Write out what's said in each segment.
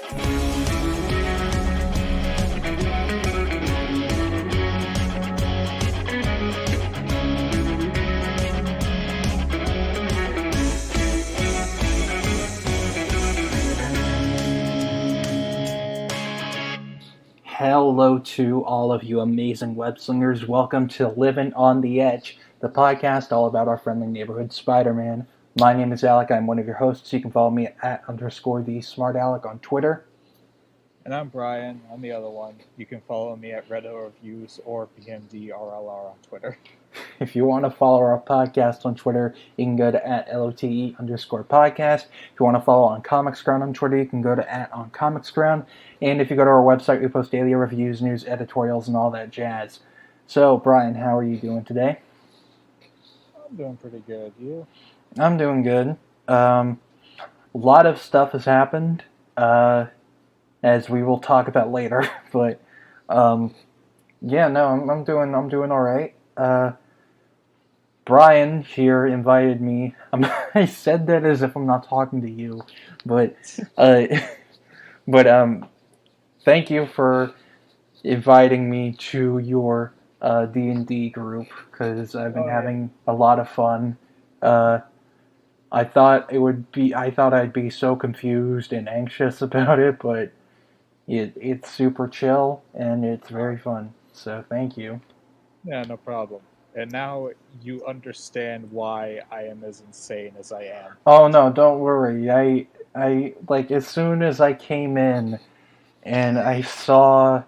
Hello to all of you amazing web slingers. Welcome to Livin on the Edge, the podcast all about our friendly neighborhood Spider-Man. My name is Alec. I'm one of your hosts. You can follow me at _the_smart_Alec on Twitter. And I'm Brian. I'm the other one. You can follow me at Reddit Reviews or BMDRLR on Twitter. If you want to follow our podcast on Twitter, you can go to at LOTE_podcast. If you want to follow on Comicsground on Twitter, you can go to at on Comicsground. And if you go to our website, we post daily reviews, news, editorials, and all that jazz. So, Brian, how are you doing today? I'm doing pretty good. You? I'm doing good. A lot of stuff has happened, as we will talk about later. But I'm doing all right. Brian here invited me. I said that as if I'm not talking to you, but thank you for inviting me to your D&D group because I've been having a lot of fun. I thought I'd be so confused and anxious about it, but it's super chill and it's very fun. So thank you. Yeah, no problem. And now you understand why I am as insane as I am. Oh no, don't worry. I like as soon as I came in and I saw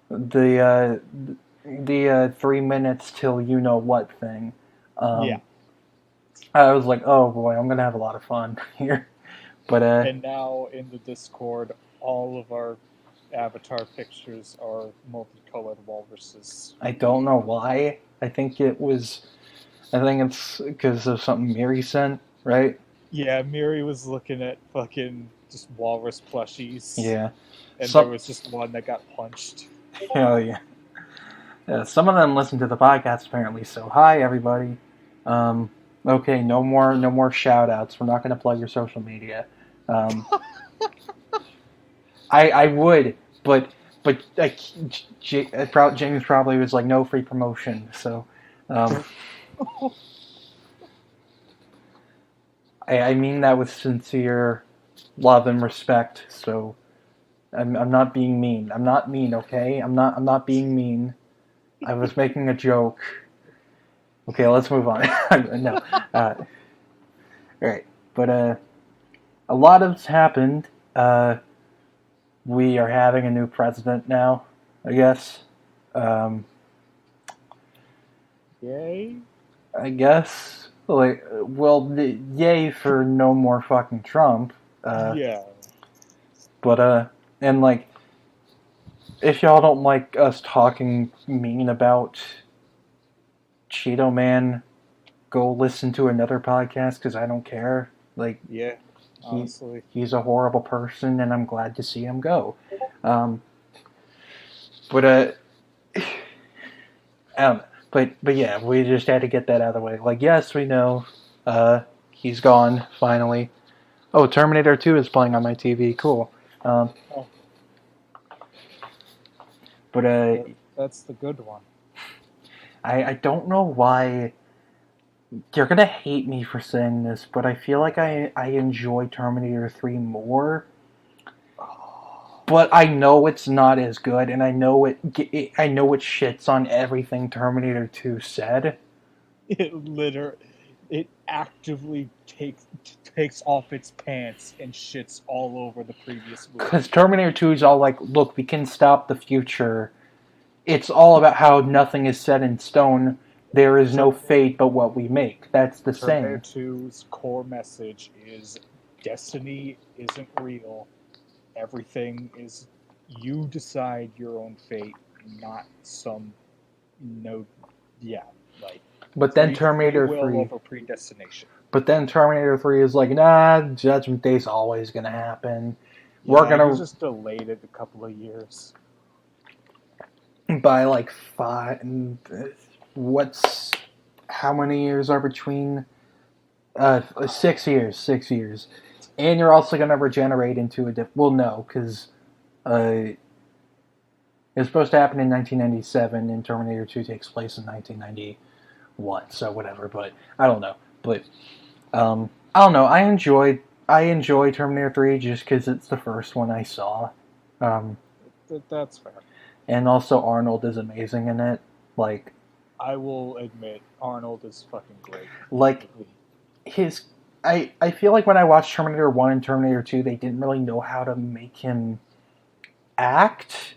the 3 minutes till you know what thing. I was like, oh boy, I'm gonna have a lot of fun here. But and now in the Discord, all of our avatar pictures are multicolored walruses. I don't know why. I think it's because of something Miri sent, right? Yeah, Miri was looking at fucking just walrus plushies. Yeah. And there was just one that got punched. Hell yeah. Some of them listen to the podcast apparently, so hi everybody. Okay, no more shout outs. We're not gonna plug your social media. I would, but James probably was like, no free promotion, so I mean that with sincere love and respect, so I'm not being mean. I'm not mean, okay? I'm not being mean. I was making a joke. Okay, let's move on. No. Alright, but a lot has happened. We are having a new president now, I guess. Yay? I guess. Like, well, yay for no more fucking Trump. Yeah. But, and like, if y'all don't like us talking mean about Cheeto Man, go listen to another podcast, because I don't care. Like, yeah. Honestly. He's a horrible person, and I'm glad to see him go. But yeah, we just had to get that out of the way. Like, yes, we know he's gone, finally. Oh, Terminator 2 is playing on my TV. Cool. But that's the good one. I don't know why. You're gonna hate me for saying this, but I feel like I enjoy Terminator 3 more. But I know it's not as good, and I know it shits on everything Terminator 2 said. It actively takes off its pants and shits all over the previous movie. Because Terminator 2 is all like, look, we can stop the future. It's all about how nothing is set in stone. There is no fate but what we make. That's the saying. Terminator 2's core message is destiny isn't real. Everything is, you decide your own fate, not some, But then Terminator 3 over predestination. But then Terminator 3 is like, nah, Judgment Day's always gonna happen. Yeah, we're gonna just delayed it a couple of years. By like 5. How many years are between? 6 years. 6 years. And you're also going to regenerate into a well, no, because it's supposed to happen in 1997, and Terminator 2 takes place in 1991. So whatever, but I don't know. But I don't know. I enjoy Terminator 3 just because it's the first one I saw. That's fair. And also Arnold is amazing in it. Like, I will admit, Arnold is fucking great. Like I feel like when I watched Terminator 1 and Terminator 2, they didn't really know how to make him act,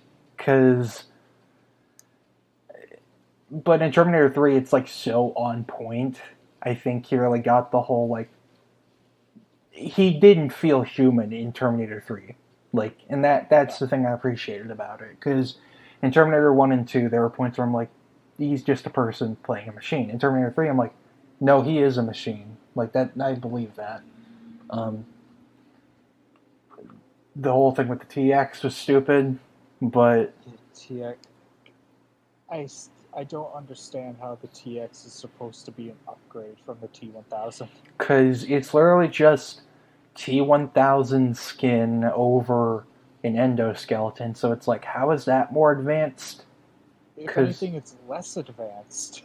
but in Terminator 3, it's like so on point. I think he really got the whole, like, he didn't feel human in Terminator 3. Like, and that's the thing I appreciated about it, because in Terminator 1 and 2, there were points where I'm like, he's just a person playing a machine. In Terminator 3, I'm like, no, he is a machine. Like, that, I believe that. The whole thing with the TX was stupid, but... TX... I don't understand how the TX is supposed to be an upgrade from the T-1000. Because it's literally just T-1000 skin over an endoskeleton, so it's like, how is that more advanced? If anything, it's less advanced.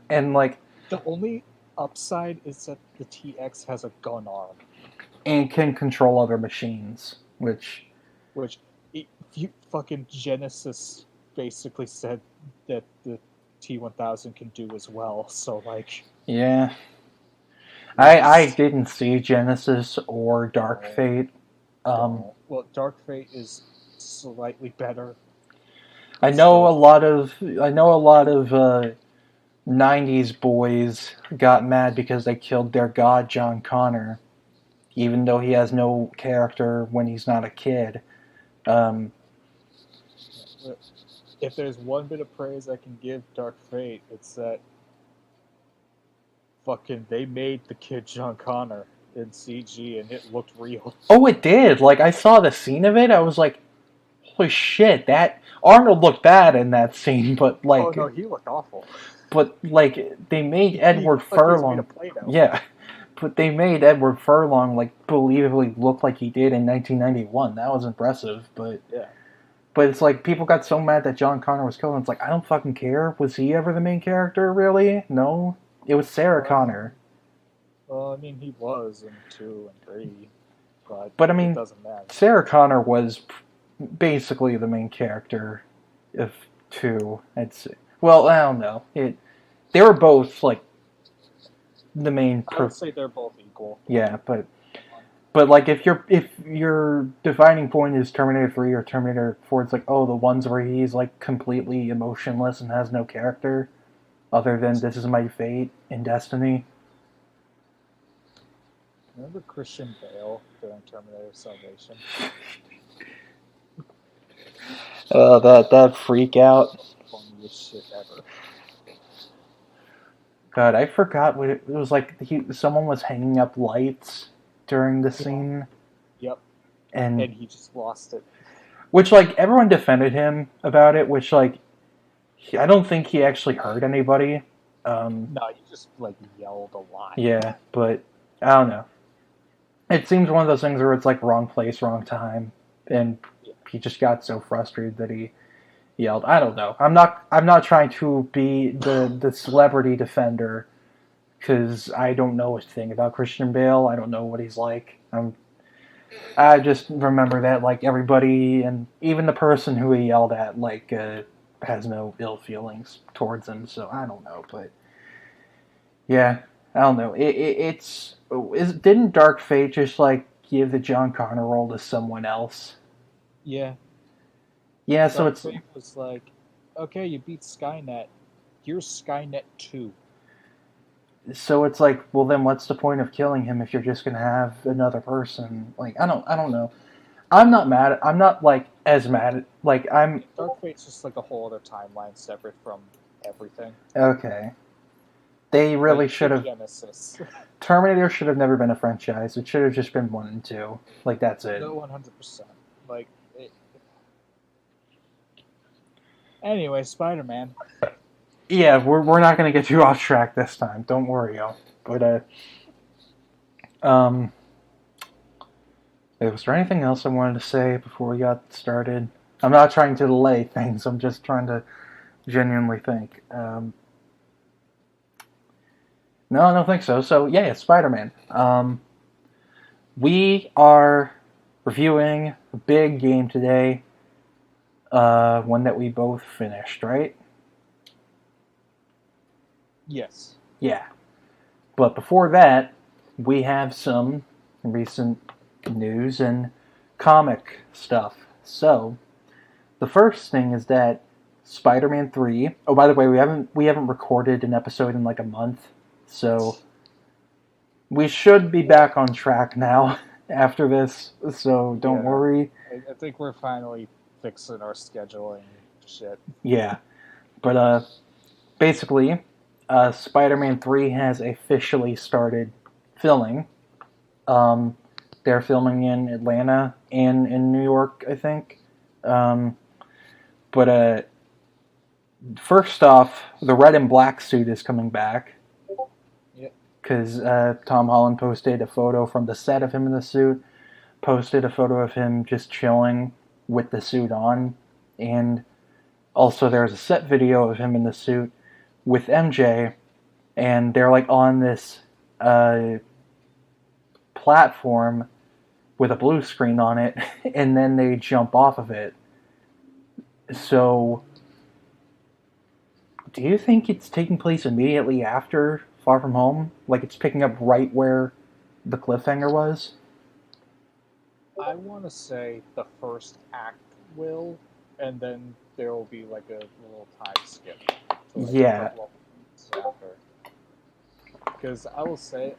And, like... The only upside is that the TX has a gun arm. And can control other machines, which fucking Genesis basically said that the T-1000 can do as well, so, like... Yeah. I didn't see Genesis or Dark Fate. Well, Dark Fate is slightly better. I know a lot of 90s boys got mad because they killed their god John Connor, even though he has no character when he's not a kid. If there's one bit of praise I can give Dark Fate, it's that fucking they made the kid John Connor in CG and it looked real. Oh, it did. Like, I saw the scene of it, I was like, holy shit, that Arnold looked bad in that scene, but like... Oh no, he looked awful. But, like, they made Edward Furlong... Yeah, but they made Edward Furlong, like, believably look like he did in 1991. That was impressive, but... Yeah. But it's like, people got so mad that John Connor was killed, and it's like, I don't fucking care. Was he ever the main character, really? No. It was Sarah Connor. Well, I mean, he was in 2 and 3, but I mean, it doesn't matter. Sarah Connor was basically the main character of 2. Well, I don't know. They were both, like, the main... I would say they're both equal. Yeah, but like, if your defining point is Terminator 3 or Terminator 4, it's like, oh, the ones where he's, like, completely emotionless and has no character, other than this is my fate in Destiny. Remember Christian Bale during Terminator Salvation? That freak out. Funniest shit ever. God, I forgot what it was like. Someone was hanging up lights during the scene. Yep. And he just lost it. Which, like, everyone defended him about it, which, like, I don't think he actually hurt anybody. No, he just, like, yelled a lot. Yeah, but I don't know. It seems one of those things where it's like wrong place, wrong time, and he just got so frustrated that he yelled. I don't know. I'm not trying to be the celebrity defender, because I don't know a thing about Christian Bale. I don't know what he's like. I just remember that, like, everybody, and even the person who he yelled at, like, has no ill feelings towards him. So I don't know, but yeah, I don't know. Didn't Dark Fate just, like, give the John Connor role to someone else? Yeah. Yeah, so Dark Fate was like, okay, you beat Skynet. Here's Skynet 2. So it's like, well, then what's the point of killing him if you're just gonna have another person? Like, I don't know. I'm not mad. I'm not, like, as mad. Like, I'm... Dark Fate's just like a whole other timeline separate from everything. Okay. They really should have... Genesis. Terminator should have never been a franchise. It should have just been 1 and 2. Like, that's it. No, 100%. Like, Anyway, Spider-Man. Yeah, we're not going to get too off track this time. Don't worry, y'all. But, Was there anything else I wanted to say before we got started? I'm not trying to delay things. I'm just trying to genuinely think. No, I don't think so. So yeah, Spider-Man. We are reviewing a big game today. One that we both finished, right? Yes. Yeah. But before that, we have some recent news and comic stuff. So, the first thing is that Spider-Man 3. Oh, by the way, we haven't recorded an episode in like a month. So, we should be back on track now after this. So, don't worry. I think we're finally fixing our scheduling shit. Yeah. But basically, Spider-Man 3 has officially started filming. They're filming in Atlanta and in New York, I think. But first off, the red and black suit is coming back. Yep. Because Tom Holland posted a photo from the set of him in the suit, posted a photo of him just chilling with the suit on, and also there's a set video of him in the suit with MJ, and they're like on this platform with a blue screen on it, and then they jump off of it. So, do you think it's taking place immediately after Far From Home? Like it's picking up right where the cliffhanger was? I want to say the first act will, and then there will be like a little time skip. To like Yeah. a couple of months after. Because I will say,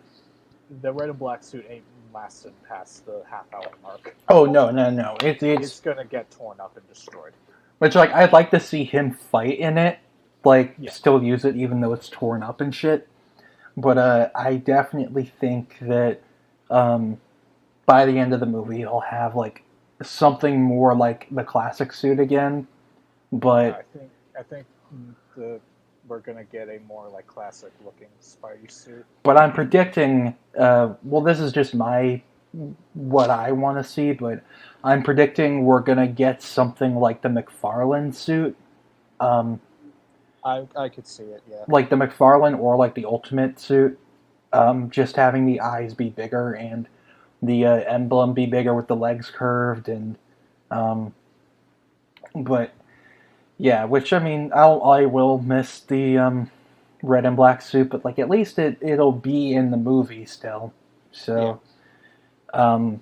the red and black suit ain't lasted past the half-hour mark. Oh no. It's gonna get torn up and destroyed. Which like I'd like to see him fight in it, like Yeah. still use it even though it's torn up and shit. But I definitely think that by the end of the movie he'll have like something more like the classic suit again. But I think we're gonna get a more like classic looking Spidey suit. But I'm predicting. Well, this is just what I want to see, but I'm predicting we're gonna get something like the McFarlane suit. I could see it, yeah. Like the McFarlane or like the Ultimate suit. Just having the eyes be bigger and the emblem be bigger with the legs curved and. But yeah, which I mean, I will miss the red and black suit, but like at least it'll be in the movie still. So, Iron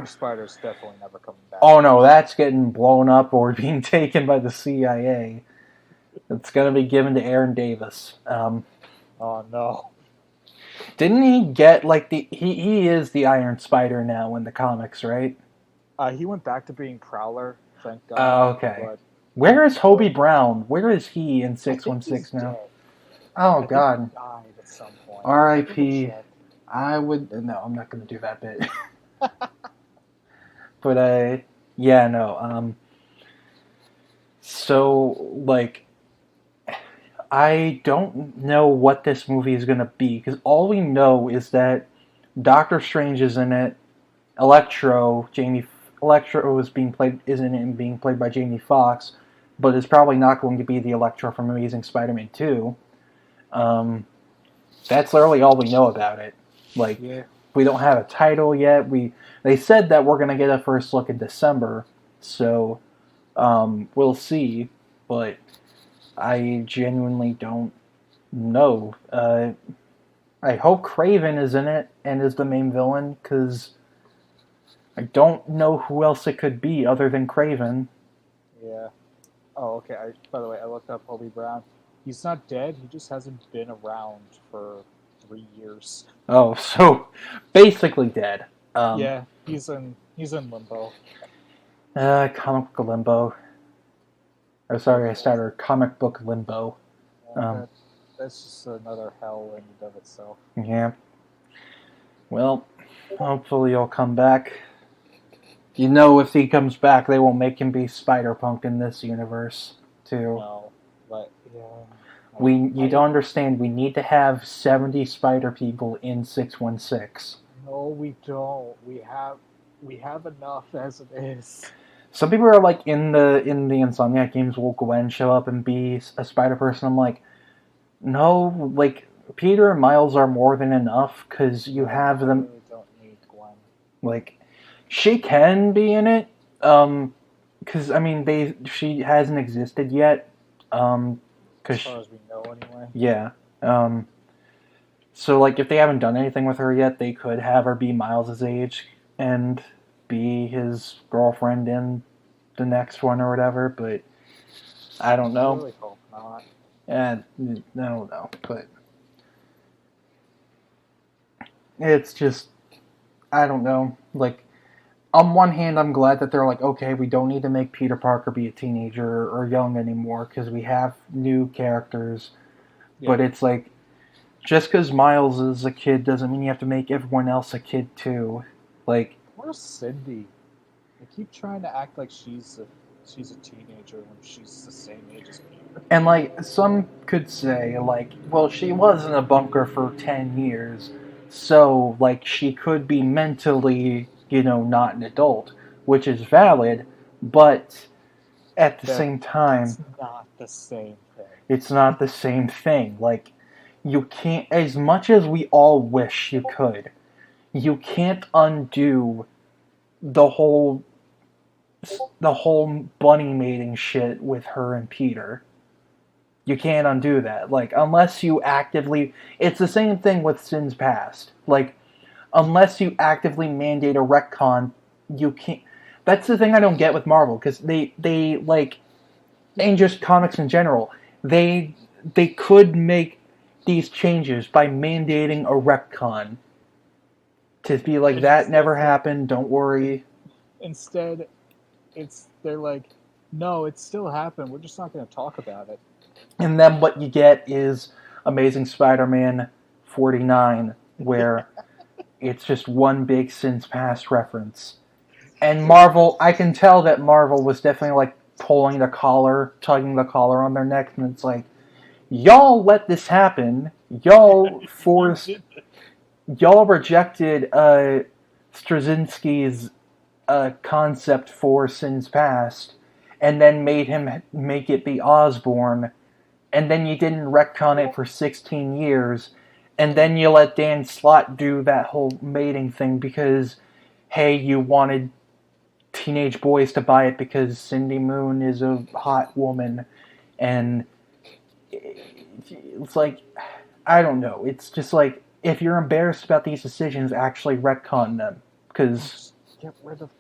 Spider's definitely never coming back. Oh no, that's getting blown up or being taken by the CIA. It's gonna be given to Aaron Davis. Oh no! Didn't he get like he is the Iron Spider now in the comics, right? He went back to being Prowler. Thank God. Oh, okay. Where is Hobie Brown? Where is he in 616 now? Dead. Oh I God. think he died at some point. R.I.P. I would no, I'm not gonna do that bit. But yeah, no. So like, I don't know what this movie is gonna be because all we know is that Doctor Strange is in it. Electro is being played by Jamie Foxx, but is probably not going to be the Electro from Amazing Spider-Man 2. That's literally all we know about it. Like, we don't have a title yet. They said that we're gonna get a first look in December, so we'll see. But I genuinely don't know. I hope Kraven is in it and is the main villain, because I don't know who else it could be other than Kraven. Yeah. Oh, okay. By the way, I looked up Hobie Brown. He's not dead. He just hasn't been around for 3 years. Oh, so basically dead. Yeah, he's in limbo. Comic book limbo. Oh, sorry, I started comic book limbo. That's just another hell in and of itself. Yeah. Well, hopefully he'll come back. You know, if he comes back, they won't make him be Spider-Punk in this universe, too. No, but yeah. You don't understand. We need to have 70 Spider people in 616. No, we don't. We have enough as it is. Some people are like in the Insomniac games, will Gwen show up and be a Spider Person? I'm like, no, like Peter and Miles are more than enough because you have I them. really don't need Gwen. Like, she can be in it, because I mean she hasn't existed yet, As because far as we know, anyway. yeah, so like if they haven't done anything with her yet, they could have her be Miles's age and be his girlfriend in the next one or whatever. But I don't I know. really hope not. And I don't know, but it's just I don't know. Like on one hand, I'm glad that they're like, okay, we don't need to make Peter Parker be a teenager or young anymore because we have new characters. Yeah. But it's like, just because Miles is a kid doesn't mean you have to make everyone else a kid too. Like, Where's Cindy? They keep trying to act like she's a teenager when she's the same age as Peter. and like some could say, like, well, she was in a bunker for 10 years, so like she could be mentally, not an adult, which is valid, but at the same time, It's not the same thing. it's not the same thing. Like, you can't, as much as we all wish you could, you can't undo the whole bunny mating shit with her and Peter. You can't undo that. Like, unless you actively, it's the same thing with Sins Past. Like, unless you actively mandate a retcon, you can't. That's the thing I don't get with Marvel, because they like, and just comics in general, they could make these changes by mandating a retcon. To be like, that never happened, don't worry. Instead, they're like, no, it still happened. We're just not going to talk about it. And then what you get is Amazing Spider-Man 49, where it's just one big Sins Past reference. And Marvel, I can tell that Marvel was definitely like tugging the collar on their necks, and it's like, y'all let this happen. Y'all rejected Straczynski's concept for Sins Past, and then made him make it be Osborn, and then you didn't retcon it for 16 years, and then you let Dan Slott do that whole mating thing because, hey, you wanted teenage boys to buy it because Cindy Moon is a hot woman, and it's like, I don't know, it's just like, if you're embarrassed about these decisions, actually retcon them, because get rid of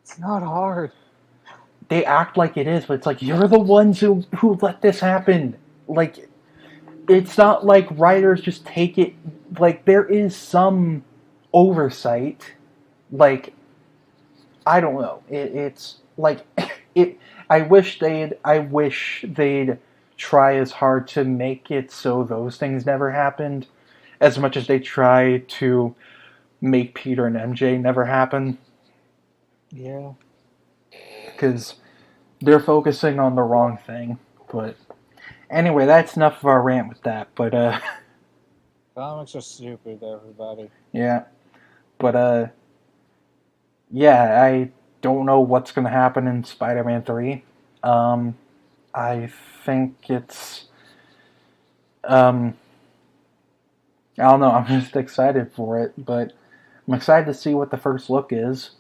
it's not hard. they act like it is, but it's like, you're the ones who let this happen. Like, it's not like writers just take it, like, there is some oversight. Like, I don't know. It's like, I wish they'd try as hard to make it so those things never happened, as much as they try to make Peter and MJ never happen. Yeah. Because they're focusing on the wrong thing. But anyway, that's enough of our rant with that. But Comics are stupid, everybody. yeah. But yeah, I don't know what's going to happen in Spider-Man 3. I think it's I don't know, I'm just excited for it, but I'm excited to see what the first look is.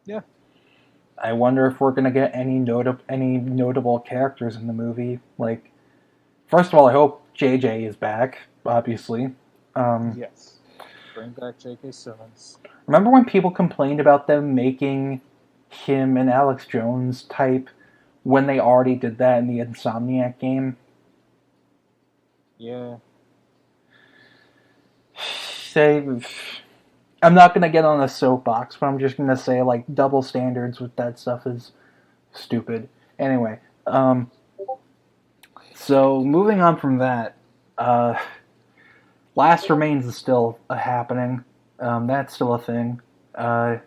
Yeah. I wonder if we're going to get any notable characters in the movie. Like, first of all, I hope JJ is back, obviously. Yes. Bring back J.K. Simmons. Remember when people complained about them making him an Alex Jones type when they already did that in the Insomniac game? Yeah. I'm not going to get on a soapbox, but I'm just going to say, like, double standards with that stuff is stupid. Anyway, so moving on from that, Last Remains is still happening. That's still a thing. And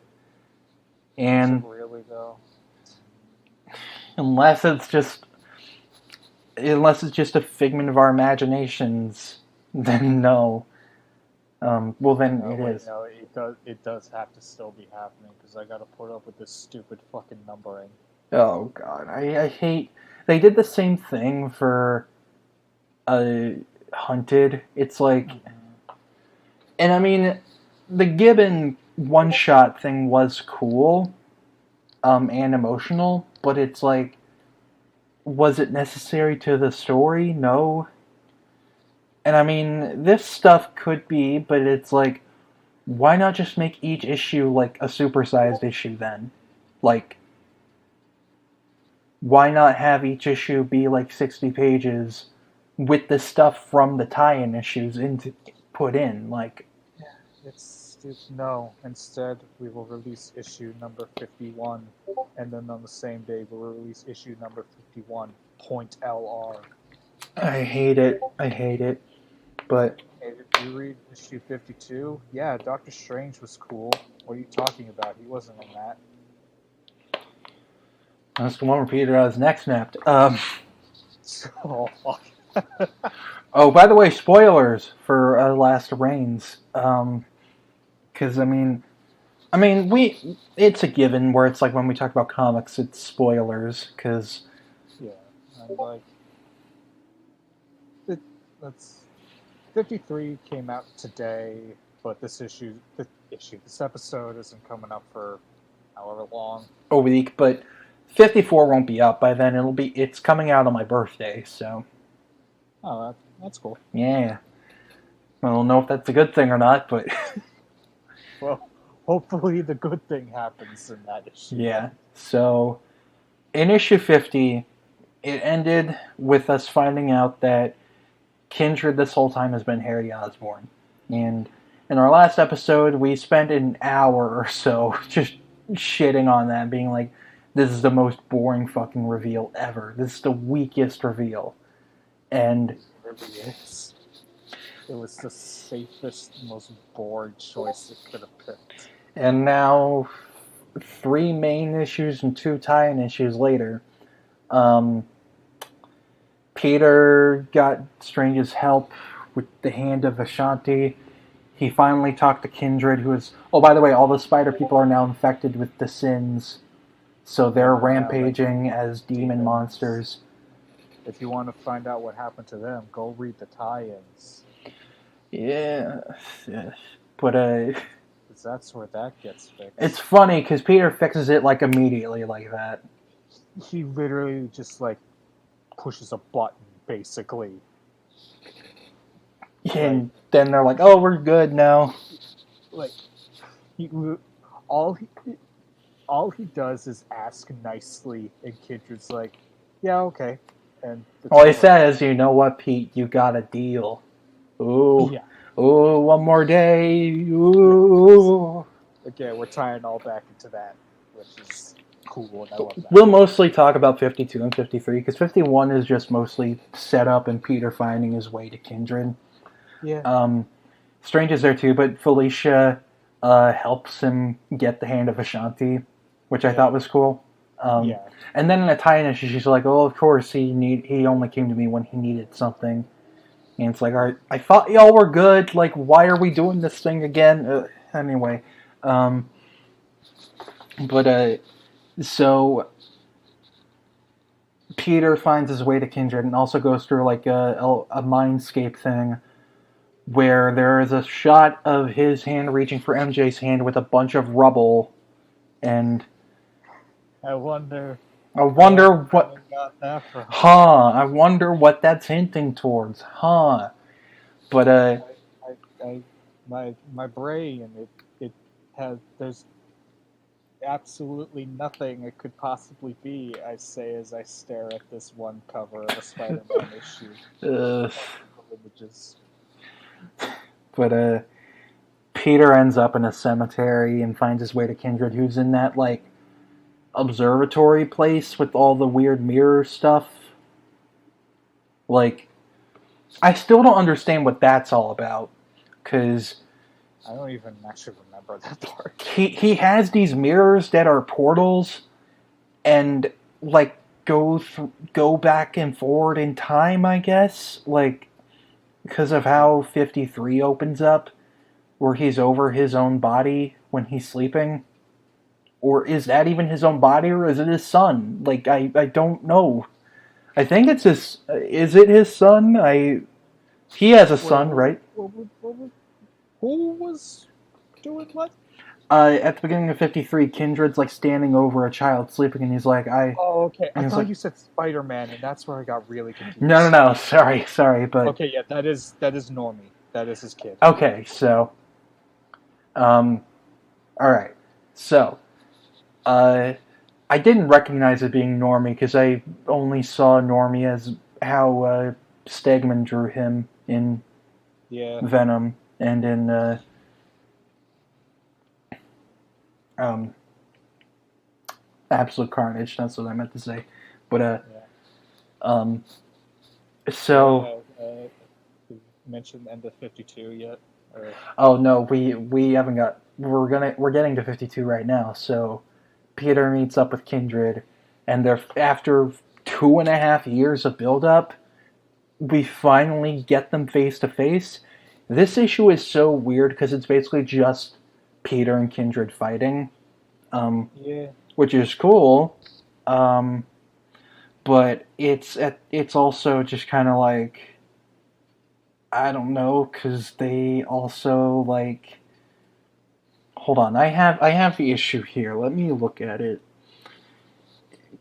is it really, though? unless it's just a figment of our imaginations, then no. Well, then No, it wait, is. no, it does have to still be happening because I gotta put up with this stupid fucking numbering. Oh god, I hate. They did the same thing for Hunted. It's like, and I mean, the Gibbon one shot thing was cool, and emotional, but it's like, was it necessary to the story? No. And I mean, this stuff could be, but it's like, why not just make each issue like a supersized issue then? Like, why not have each issue be like 60 pages with the stuff from the tie-in issues put in? Like, It's stupid. No, instead we will release issue number 51, and then on the same day we'll release issue number 51.LR. I hate it. I hate it. But Hey, did you read issue 52? Yeah, Doctor Strange was cool. What are you talking about? He wasn't in that. that's the one where Peter has neck snapped. So, Oh, by the way, spoilers for Last Reigns. Because I mean, it's a given where it's like when we talk about comics, it's spoilers. Because yeah, I'm like, that's 53 came out today, but this episode isn't coming up for however long. a week, but 54 won't be out by then. It's coming out on my birthday, so Oh, that's cool. yeah. I don't know if that's a good thing or not, but Well, hopefully the good thing happens in that issue. yeah. So in issue 50, it ended with us finding out that Kindred this whole time has been Harry Osborn. And in our last episode, we spent an hour or so just shitting on that, being like, this is the most boring fucking reveal ever. This is the weakest reveal. And It really is. It was the safest, most bored choice it could have picked. And now, 3 main issues and 2 tie-in issues later, Peter got Strange's help with the hand of Ashanti. He finally talked to Kindred, who is... Oh, by the way, all the spider people are now infected with the sins. So they're rampaging as demon monsters. If you want to find out what happened to them, go read the tie-ins. Yeah. But, Because that's where that gets fixed. it's funny, because Peter fixes it, like, immediately like that. He literally just, like, pushes a button, basically. And then they're like, oh, we're good now. Like, all he does is ask nicely, and Kindred's like, yeah, okay. And All he says, you know what, Pete, you got a deal. Ooh. Yeah. Ooh, one more day. Ooh. Again, we're tying all back into that, which is cool, and I love that. We'll mostly talk about 52 and 53, because 51 is just mostly set up and Peter finding his way to Kindred. Yeah. Strange is there too, but Felicia helps him get the hand of Ashanti, which I thought was cool. Yeah. And then in a tie-in issue, she's like, "Oh, of course, he only came to me when he needed something." And it's like, "All right, I thought y'all were good. Like, why are we doing this thing again?" Anyway, so Peter finds his way to Kindred and also goes through like a mindscape thing where there is a shot of his hand reaching for MJ's hand with a bunch of rubble, and I wonder what. got that from. I wonder what that's hinting towards. But my brain, it has, there's absolutely nothing it could possibly be, I say as I stare at this one cover of a Spider-Man issue. Images. But Peter ends up in a cemetery and finds his way to Kindred, who's in that like observatory place with all the weird mirror stuff. Like, I still don't understand what that's all about, because I don't even actually remember that part. He has these mirrors that are portals, and like go back and forward in time, I guess. Like, because of how 53 opens up, where he's over his own body when he's sleeping. Or is that even his own body, or is it his son? Like, I don't know. I think it's his... Is it his son? He has a son, right? Who was doing what? At the beginning of 53, Kindred's, like, standing over a child sleeping, and he's like, Oh, okay. I thought like, you said Spider-Man, and that's where I got really confused. No. Sorry, but... Okay, yeah, that is Normie. That is his kid. Okay, so... Alright. So... I didn't recognize it being Normie, because I only saw Normie as how Stegman drew him in Venom, and in... Absolute Carnage, that's what I meant to say. But, so... you mentioned end of 52 yet? Or... Oh, no, we haven't got... We're getting to 52 right now, so... Peter meets up with Kindred, and after 2.5 years of build-up, we finally get them face-to-face. This issue is so weird, because it's basically just Peter and Kindred fighting. Which is cool, but it's also just kind of like, I don't know, because they also, like, hold on, I have the issue here, let me look at it.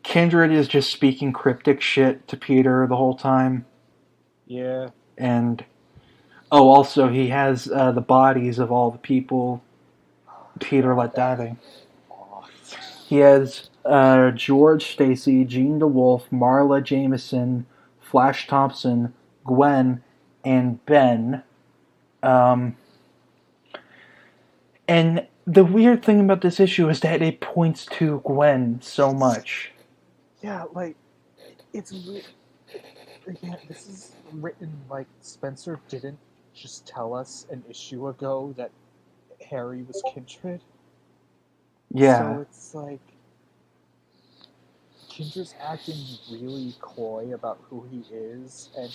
Kindred is just speaking cryptic shit to Peter the whole time. Yeah. And, also, he has the bodies of all the people Peter let die. He has George Stacy, Jean DeWolf, Marla Jameson, Flash Thompson, Gwen, and Ben. And the weird thing about this issue is that it points to Gwen so much. Yeah, like, it's weird. Again, this is written like Spencer didn't just tell us an issue ago that Harry was Kindred. Yeah. So it's like Kindred's acting really coy about who he is, and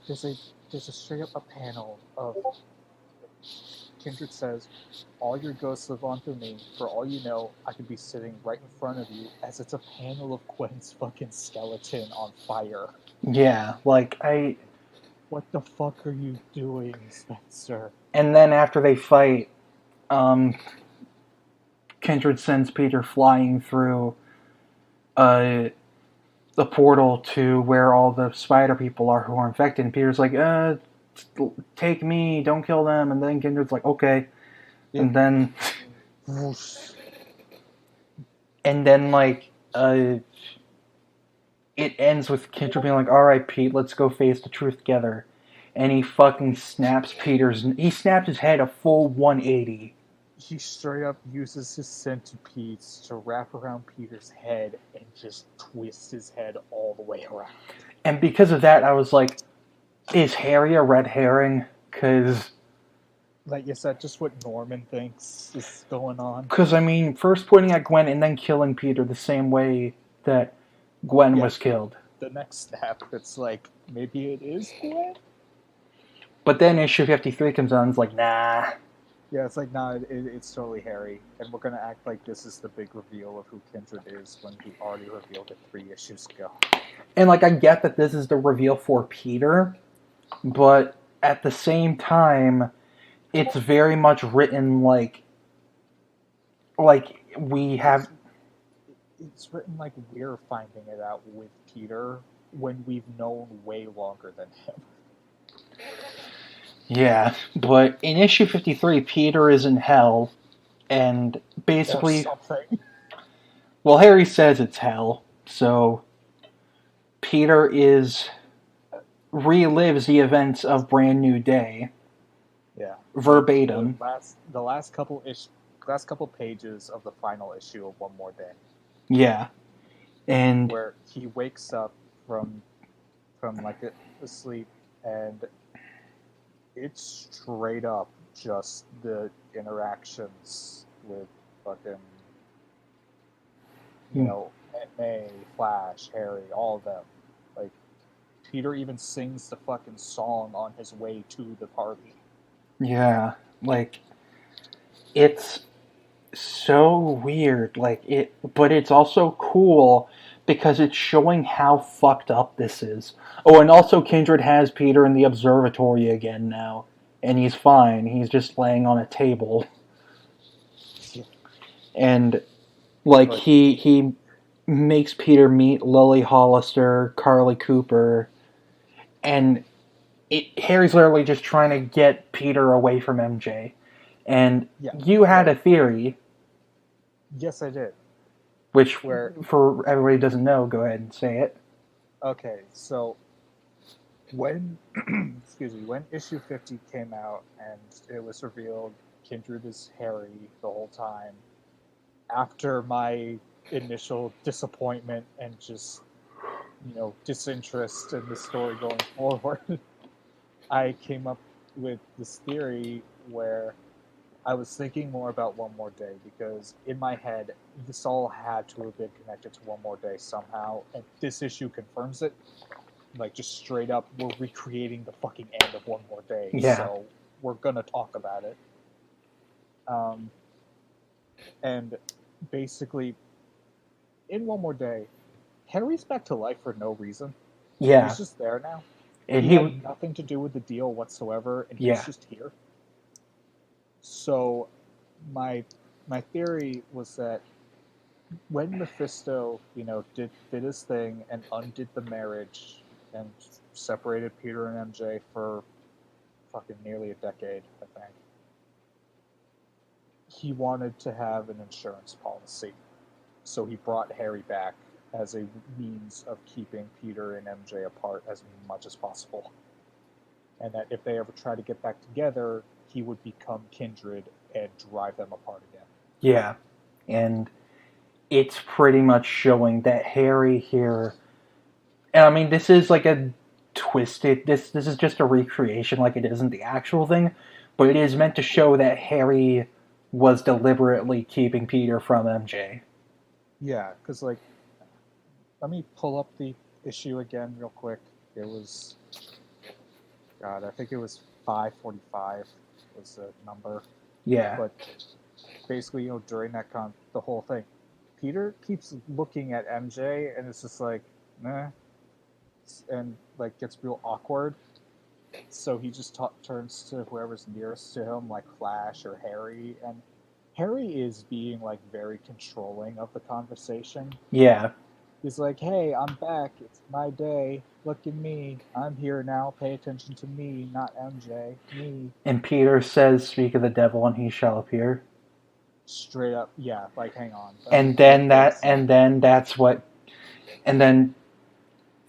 there's a straight up a panel of Kindred says, "All your ghosts live on through me. For all you know, I could be sitting right in front of you," as it's a panel of Gwen's fucking skeleton on fire. Yeah, like, What the fuck are you doing, Spencer? And then after they fight, Kindred sends Peter flying through the portal to where all the spider people are who are infected, and Peter's like, take me, don't kill them, and then Kindred's like, okay. Yeah. And then like, it ends with Kindred being like, alright, Pete, let's go face the truth together. And he fucking snaps he snapped his head a full 180. He straight up uses his centipedes to wrap around Peter's head and just twist his head all the way around. And because of that, I was like, is Harry a red herring? Because... like, is that just what Norman thinks is going on? Because, I mean, first pointing at Gwen and then killing Peter the same way that Gwen was killed. The next step, it's like, maybe it is Gwen? But then issue 53 comes on and it's like, nah. Yeah, it's like, nah, it's totally Harry. And we're going to act like this is the big reveal of who Kindred is when he already revealed it 3 issues ago. And, like, I get that this is the reveal for Peter, but at the same time, it's very much written like we have... It's written like we're finding it out with Peter when we've known way longer than him. Yeah, but in issue 53, Peter is in hell, and basically... well, Harry says it's hell, so Peter relives the events of Brand New Day. Yeah. Verbatim. The last couple pages of the final issue of One More Day. Yeah. And where he wakes up from like a sleep, and it's straight up just the interactions with fucking, you know, May, Flash, Harry, all of them. Like, Peter even sings the fucking song on his way to the party. Yeah, like, it's so weird, but it's also cool because it's showing how fucked up this is. Oh, and also Kindred has Peter in the observatory again now, and he's fine. He's just laying on a table, and he makes Peter meet Lily Hollister, Carly Cooper, and Harry's literally just trying to get Peter away from MJ. And you had a theory. Yes, I did. Which, for everybody who doesn't know, go ahead and say it. Okay, so when when issue 50 came out and it was revealed Kindred is Harry the whole time, after my initial disappointment and just, disinterest in the story going forward, I came up with this theory where I was thinking more about One More Day, because in my head, this all had to have been connected to One More Day somehow, and this issue confirms it. Like, just straight up, we're recreating the fucking end of One More Day, so we're gonna talk about it. And basically, in One More Day, Harry's back to life for no reason. Yeah. He's just there now. And he had nothing to do with the deal whatsoever, and he's just here. So, my theory was that when Mephisto, did his thing and undid the marriage and separated Peter and MJ for fucking nearly a decade, I think, he wanted to have an insurance policy. So he brought Harry back as a means of keeping Peter and MJ apart as much as possible. And that if they ever try to get back together, he would become Kindred and drive them apart again. Yeah. And it's pretty much showing that Harry here... And I mean, this is like a twisted... This is just a recreation, like it isn't the actual thing. But it is meant to show that Harry was deliberately keeping Peter from MJ. Yeah, because, like... Let me pull up the issue again real quick. It was... God, I think it was 545 was the number. Yeah. But basically, during that the whole thing, Peter keeps looking at MJ, and it's just like, meh, and like gets real awkward. So he just turns to whoever's nearest to him, like Flash or Harry, and Harry is being like very controlling of the conversation. Yeah. He's like, hey, I'm back. It's my day. Look at me. I'm here now. Pay attention to me, not MJ. Me. And Peter says, speak of the devil and he shall appear. Straight up, yeah, like, hang on. And then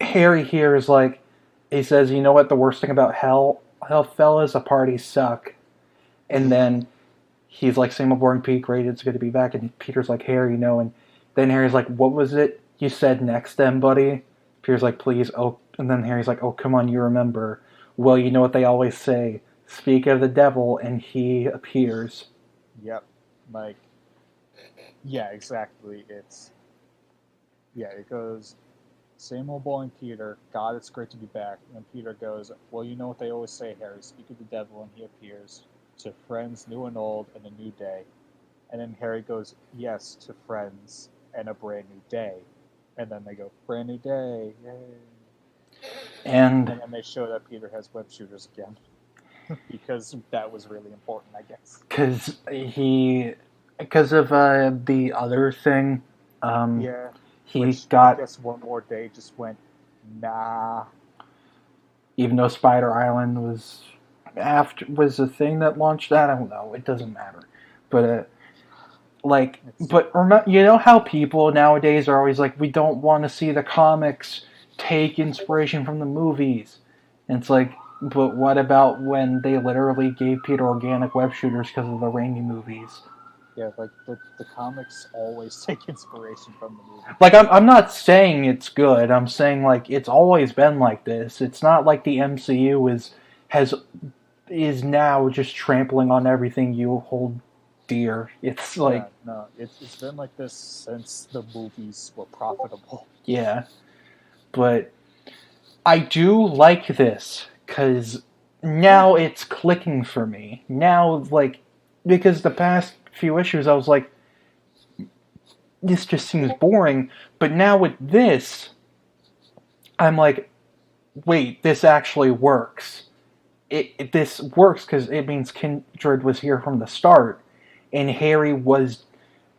Harry here is like, he says, you know what the worst thing about hell fellas, a party suck. And then he's like, Samuel Boring Peak, great, it's good to be back. And Peter's like, Harry, no. And then Harry's like, what was it you said next then, buddy? Peter's like, please, oh. And then Harry's like, oh, come on, you remember. Well, you know what they always say. Speak of the devil and he appears. Yep. Like, yeah, exactly. It goes, Samuel Boring Peter, God, it's great to be back. And then Peter goes, well, you know what they always say, Harry. Speak of the devil and he appears. To friends new and old and a new day. And then Harry goes, yes, to friends and a brand new day. And then they go, brand new day, yay. And then they show that Peter has web shooters again. Because that was really important, I guess. Because of the other thing. Yeah. I guess One More Day just went, nah. Even though Spider Island was the thing that launched that, I don't know. It doesn't matter. But remember, you know how people nowadays are always like, we don't want to see the comics take inspiration from the movies. And it's like, but what about when they literally gave Peter organic web shooters because of the Raimi movies? Yeah, like the comics always take inspiration from the movie. Like, I'm not saying it's good. I'm saying, like, it's always been like this. It's not like the MCU is now just trampling on everything you hold dear. It's like... Yeah, no, it's been like this since the movies were profitable. Yeah. But I do like this, because now it's clicking for me. Now, like, because the past few issues I was like, this just seems boring, but now with this, I'm like, wait, this actually works. This works because it means Kindred was here from the start, and Harry was,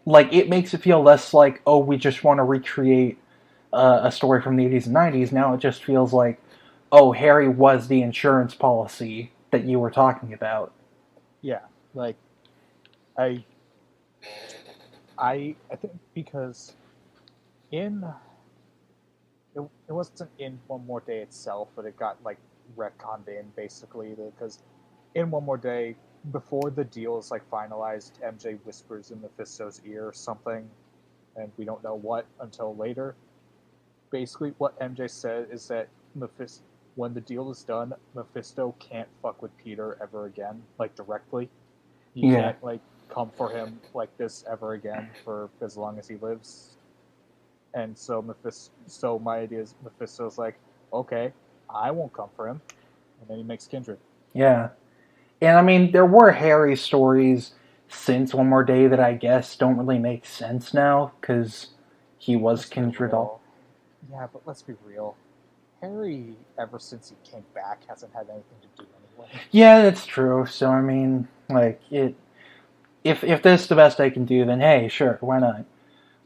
like, it makes it feel less like, oh, we just want to recreate a story from the 80s and 90s. Now it just feels like, oh, Harry was the insurance policy that you were talking about. Yeah, like I I think because in it wasn't in One More Day itself, but it got like retconned in basically because in One More Day, before the deal is like finalized, MJ whispers in Mephisto's ear something, and we don't know what until later. Basically, what MJ said is that Mephisto, when the deal is done, Mephisto can't fuck with Peter ever again, like directly. He can't like come for him like this ever again for as long as he lives. And so my idea is Mephisto's like, okay, I won't come for him, and then he makes Kindred. Yeah. And I mean, there were Harry stories since One More Day that I guess don't really make sense now, because he was Kindred. Yeah, but let's be real. Harry, ever since he came back, hasn't had anything to do anyway. Yeah, that's true. So, I mean, like, if this is the best I can do, then hey, sure, why not?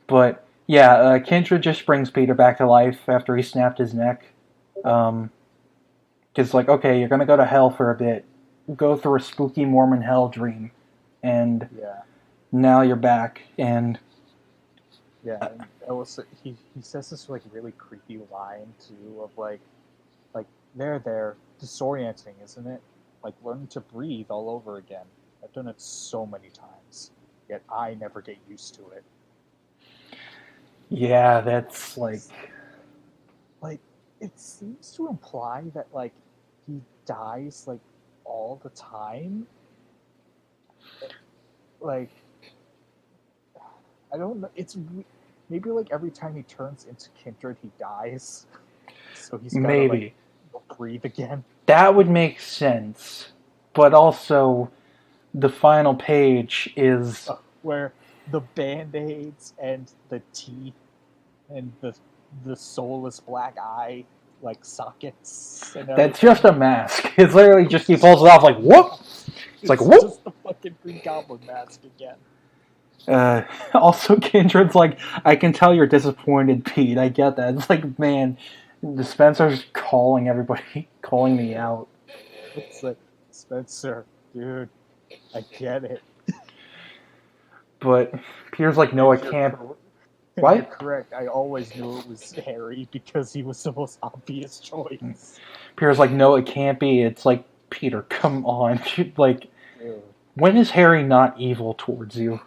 But, yeah, Kindred just brings Peter back to life after he snapped his neck. Because, like, okay, you're going to go to hell for a bit. Go through a spooky Mormon hell dream. And now you're back. And yeah, and also, he says this like really creepy line too of like they're disorienting, isn't it? Like learning to breathe all over again. I've done it so many times, yet I never get used to it. Yeah, that's like it seems to imply that like he dies like all the time. Like I don't know. It's maybe like every time he turns into Kindred, he dies. So he's gotta like breathe again. That would make sense, but also the final page is where the band-aids and the teeth and the soulless black eye like sockets. And that's just a mask. It's literally just he pulls it off like whoop. It's like whoop. Just the fucking Green Goblin mask again. Also, Kindred's like, I can tell you're disappointed, Pete. I get that. It's like, man, Spencer's calling everybody, calling me out. It's like, Spencer, dude, I get it. But Peter's like, no, I can't. What? You're correct. I always knew it was Harry because he was the most obvious choice. Peter's like, no, it can't be. It's like, Peter, come on. Like, when is Harry not evil towards you?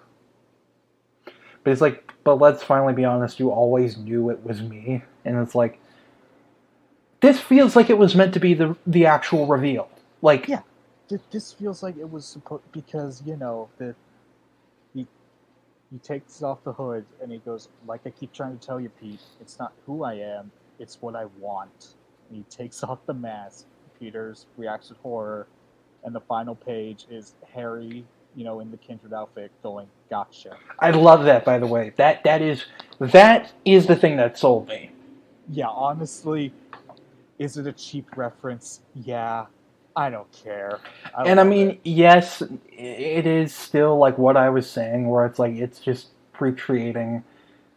But it's like, but let's finally be honest, you always knew it was me. And it's like, this feels like it was meant to be the actual reveal. Like, yeah, this feels like it was supposed, because, you know, he takes off the hood and he goes, like I keep trying to tell you, Pete, it's not who I am, it's what I want. And he takes off the mask. Peter's reacts with horror, and the final page is Harry, you know, in the Kindred outfit going, gotcha. I love that, by the way. That is the thing that sold me. Yeah, honestly, is it a cheap reference? Yeah, I don't care. I mean, yes, it is still like what I was saying, where it's like it's just recreating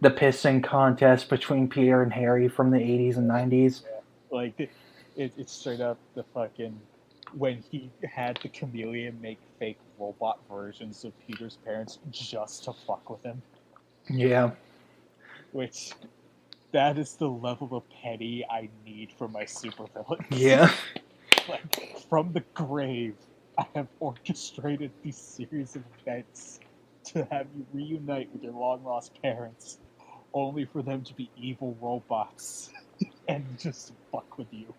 the pissing contest between Peter and Harry from the 80s and 90s. Yeah, like, it's straight up the fucking, when he had the chameleon make fake robot versions of Peter's parents just to fuck with him. Yeah. Which, that is the level of petty I need for my supervillains. Yeah. Like, from the grave, I have orchestrated these series of events to have you reunite with your long-lost parents, only for them to be evil robots and just fuck with you.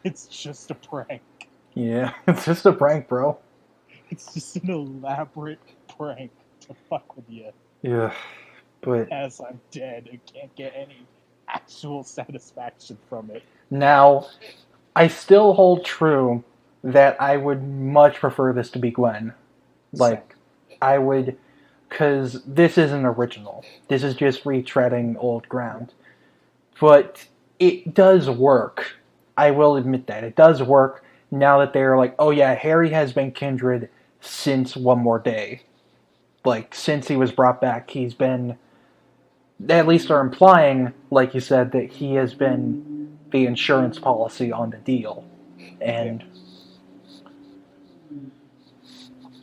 It's just a prank. Yeah, it's just a prank, bro. It's just an elaborate prank to fuck with you. Yeah, but... as I'm dead and can't get any actual satisfaction from it. Now, I still hold true that I would much prefer this to be Gwen. Like, I would, because this isn't original. This is just retreading old ground. But it does work. I will admit that. It does work now that they're like, oh yeah, Harry has been Kindred since One More Day. Like, since he was brought back, he's been, at least are implying, like you said, that he has been the insurance policy on the deal. And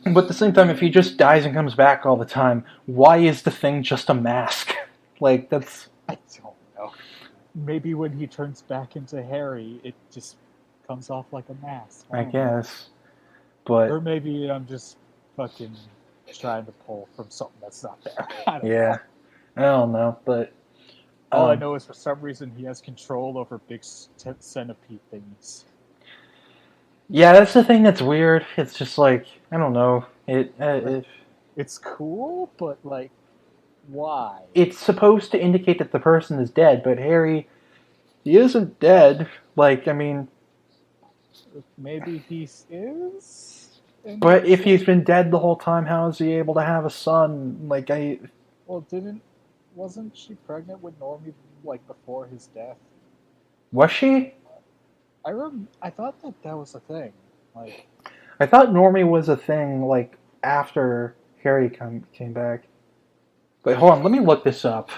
but at the same time, if he just dies and comes back all the time, why is the Thing just a mask? Like, that's... I don't know. Maybe when he turns back into Harry, it just comes off like a mask. I guess. But... Or maybe I'm just fucking trying to pull from something that's not there. I don't know. I don't know, but... All I know is for some reason he has control over big centipede things. Yeah, that's the thing that's weird. It's just like, I don't know. It's cool, but like, why? It's supposed to indicate that the person is dead, but Harry, he isn't dead. Like, I mean... Maybe he is? But if he's been dead the whole time, how is he able to have a son? Like, Well, wasn't she pregnant with Normie, like, before his death? Was she? I thought that was a thing. Like, I thought Normie was a thing, like, after Harry came back. But hold on, let me look this up.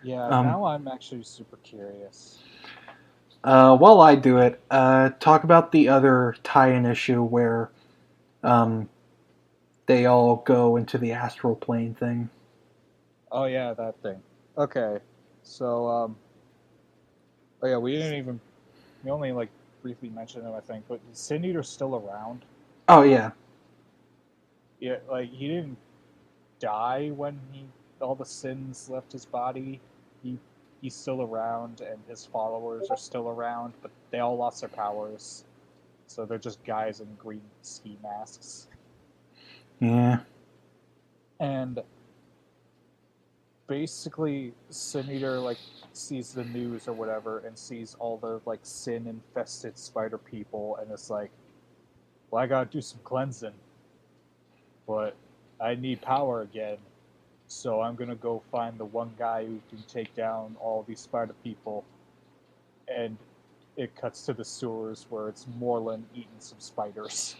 Yeah, now I'm actually super curious. While I do it, talk about the other tie-in issue where they all go into the astral plane thing. Oh yeah, that thing. Okay, so oh yeah, we only like briefly mentioned him, I think, but is Sin Eater still around? Oh yeah. Yeah, like he didn't die when all the sins left his body. He's still around, and his followers are still around, but they all lost their powers, so they're just guys in green ski masks. Yeah. And basically, Sin Eater like sees the news or whatever and sees all the like sin-infested spider people, and it's like, well, I gotta do some cleansing, but I need power again. So I'm gonna go find the one guy who can take down all these spider people. And it cuts to the sewers where it's Moreland eating some spiders.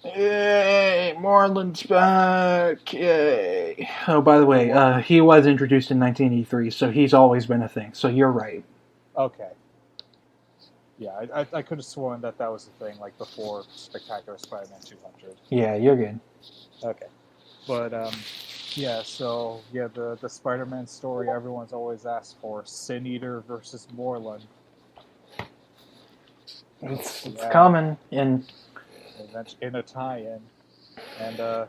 Yay, Moreland's back! Yay! Oh, by the way, he was introduced in 1983, so he's always been a thing. So you're right. Okay. Yeah, I could have sworn that was a thing, like before Spectacular Spider-Man 200. Yeah, you're good. Okay. But yeah, so yeah, the Spider-Man story everyone's always asked for: Sin Eater versus Moreland. It's common in a tie-in, and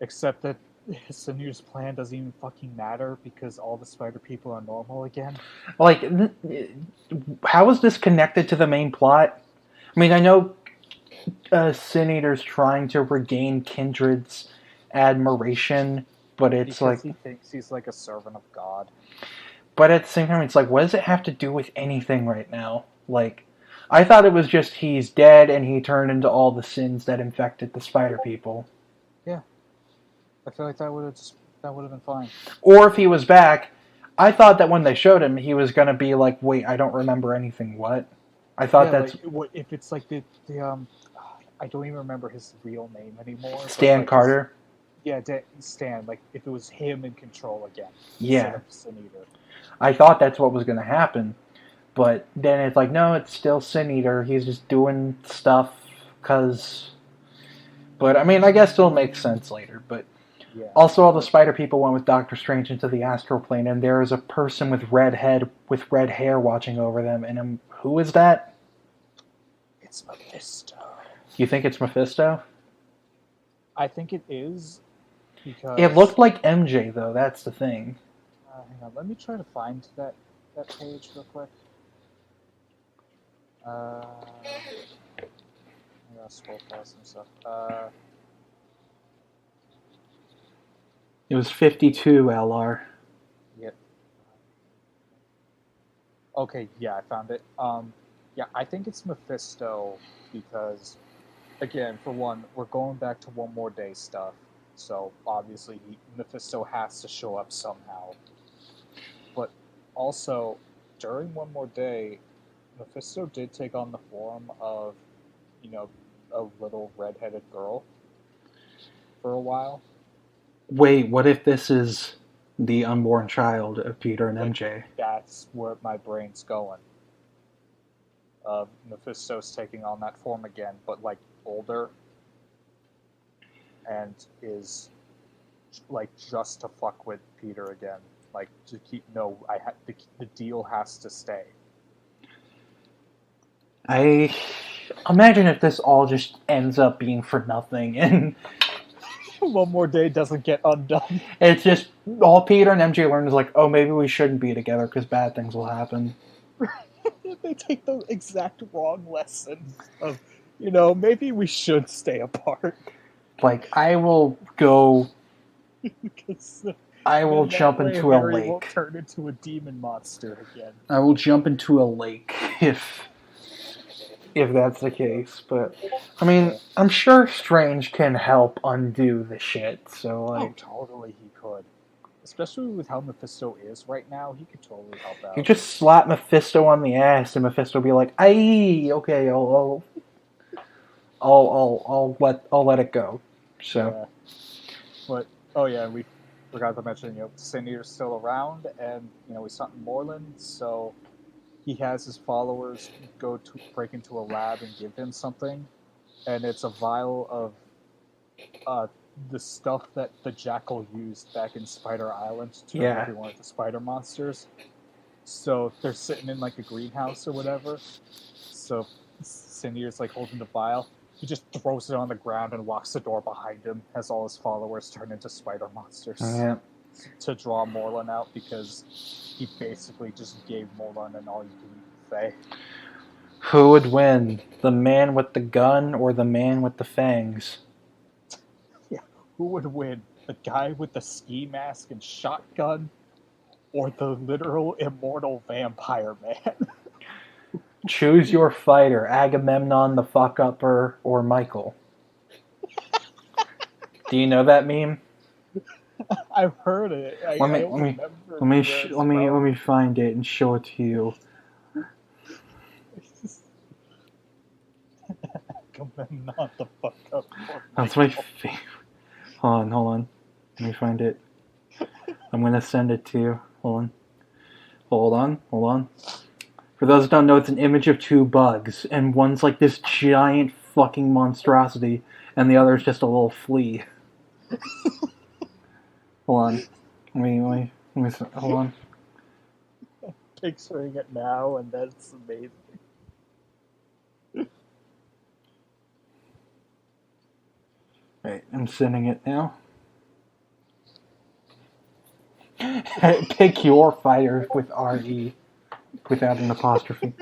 except that Sin Eater's plan doesn't even fucking matter because all the spider people are normal again. Like, how is this connected to the main plot? I mean, I know Sin Eater's trying to regain Kindred's admiration, but it's because like he thinks he's like a servant of God. But at the same time, it's like, what does it have to do with anything right now? Like, I thought it was just he's dead and he turned into all the sins that infected the spider people. Yeah, I feel like that would have been fine. Or if he was back, I thought that when they showed him, he was gonna be like, "Wait, I don't remember anything." What? I thought that's like, if it's like the I don't even remember his real name anymore. Stan Carter. Stan. Like if it was him in control again. Yeah. Sin Eater. I thought that's what was gonna happen. But then it's like, no, it's still Sin Eater. He's just doing stuff because... But, I mean, I guess it'll make sense later. But also all the spider people went with Doctor Strange into the astral plane, and there is a person with red hair watching over them. And who is that? It's Mephisto. You think it's Mephisto? I think it is. Because... It looked like MJ, though. That's the thing. Hang on. Let me try to find that page real quick. I gotta scroll past some stuff. It was 52, LR. Yep. Okay, yeah, I found it. Yeah, I think it's Mephisto because, again, for one, we're going back to One More Day stuff. So obviously, Mephisto has to show up somehow. But also, during One More Day, Mephisto did take on the form of, you know, a little redheaded girl for a while. Wait, what if this is the unborn child of Peter and MJ? That's where my brain's going. Mephisto's taking on that form again, but like older, and is like just to fuck with Peter again. Like to keep the deal has to stay. I imagine if this all just ends up being for nothing and One More Day doesn't get undone. It's just all Peter and MJ learn is like, oh, maybe we shouldn't be together because bad things will happen. They take the exact wrong lesson of, maybe we should stay apart. Like, I will go. I will jump into a Harry lake. Won't turn into a demon monster again. I will jump into a lake if that's the case. But I mean, I'm sure Strange can help undo the shit. So like, totally he could. Especially with how Mephisto is right now, he could totally help out. You just slap Mephisto on the ass, and Mephisto will be like, "Aye, okay, I'll let it go." So, but we forgot to mention, Sin Eater's still around, and he's something Moreland, so he has his followers break into a lab and give him something, and it's a vial of the stuff that the Jackal used back in Spider Island to make every one of the spider monsters. So they're sitting in like a greenhouse or whatever. So Sin Eater's like holding the vial. He just throws it on the ground and locks the door behind him as all his followers turn into spider monsters. Yeah. To draw Morlun out because he basically just gave Morlun an all-you-can-eat buffet. Who would win? The man with the gun or the man with the fangs? Yeah, who would win? The guy with the ski mask and shotgun or the literal immortal vampire man? Choose your fighter, Agamemnon the fuck-upper or Michael. Do you know that meme? I've heard it. Let me find it and show it to you. Agamemnon the fuck-upper. That's my favorite. Hold on. Let me find it. I'm gonna send it to you. Hold on. For those who don't know, it's an image of two bugs, and one's like this giant fucking monstrosity, and the other's just a little flea. Hold on. Let me hold on. Picturing it now, and that's amazing. Right, I'm sending it now. Pick your fighter with RE, without an apostrophe.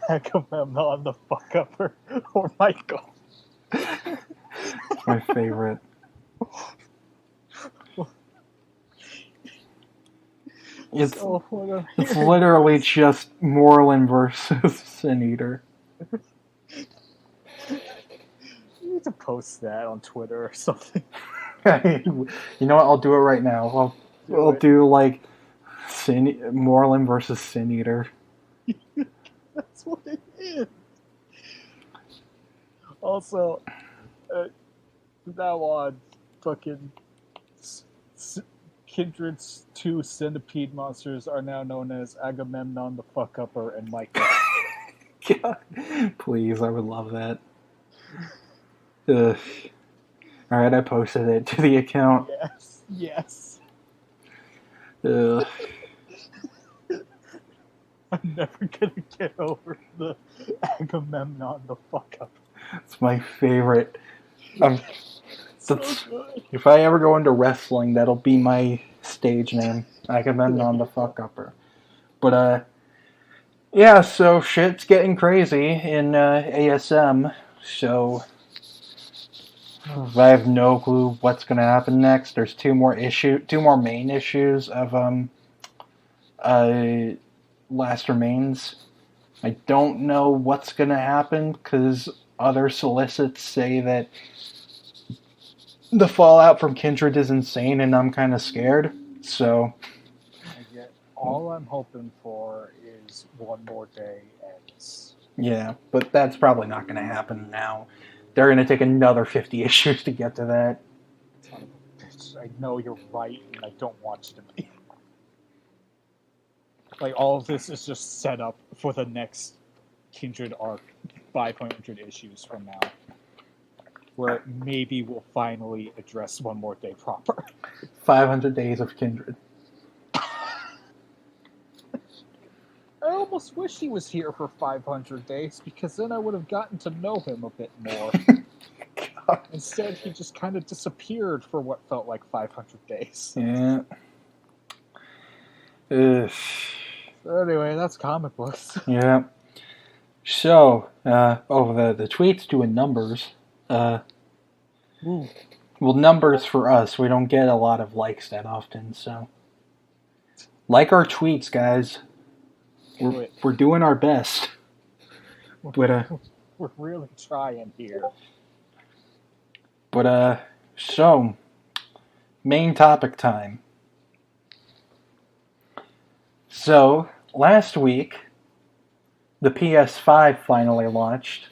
Agamemnon the fuck-upper or Michael. My favorite. It's literally just Moreland versus Sin Eater. You need to post that on Twitter or something. You know what? I'll do it right now. I'll do like Moreland versus Sin Eater. That's what it is. Also, from now on, fucking Kindred's two centipede monsters are now known as Agamemnon the fuck-upper and Michael. God, please, I would love that. Alright, I posted it to the account. Yes. Ugh. I'm never gonna get over the Agamemnon the fuck-upper. It's my favorite. So good. If I ever go into wrestling, that'll be my stage name. Agamemnon the fuck-upper. But, yeah, so shit's getting crazy in ASM, so I have no clue what's going to happen next. There's two more main issues of Last Remains. I don't know what's going to happen because other solicits say that the fallout from Kindred is insane and I'm kind of scared. So, all I'm hoping for is One More Day ends. Yeah, but that's probably not going to happen now. They're going to take another 50 issues to get to that. I know you're right, and I don't want you to be. Like, all of this is just set up for the next Kindred arc 500 issues from now. Where maybe we'll finally address One More Day proper. 500 days of Kindred. I almost wish he was here for 500 days, because then I would have gotten to know him a bit more. Instead, he just kind of disappeared for what felt like 500 days. Yeah. Ugh. So anyway, that's comic books. Yeah. So, the tweets doing numbers. Well, numbers for us. We don't get a lot of likes that often, so. Like our tweets, guys. We're doing our best. But, we're really trying here. But, so, main topic time. So, last week, the PS5 finally launched,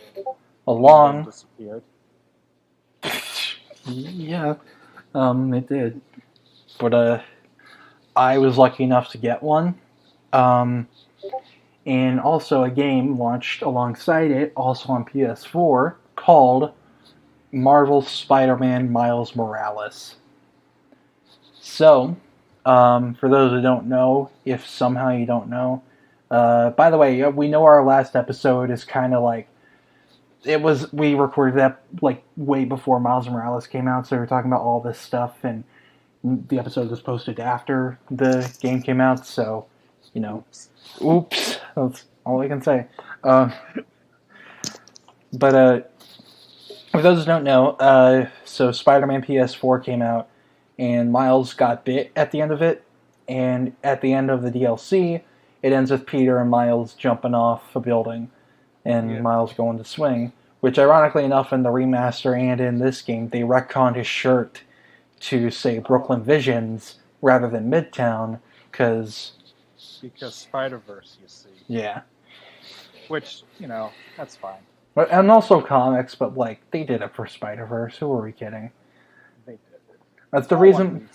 along... Disappeared. Yeah, it did. But, I was lucky enough to get one. And also a game launched alongside it, also on PS4, called Marvel's Spider-Man Miles Morales. So, for those who don't know, if somehow you don't know, by the way, we know our last episode is kind of like, we recorded that like way before Miles Morales came out, so we were talking about all this stuff, and the episode was posted after the game came out, so, you know, oops, that's all I can say. But for those who don't know, so Spider-Man PS4 came out, and Miles got bit at the end of it, and at the end of the DLC, it ends with Peter and Miles jumping off a building, and Miles going to swing, which ironically enough in the remaster and in this game, they retconned his shirt to say Brooklyn Visions rather than Midtown, because Spider-Verse, you see. Yeah. Which, you know, that's fine. But, and also comics, but like, they did it for Spider-Verse, who are we kidding? They did it. That's the reason.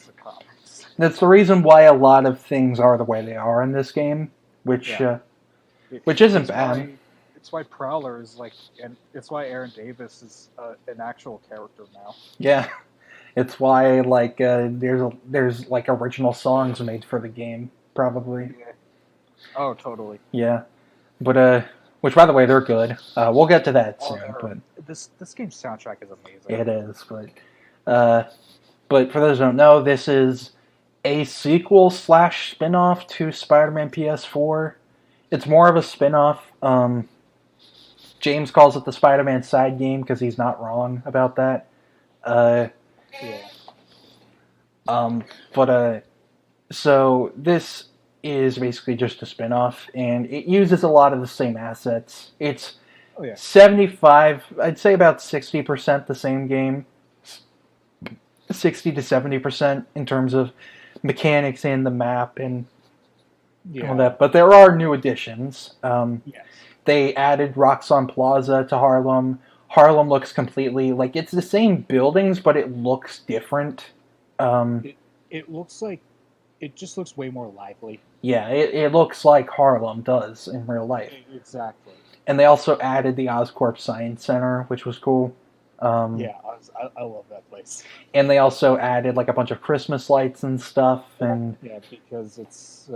That's the reason why a lot of things are the way they are in this game, which isn't bad. It's why Prowler is like, and it's why Aaron Davis is an actual character now. Yeah, it's why like there's like original songs made for the game, probably. Yeah. Oh, totally. Yeah, but which by the way they're good. We'll get to that soon. But this game's soundtrack is amazing. It is, but for those who don't know, this is a sequel / spin-off to Spider-Man PS4. It's more of a spin-off. James calls it the Spider-Man side game because he's not wrong about that. So this is basically just a spin-off, and it uses a lot of the same assets. It's 75, I'd say about 60% the same game. 60 to 70% in terms of mechanics and the map and all that. But there are new additions. They added Roxxon Plaza to Harlem. Harlem looks completely like it's the same buildings, but it looks different. It looks like it just looks way more lively. Yeah, it looks like Harlem does in real life. Exactly. And they also added the Oscorp Science Center, which was cool. I love that place. And they also added like a bunch of Christmas lights and stuff. And because it's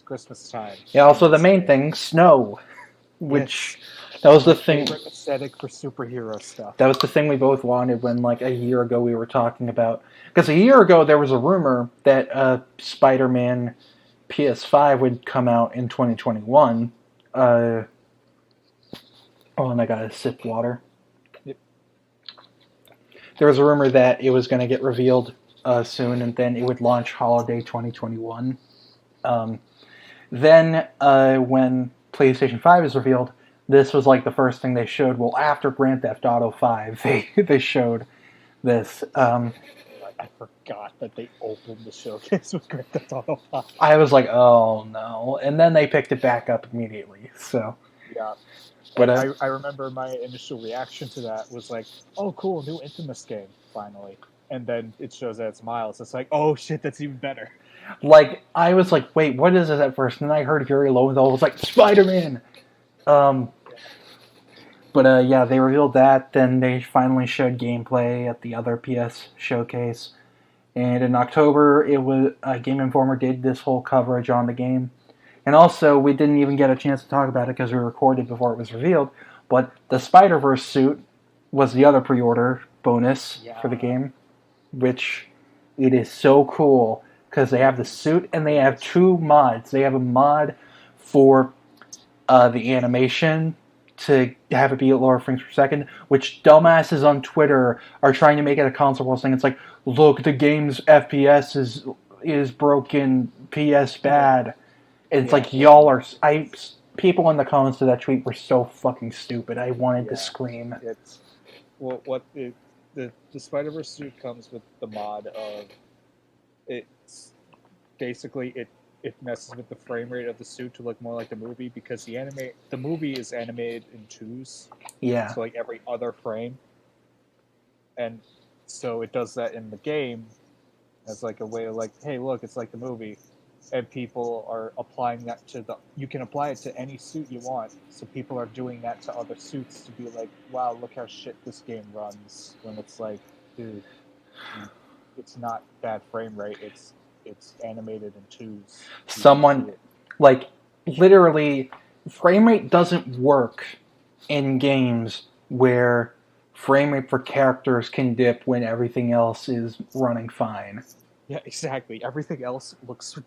Christmas time. Yeah, also the main thing, snow, which that was the thing. Aesthetic for superhero stuff. That was the thing we both wanted when like a year ago we were talking about. Because a year ago there was a rumor that Spider-Man PS5 would come out in 2021. And I gotta sip water. There was a rumor that it was going to get revealed soon, and then it would launch holiday 2021. Then when PlayStation 5 is revealed, this was like the first thing they showed. Well, after Grand Theft Auto 5, they showed this. I forgot that they opened the showcase with Grand Theft Auto 5. I was like, oh no. And then they picked it back up immediately. So yeah. But I remember my initial reaction to that was like, oh cool, new Infamous game, finally. And then it shows that it's Miles. It's like, oh shit, that's even better. Like, I was like, wait, what is this at first? And then I heard very low and I was like, Spider-Man! But yeah, they revealed that. Then they finally showed gameplay at the other PS showcase. And in October, it was Game Informer did this whole coverage on the game. And also, we didn't even get a chance to talk about it because we recorded before it was revealed. But the Spider-Verse suit was the other pre-order bonus for the game, which it is so cool because they have the suit and they have two mods. They have a mod for the animation to have it be at lower frames per second, which dumbasses on Twitter are trying to make it a console war thing. It's like, look, the game's FPS is broken, PS bad. It's like, y'all are... people in the comments to that tweet were so fucking stupid. I wanted to scream. It's... Well, the Spider-Verse suit comes with the mod of... It's... Basically, it messes with the frame rate of the suit to look more like the movie because the movie is animated in twos. Yeah. So like every other frame. And so it does that in the game as like a way of like, hey, look, it's like the movie. And people are applying that to you can apply it to any suit you want. So people are doing that to other suits to be like, wow, look how shit this game runs. When it's like, dude, it's not bad frame rate. It's animated in twos. Someone, like, literally, frame rate doesn't work in games where frame rate for characters can dip when everything else is running fine. Yeah, exactly. Everything else looks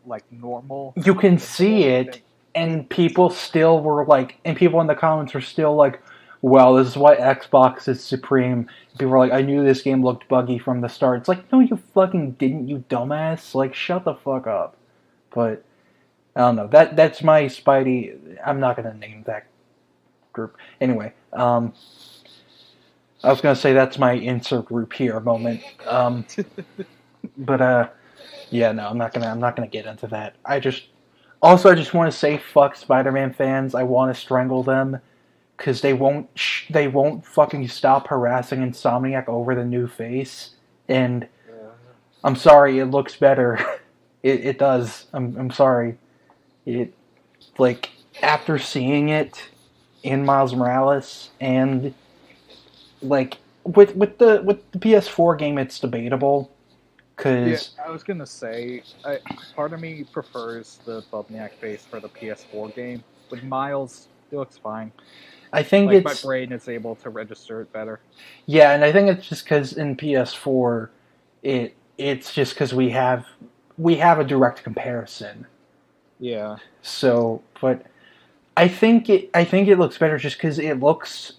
like normal. You can see it, and people still were like, and people in the comments were still like, well, this is why Xbox is supreme. People were like, I knew this game looked buggy from the start. It's like, no, you fucking didn't, you dumbass. Like, shut the fuck up. But, I don't know. That's my Spidey... I'm not going to name that group. Anyway, I was going to say that's my insert group here moment. But, yeah, no, I'm not gonna get into that. I just want to say fuck Spider-Man fans. I want to strangle them. Because they won't fucking stop harassing Insomniac over the new face. And I'm sorry, it looks better. It does. I'm sorry. It, like, after seeing it in Miles Morales and, like, with the PS4 game, it's debatable. Cause I was gonna say, part of me prefers the Bubniak face for the PS4 game. With Miles, it looks fine. I think like my brain is able to register it better. Yeah, and I think it's just because in PS4, it's just because we have a direct comparison. Yeah. So, but I think it looks better just because it looks.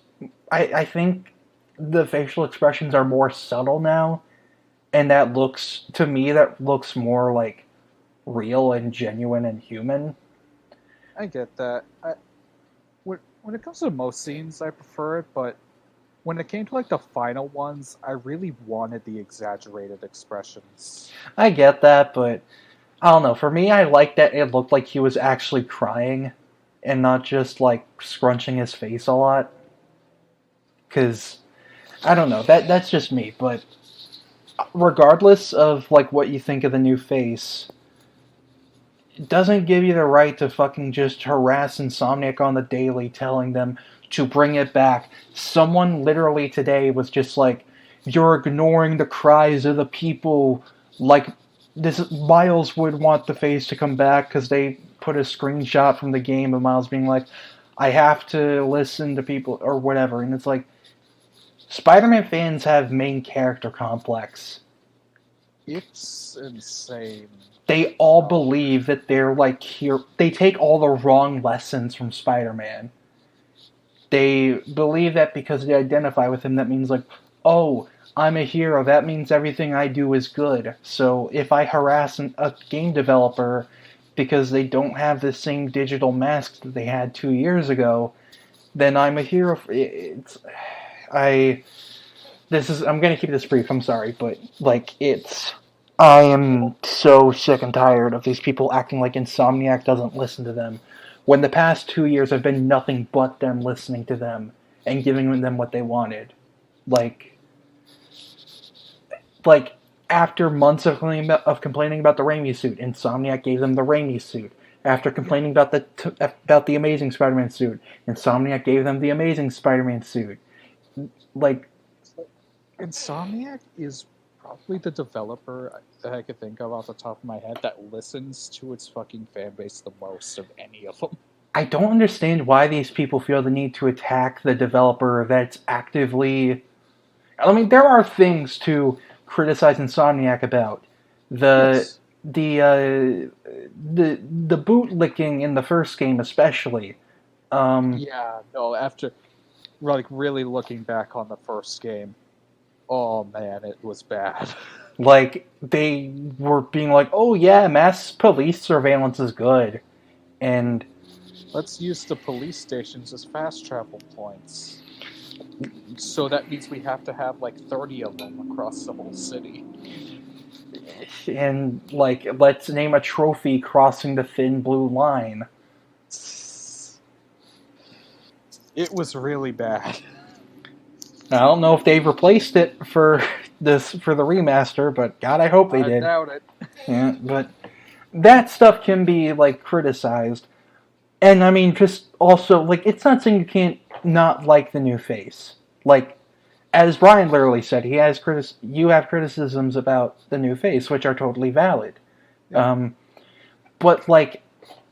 I think the facial expressions are more subtle now, and that looks more like real and genuine and human. I get that. When it comes to most scenes, I prefer it, but when it came to like the final ones, I really wanted the exaggerated expressions. I get that, but I don't know. For me, I like that it looked like he was actually crying and not just like scrunching his face a lot. Because I don't know. That's just me, but regardless of like what you think of the new face, it doesn't give you the right to fucking just harass Insomniac on the daily telling them to bring it back. Someone literally today was just like, you're ignoring the cries of the people. Like, this Miles would want the face to come back because they put a screenshot from the game of Miles being like, I have to listen to people or whatever. And it's like, Spider-Man fans have main character complex. It's insane. They all believe that they're like here. They take all the wrong lessons from Spider-Man. They believe that because they identify with him, that means like, oh, I'm a hero. That means everything I do is good. So if I harass a game developer because they don't have the same digital mask that they had 2 years ago, then I'm a hero. I'm gonna keep this brief. I'm sorry, but I am so sick and tired of these people acting like Insomniac doesn't listen to them, when the past 2 years have been nothing but them listening to them and giving them what they wanted. Like after months of complaining about the Raimi suit, Insomniac gave them the Raimi suit. After complaining about the Amazing Spider-Man suit, Insomniac gave them the Amazing Spider-Man suit. Insomniac is probably the developer that I could think of off the top of my head that listens to its fucking fan base the most of any of them. I don't understand why these people feel the need to attack the developer that's actively... I mean, there are things to criticize Insomniac about. The bootlicking in the first game especially. After really looking back on the first game, oh man, it was bad. They were being like, oh yeah, mass police surveillance is good. And let's use the police stations as fast travel points. So that means we have to have 30 of them across the whole city. And let's name a trophy crossing the thin blue line. It was really bad. I don't know if they've replaced it for the remaster, but God, I hope they did. I doubt it. Yeah, but that stuff can be criticized, and I mean, just also it's not saying you can't not like the new face. As Brian literally said, you have criticisms about the new face, which are totally valid. Yeah. But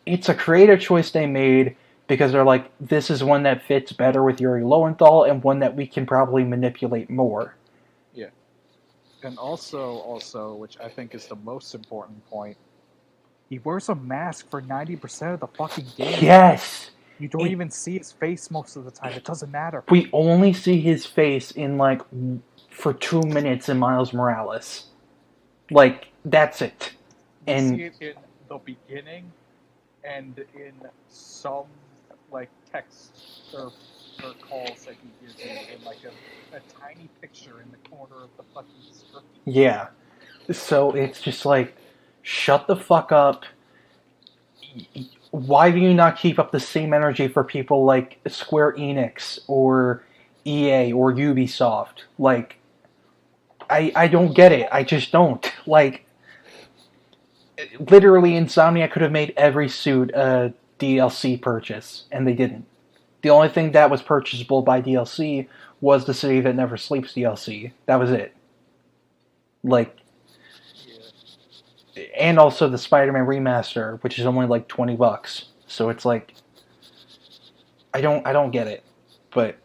it's a creative choice they made, because they're this is one that fits better with Yuri Lowenthal and one that we can probably manipulate more. Yeah. And also, which I think is the most important point, he wears a mask for 90% of the fucking game. Yes! You don't even see his face most of the time. It doesn't matter. We only see his face in for 2 minutes in Miles Morales. That's it. You see it in the beginning and in some text or calls that he gives you in a tiny picture in the corner of the fucking screen. Yeah. So it's just shut the fuck up. Why do you not keep up the same energy for people like Square Enix or EA or Ubisoft? I don't get it. I just don't. Literally, Insomniac could have made every suit a DLC purchase, and they didn't. The only thing that was purchasable by DLC was the City That Never Sleeps DLC. That was it. And also the Spider-Man remaster, which is only $20. So it's I don't get it. But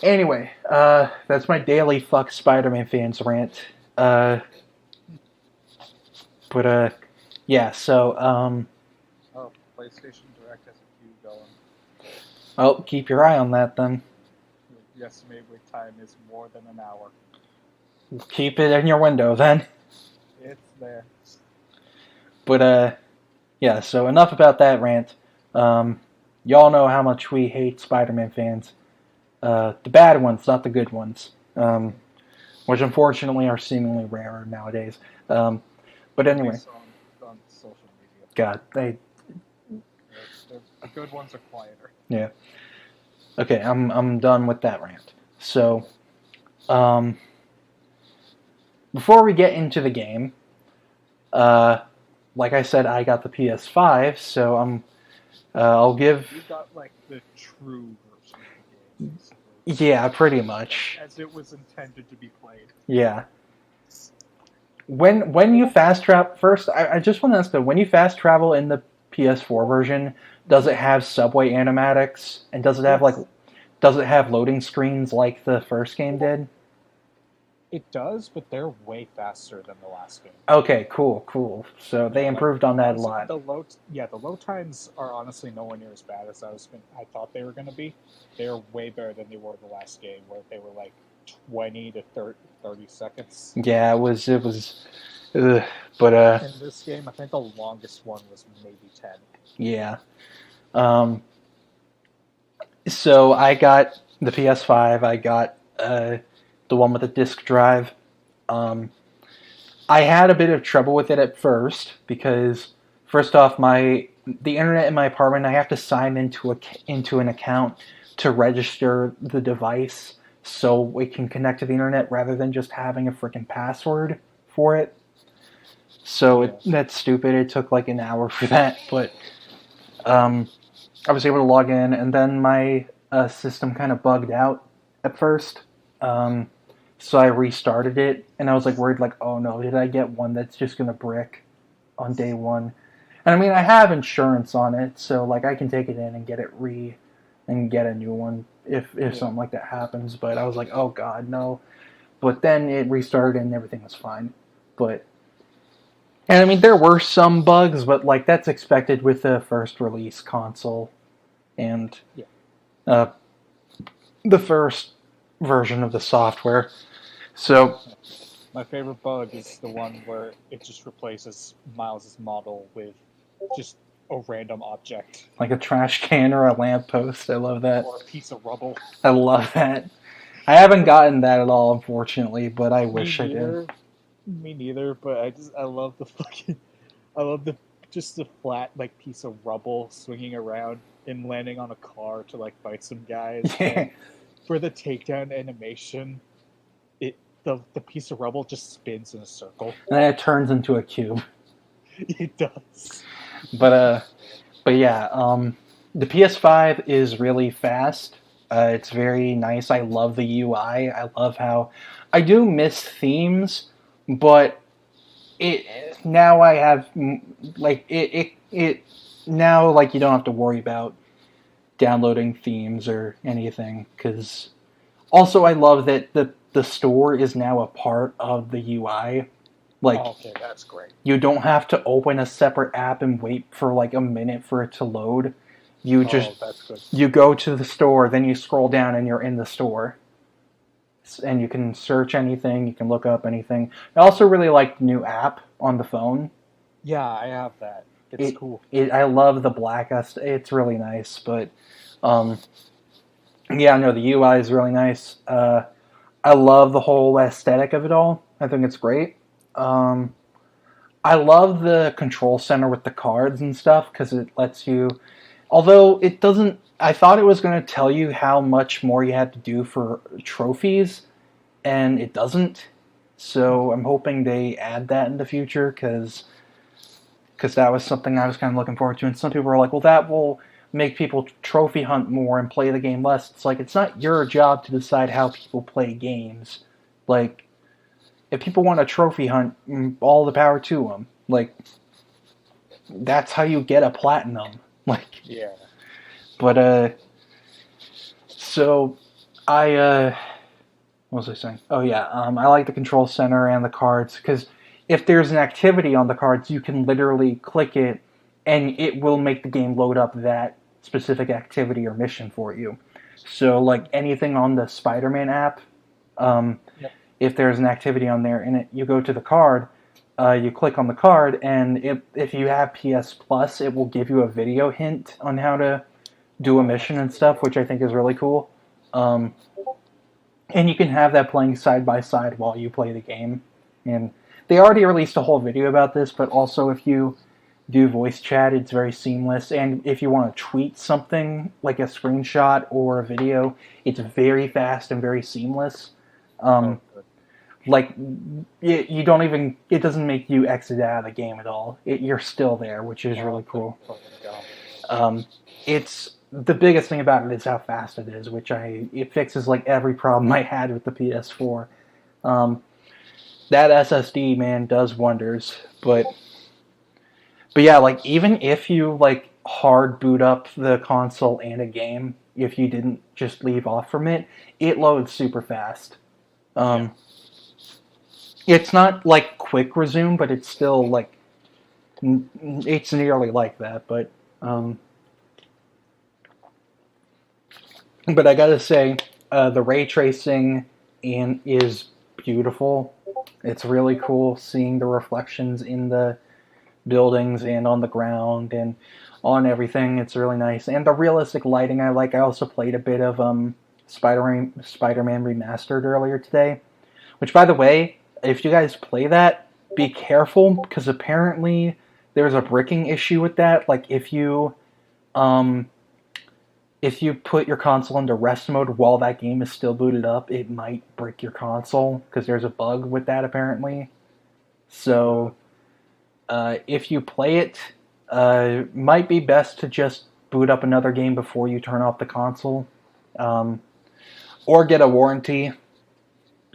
anyway, that's my daily fuck Spider-Man fans rant. Yeah, so PlayStation Direct has a queue going. Oh, keep your eye on that then. The estimated wait time is more than an hour. Keep it in your window then. It's there. But yeah, so enough about that rant. Y'all know how much we hate Spider-Man fans. The bad ones, not the good ones. Which unfortunately are seemingly rarer nowadays. But anyway. On social media. God, the good ones are quieter. Yeah. Okay, I'm done with that rant. So, before we get into the game, like I said, I got the PS5, so I'll give... You got, the true version of the game. Yeah, pretty much. As it was intended to be played. Yeah. When you fast travel... First, I just want to ask, though, when you fast travel in the PS4 version, does it have subway animatics? And does it have, does it have loading screens like the first game did? It does, but they're way faster than the last game. Okay, cool. So they improved on that a lot. The load times are honestly nowhere near as bad as I thought they were going to be. They're way better than they were the last game, where they were 20 to 30 seconds. Yeah, it was But In this game, I think the longest one was maybe 10. yeah. So I got the PS5. I got the one with the disc drive. I had a bit of trouble with it at first because, first off, the internet in my apartment, I have to sign into an account to register the device so it can connect to the internet rather than just having a freaking password for it. So that's stupid. It took like an hour for that, but I was able to log in, and then my system kind of bugged out at first. So I restarted it, and I was like worried, like, oh no, did I get one that's just gonna brick on day one? And I mean, I have insurance on it, so like I can take it in and get it and get a new one if something like that happens. But I was like, oh god, no. But then it restarted and everything was fine. And I mean, there were some bugs, but like that's expected with the first release console and the first version of the software. So my favorite bug is the one where it just replaces Miles's model with just a random object, like a trash can or a lamppost. I love that. Or a piece of rubble. I love that. I haven't gotten that at all, unfortunately, but I wish I did. Me neither, but I love the just the flat like piece of rubble swinging around and landing on a car to like fight some guys. And for the takedown animation, the piece of rubble just spins in a circle. And then it turns into a cube. It does. But yeah, the PS5 is really fast. It's very nice. I love the UI. I love how I do miss themes, but now I have like it now like you don't have to worry about downloading themes or anything, because also I love that the store is now a part of the UI. Like, okay, that's great. You don't have to open a separate app and wait for like a minute for it to load. That's good. You go to the store, then you scroll down and you're in the store. And you can search anything, you can look up anything. I also really like the new app on the phone. Yeah, I have that. It's cool. I love the black. It's really nice, but yeah, no, the UI is really nice. I love the whole aesthetic of it all. I think it's great. I love the control center with the cards and stuff because it lets you, although it doesn't, I thought it was going to tell you how much more you had to do for trophies, and it doesn't. So I'm hoping they add that in the future because that was something I was kind of looking forward to. And some people were like, well, that will make people trophy hunt more and play the game less. It's like, it's not your job to decide how people play games. Like, if people want a trophy hunt, all the power to them. Like, that's how you get a platinum. Like, yeah. But so what was I saying? Oh yeah, I like the control center and the cards because if there's an activity on the cards, you can literally click it, and it will make the game load up that specific activity or mission for you. So like anything on the Spider-Man app. If there's an activity on there and you go to the card, you click on the card, and if you have PS Plus, it will give you a video hint on how to do a mission and stuff, which I think is really cool. And you can have that playing side by side while you play the game. And they already released a whole video about this, but also if you do voice chat, it's very seamless. And if you want to tweet something, like a screenshot or a video, it's very fast and very seamless. Like, you don't even, it doesn't make you exit out of the game at all. You're still there, which is really cool. It's, the biggest thing about it is how fast it is, which it fixes like every problem I had with the PS4. That SSD, man, does wonders. But yeah, like, even if you like hard boot up the console and a game, if you didn't just leave off from it, it loads super fast. It's not like quick resume, but it's still like, it's nearly like that. But I gotta say, the ray tracing is beautiful. It's really cool seeing the reflections in the buildings and on the ground and on everything. It's really nice. And the realistic lighting I like. I also played a bit of Spider-Man Remastered earlier today. Which, by the way, if you guys play that, be careful, because apparently there's a bricking issue with that. Like, if you put your console into rest mode while that game is still booted up, it might brick your console, because there's a bug with that, apparently. So, if you play it, might be best to just boot up another game before you turn off the console. Or get a warranty,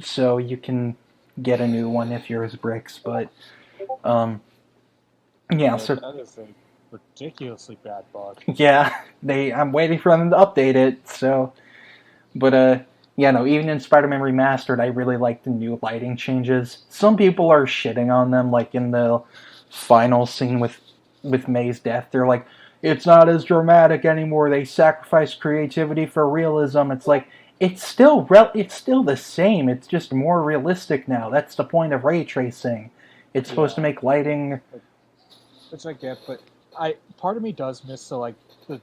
so you can get a new one if yours bricks. But, yeah, so... That is a ridiculously bad bug. Yeah, I'm waiting for them to update it, so... But, yeah, no, even in Spider-Man Remastered, I really like the new lighting changes. Some people are shitting on them, like in the final scene with May's death. They're like, it's not as dramatic anymore, they sacrifice creativity for realism. It's like, it's still the same, it's just more realistic now. That's the point of ray tracing. It's supposed to make lighting... Which I get, but part of me does miss the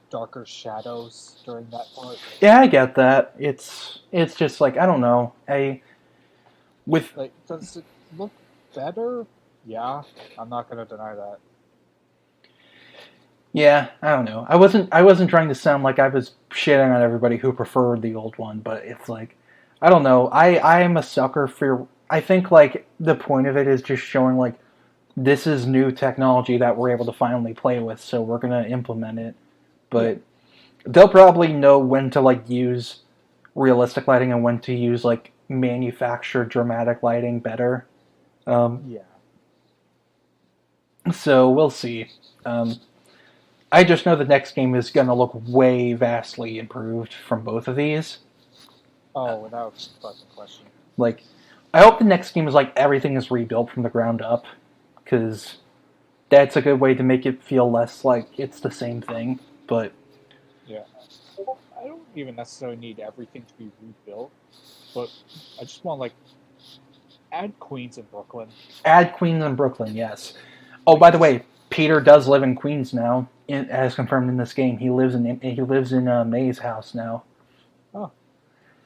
darker shadows during that part. Yeah, I get that. It's just like, I don't know. Does it look better? Yeah, I'm not gonna deny that. Yeah, I don't know. I wasn't trying to sound like I was shitting on everybody who preferred the old one, but it's like, I don't know. I am a sucker for... I think, like, the point of it is just showing, like, this is new technology that we're able to finally play with, so we're going to implement it. But they'll probably know when to, like, use realistic lighting and when to use, like, manufactured dramatic lighting better. Yeah. So we'll see. I just know the next game is going to look way vastly improved from both of these. Oh, without fucking question. Like, I hope the next game is like everything is rebuilt from the ground up, because that's a good way to make it feel less like it's the same thing. But yeah, I don't even necessarily need everything to be rebuilt, but I just want add Queens in Brooklyn. Add Queens in Brooklyn, yes. Oh, by the way, Peter does live in Queens now, as confirmed in this game. He lives in May's house now. Oh,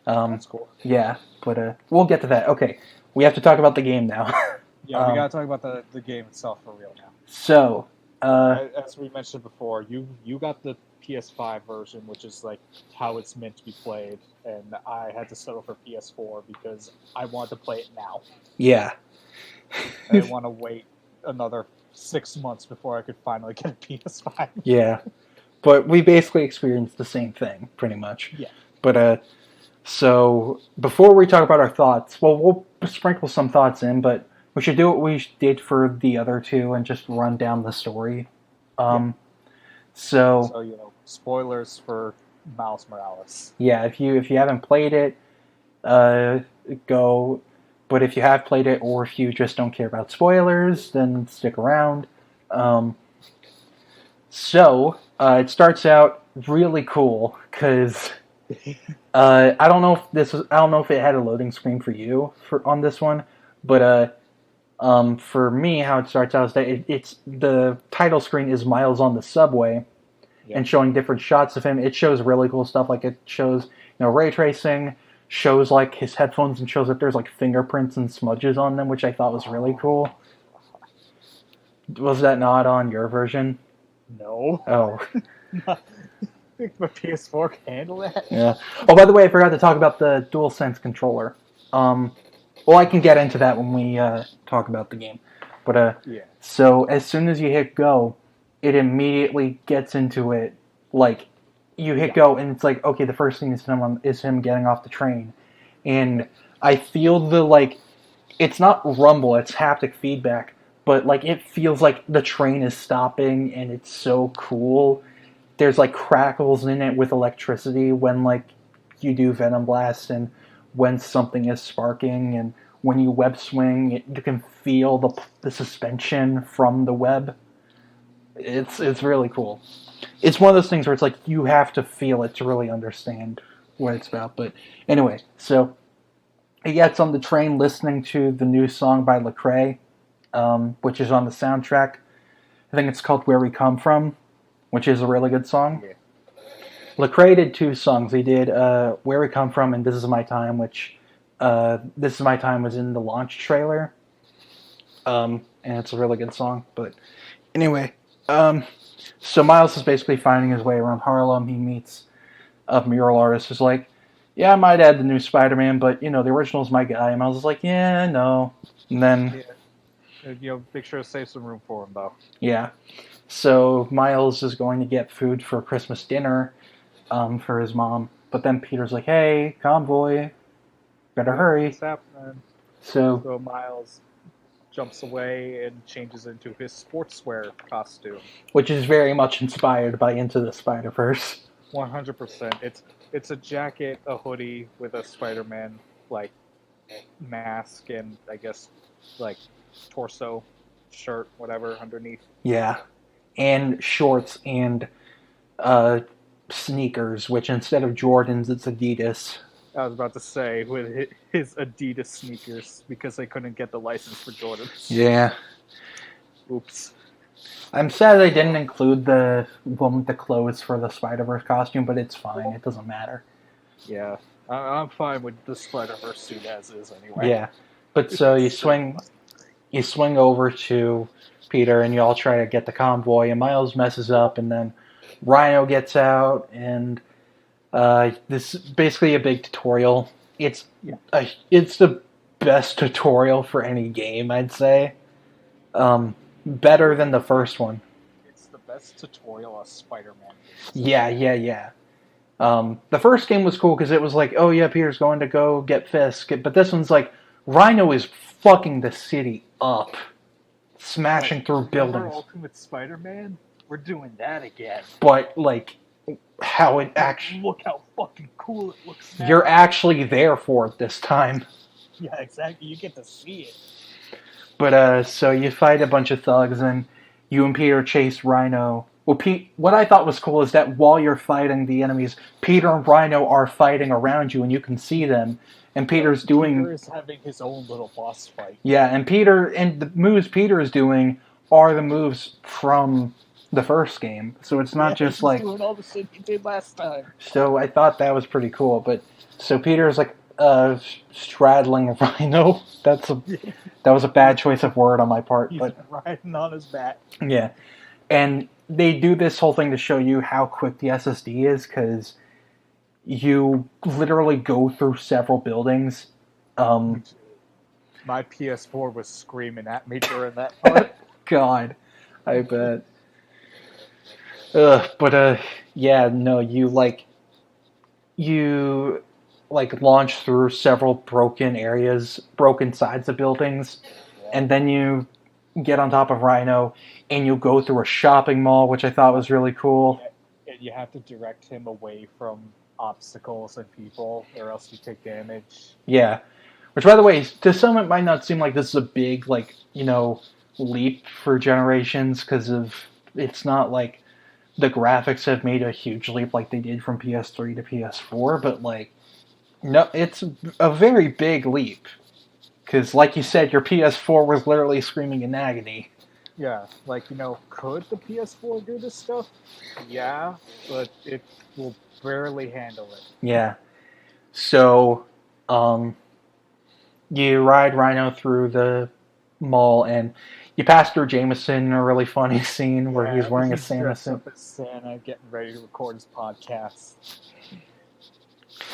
that's cool. Yeah, but we'll get to that. Okay, we have to talk about the game now. Yeah, we gotta talk about the game itself for real now. So, as we mentioned before, you got the PS5 version, which is like how it's meant to be played, and I had to settle for PS4 because I wanted to play it now. Yeah. I didn't want to wait another 6 months before I could finally get a PS5. Yeah, but we basically experienced the same thing, pretty much. Yeah. But, so, before we talk about our thoughts, well, we'll sprinkle some thoughts in, but we should do what we did for the other two and just run down the story. So, spoilers for Miles Morales. Yeah, if you haven't played it, go. But if you have played it, or if you just don't care about spoilers, then stick around. It starts out really cool because I don't know if it had a loading screen for you on this one, but for me, how it starts out is that it's the title screen is Miles on the subway, and showing different shots of him. It shows really cool stuff, like it shows ray tracing. Shows like his headphones and shows that there's like fingerprints and smudges on them, which I thought was really cool. Was that not on your version? No. Oh. I think my PS4 can handle that. Yeah. Oh, by the way, I forgot to talk about the DualSense controller. Well, I can get into that when we talk about the game. But so as soon as you hit go, it immediately gets into it. Like, you hit go, and it's like, okay, the first thing is him getting off the train. And I feel it's not rumble, it's haptic feedback, but, it feels like the train is stopping, and it's so cool. There's, crackles in it with electricity when, you do Venom Blast, and when something is sparking, and when you web swing, you can feel the suspension from the web. It's really cool. It's one of those things where it's like you have to feel it to really understand what it's about. But anyway, so he gets on the train listening to the new song by Lecrae, which is on the soundtrack. I think it's called Where We Come From, which is a really good song. Yeah. Lecrae did 2 songs. He did Where We Come From and This Is My Time, which This Is My Time was in the launch trailer. And it's a really good song. But anyway, so Miles is basically finding his way around Harlem. He meets a mural artist who's like, yeah, I might add the new Spider-Man, but, the original's my guy. And Miles is like, yeah, no. And then... Yeah. Make sure to save some room for him, though. Yeah. So Miles is going to get food for Christmas dinner for his mom. But then Peter's like, hey, convoy, better hurry. What's happening? So Miles jumps away and changes into his sportswear costume. Which is very much inspired by Into the Spider-Verse. 100%. It's a jacket, a hoodie with a Spider-Man like mask and I guess like torso shirt, whatever underneath. Yeah, and shorts and sneakers, which instead of Jordans, it's Adidas. I was about to say with his Adidas sneakers because they couldn't get the license for Jordans. Yeah. Oops. I'm sad they didn't include the one with the clothes for the Spider-Verse costume, but it's fine. It doesn't matter. Yeah, I'm fine with the Spider-Verse suit as is anyway. Yeah, but so you swing over to Peter, and you all try to get the convoy, and Miles messes up, and then Rhino gets out, and this is basically a big tutorial. It's the best tutorial for any game, I'd say. Better than the first one. It's the best tutorial of Spider-Man. Yeah. The first game was cool because it was like, oh yeah, Peter's going to go get Fisk, but this one's like, Rhino is fucking the city up, smashing through buildings. Ultimate Spider-Man, we're doing that again. But like, how it actually look how fucking cool it looks now. You're actually there for it this time. Yeah, exactly. You get to see it. But so you fight a bunch of thugs, and you and Peter chase Rhino. Well, what I thought was cool is that while you're fighting the enemies, Peter and Rhino are fighting around you, and you can see them. And Peter is having his own little boss fight. Yeah, and the moves Peter is doing are the moves from the first game, so it's not just like doing all the shit he did last time. So I thought that was pretty cool. But so Peter's like straddling Rhino. That was a bad choice of word on my part. He's but riding on his back. Yeah, and they do this whole thing to show you how quick the SSD is, because you literally go through several buildings. My PS4 was screaming at me during that part. God, I bet. Yeah, no, you launch through several broken sides of buildings, and then you get on top of Rhino, and you go through a shopping mall, which I thought was really cool. And you have to direct him away from obstacles and people, or else you take damage. Yeah. Which, by the way, to some it might not seem like this is a big, leap for generations, because it's not like the graphics have made a huge leap like they did from PS3 to PS4, but, no, it's a very big leap. Because, like you said, your PS4 was literally screaming in agony. Yeah, could the PS4 do this stuff? Yeah, but it will barely handle it. Yeah. So, you ride Rhino through the mall, and you pass through Jameson in a really funny scene where he's wearing a Santa suit. Up as Santa, getting ready to record his podcast.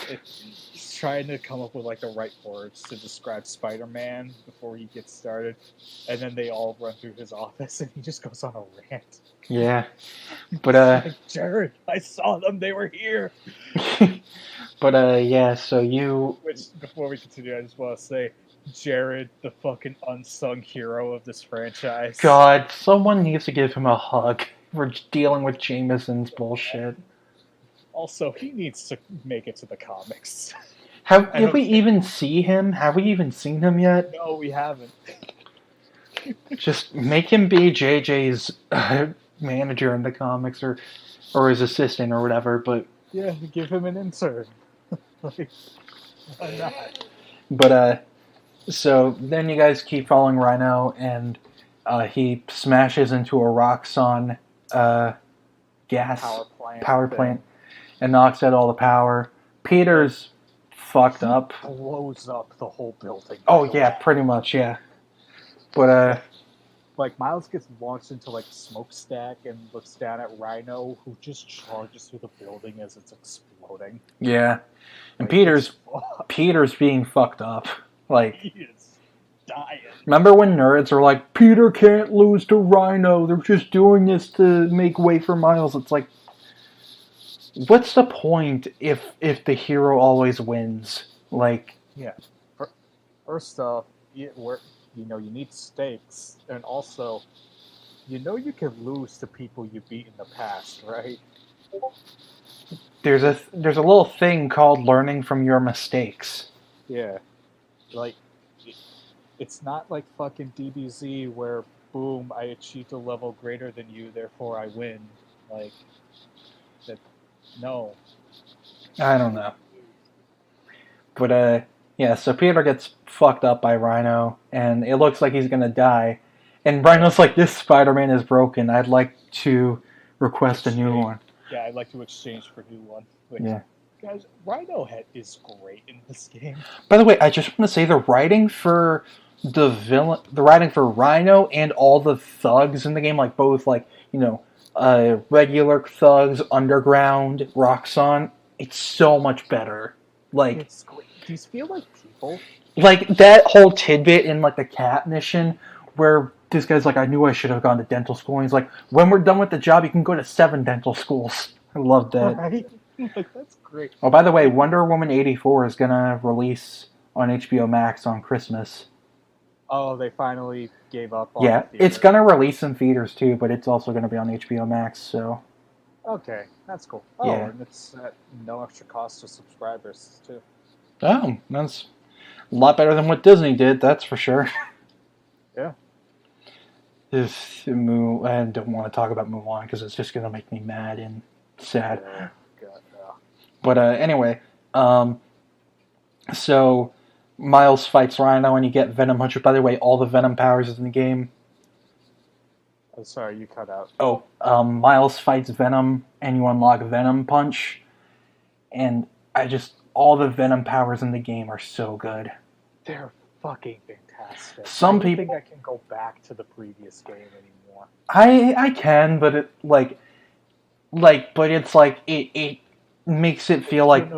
He's trying to come up with the right words to describe Spider-Man before he gets started, and then they all run through his office, and he just goes on a rant. Yeah, but Jared, I saw them; they were here. But yeah, so you. Which, before we continue, I just want to say, Jared, the fucking unsung hero of this franchise. God, someone needs to give him a hug for dealing with Jameson's bullshit. Also, he needs to make it to the comics. Did we even see him? Have we even seen him yet? No, we haven't. Just make him be JJ's manager in the comics, or his assistant, or whatever. But yeah, give him an intern. Why not? But so then you guys keep following Rhino, and he smashes into a Roxxon gas power plant and knocks out all the power. Peter's fucked up. Blows up the whole building. Oh yeah, pretty much, yeah. But like Miles gets launched into like a smokestack and looks down at Rhino, who just charges through the building as it's exploding. Yeah, and like, Peter's being fucked up. Like, he is dying. Remember when nerds are like, Peter can't lose to Rhino, they're just doing this to make way for Miles? It's like, what's the point if the hero always wins? Like, yeah. First off, you need stakes, and also, you can lose to people you beat in the past, right? There's a little thing called learning from your mistakes. Yeah, like it's not like fucking DBZ where boom, I achieved a level greater than you, therefore I win. Like that, no. I don't know, but yeah. So Peter gets fucked up by Rhino, and it looks like he's gonna die. And Rhino's like, "This Spider-Man is broken. I'd like to request a new one." Yeah, I'd like to exchange for a new one. Which, yeah. Guys, Rhino is great in this game. By the way, I just want to say the writing for the writing for Rhino and all the thugs in the game, like both regular thugs, underground, Roxxon, it's so much better. Like, it's great. These feel like people. Like that whole tidbit in like the cat mission where this guy's like, I knew I should have gone to dental school. And he's like, when we're done with the job, you can go to 7 dental schools. I love that. Right? Like, that's great. Oh, by the way, Wonder Woman 84 is gonna release on HBO Max on Christmas. Oh, they finally gave up on Yeah, it's gonna release in theaters too, but it's also gonna be on HBO Max, so... Okay, that's cool. Oh, yeah. And it's at no extra cost to subscribers, too. Oh, that's a lot better than what Disney did, that's for sure. Yeah. I don't want to talk about Mulan because it's just gonna make me mad and sad. Oh, God, no. But anyway, so Miles fights Rhino and you get Venom Punch. By the way, all the Venom powers in the game. Oh, sorry, you cut out. Oh, Miles fights Venom and you unlock Venom Punch. And all the Venom powers in the game are so good. They're fucking fantastic. Some people think I can go back to the previous game anymore. I can, but it makes it feel like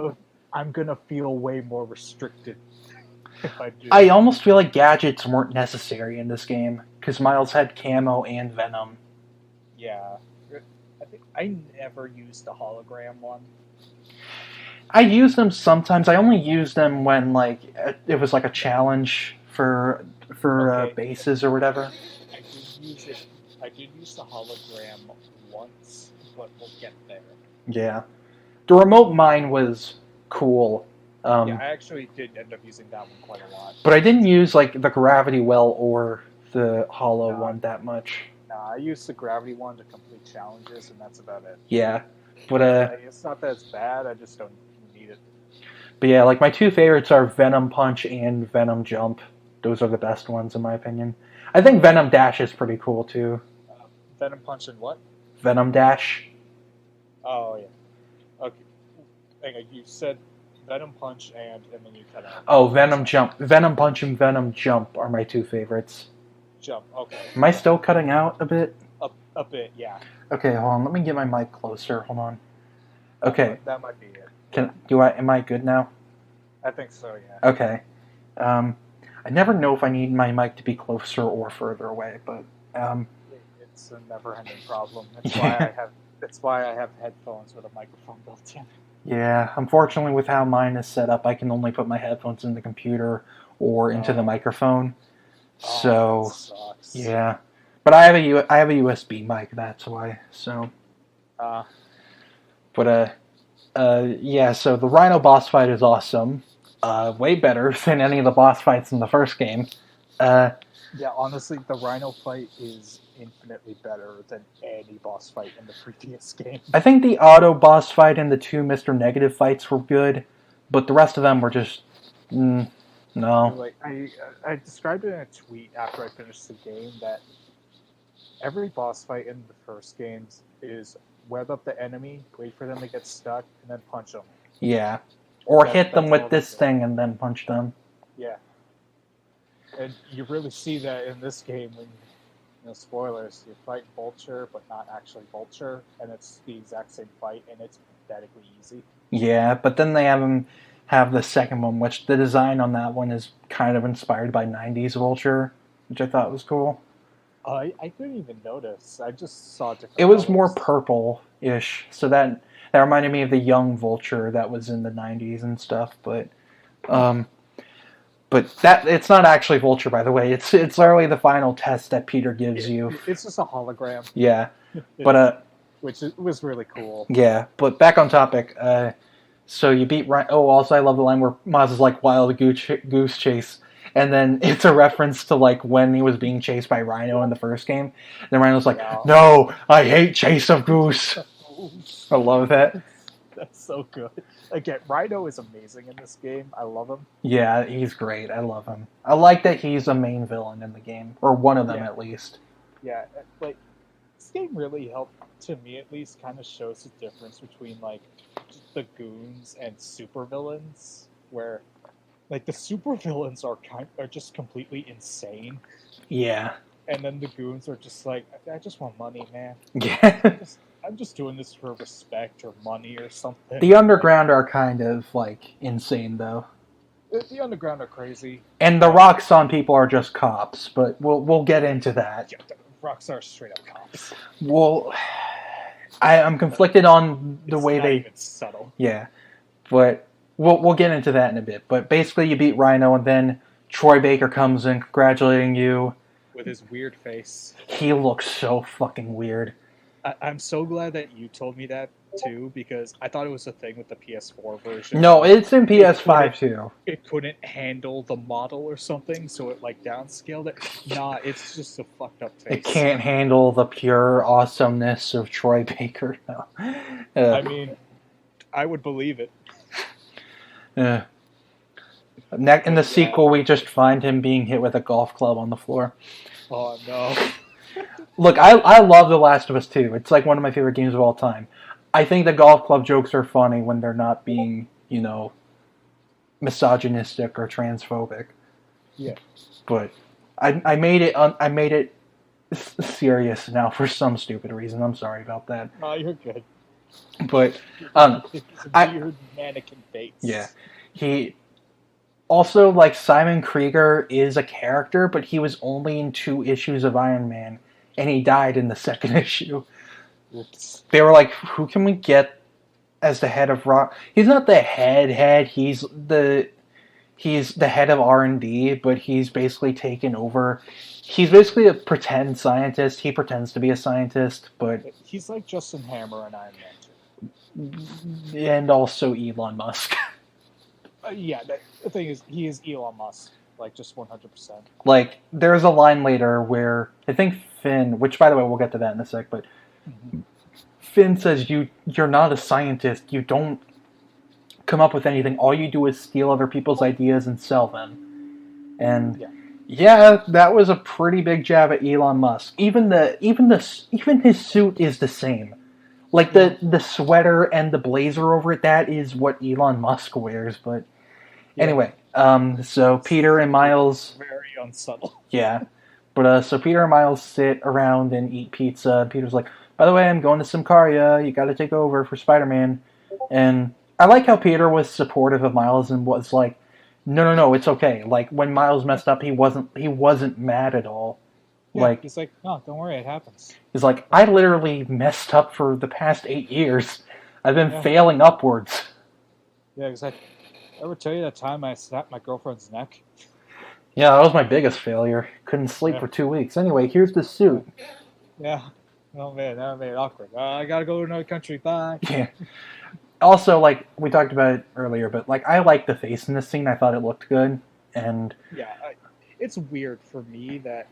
I'm gonna feel way more restricted if I do. I almost feel like gadgets weren't necessary in this game because Miles had camo and Venom. Yeah, I never used the hologram one. I use them sometimes. I only use them when it was like a challenge for bases or whatever. I did use the hologram once, but we'll get there. Yeah, the remote mine was cool. Yeah, I actually did end up using that one quite a lot. But I didn't use the gravity well or the holo one that much. Nah, I used the gravity one to complete challenges, and that's about it. Yeah, but it's not that it's bad. I just don't need it. But yeah, my 2 favorites are Venom Punch and Venom Jump. Those are the best ones in my opinion. I think Venom Dash is pretty cool too. Venom Punch and what? Venom Dash. Oh yeah. Okay. Hang on, you said Venom Punch and then you cut out. Oh, Venom Jump. Venom Punch and Venom Jump are my 2 favorites. Jump, okay. Am I still cutting out a bit? A bit, yeah. Okay, hold on. Let me get my mic closer. Hold on. Okay. That might be it. Am I good now? I think so, yeah. Okay. I never know if I need my mic to be closer or further away, but it's a never-ending problem. That's why I have headphones with a microphone built in. Yeah, unfortunately, with how mine is set up, I can only put my headphones in the computer or into the microphone. So, that sucks. Yeah, but I have a USB mic. That's why. So, yeah. So the Rhino boss fight is awesome. Way better than any of the boss fights in the first game. Yeah, honestly, the Rhino fight is infinitely better than any boss fight in the previous game. I think the auto boss fight and the 2 Mr. Negative fights were good, but the rest of them were just No. Like I described it in a tweet after I finished the game that every boss fight in the first games is web up the enemy, wait for them to get stuck, and then punch them. Yeah. Or hit them with this thing and then punch them. Yeah. And you really see that in this game when, spoilers, you fight Vulture, but not actually Vulture, and it's the exact same fight, and it's pathetically easy. Yeah, but then they have the second one, which the design on that one is kind of inspired by 90s Vulture, which I thought was cool. I didn't even notice. I just saw different It was colors. more purple-ish, so that reminded me of the young Vulture that was in the 90s and stuff, but that it's not actually Vulture, by the way. It's literally the final test that Peter gives you. It's just a hologram. Yeah, but which was really cool. Yeah, but back on topic. So you beat Rhino. Oh, also I love the line where Miles is like wild goose chase, and then it's a reference to like when he was being chased by Rhino in the first game. And then Rhino's like, "No, I hate chase of goose." I love that. That's so good. Again, Rhino is amazing in this game. I love him. Yeah, he's great. I love him. I like that he's a main villain in the game, or one of them at least. Yeah, like this game really helped, to me at least, kind of shows the difference between like the goons and supervillains, where like the supervillains are just completely insane. Yeah. And then the goons are just like, I just want money, man. Yeah. I'm just doing this for respect or money or something. The underground are kind of like insane though. The underground are crazy. And the Roxxon people are just cops, but we'll get into that. Yeah, the Roxxon are straight up cops. Well, I'm conflicted on the way they. It's subtle. Yeah, but we'll get into that in a bit. But basically, you beat Rhino, and then Troy Baker comes in congratulating you with his weird face. He looks so fucking weird. I'm so glad that you told me that too, because I thought it was a thing with the PS4 version. No, it's in PS5 too. It couldn't handle the model or something, so it like downscaled it. Nah, it's just a fucked up face. It can't handle the pure awesomeness of Troy Baker. No. I mean, I would believe it. In the sequel, we just find him being hit with a golf club on the floor. Oh no. Look, I love The Last of Us 2. It's like one of my favorite games of all time. I think the golf club jokes are funny when they're not being, misogynistic or transphobic. Yeah. But I made it serious now for some stupid reason. I'm sorry about that. Oh, you're good. But it's a weird mannequin face. Yeah. He also, like, Simon Krieger is a character, but he was only in 2 issues of Iron Man, and he died in the 2nd issue. Oops. They were like, who can we get as the head of Rock? He's not the head. He's the head of R&D, but he's basically taken over. He's basically a pretend scientist. He pretends to be a scientist, but he's like Justin Hammer and Iron Man 2. And also Elon Musk. Yeah, the thing is, he is Elon Musk, like, just 100%. Like, there's a line later where, I think Finn, which, by the way, we'll get to that in a sec, but Finn says, you're not a scientist, you don't come up with anything, all you do is steal other people's ideas and sell them. And, yeah that was a pretty big jab at Elon Musk. Even his suit is the same. Like, the sweater and the blazer over it, that is what Elon Musk wears, but... Anyway, so Peter and Miles... Very unsubtle. Yeah. But, so Peter and Miles sit around and eat pizza, and Peter's like, by the way, I'm going to Symkaria, you gotta take over for Spider-Man. And I like how Peter was supportive of Miles and was like, no, it's okay. Like, when Miles messed up, he wasn't mad at all. Yeah, like, he's like, no, don't worry, it happens. He's like, I literally messed up for the past 8 years. I've been failing upwards. Yeah, he's like, ever tell you that time I snapped my girlfriend's neck? Yeah, that was my biggest failure. Couldn't sleep for 2 weeks. Anyway, here's the suit. Yeah. Oh man, that made it awkward. I gotta go to another country. Bye. Yeah. Also, like, we talked about it earlier, but, like, I liked the face in this scene. I thought it looked good. And... Yeah, it's weird for me that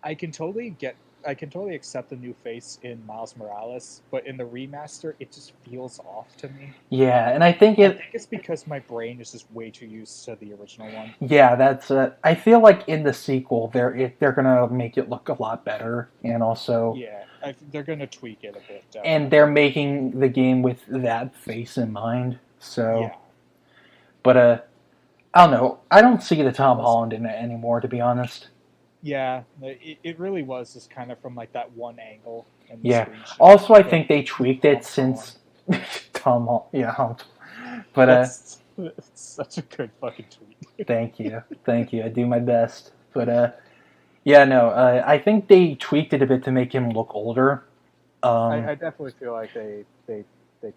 I can totally get I can totally accept the new face in Miles Morales, but in the remaster, it just feels off to me. Yeah, and I think it's because my brain is just way too used to the original one. Yeah, that's. I feel like in the sequel, they're gonna make it look a lot better, and also. Yeah, they're gonna tweak it a bit. Definitely. And they're making the game with that face in mind. So. Yeah. But I don't know. I don't see the Tom Holland in it anymore, to be honest. Yeah, it really was just kind of from like that one angle. In the screenshot. Also, I think they tweaked it since Tom Holland. Yeah, but it's such a good fucking tweet. Thank you. I do my best. But yeah, no. I think they tweaked it a bit to make him look older. I definitely feel like they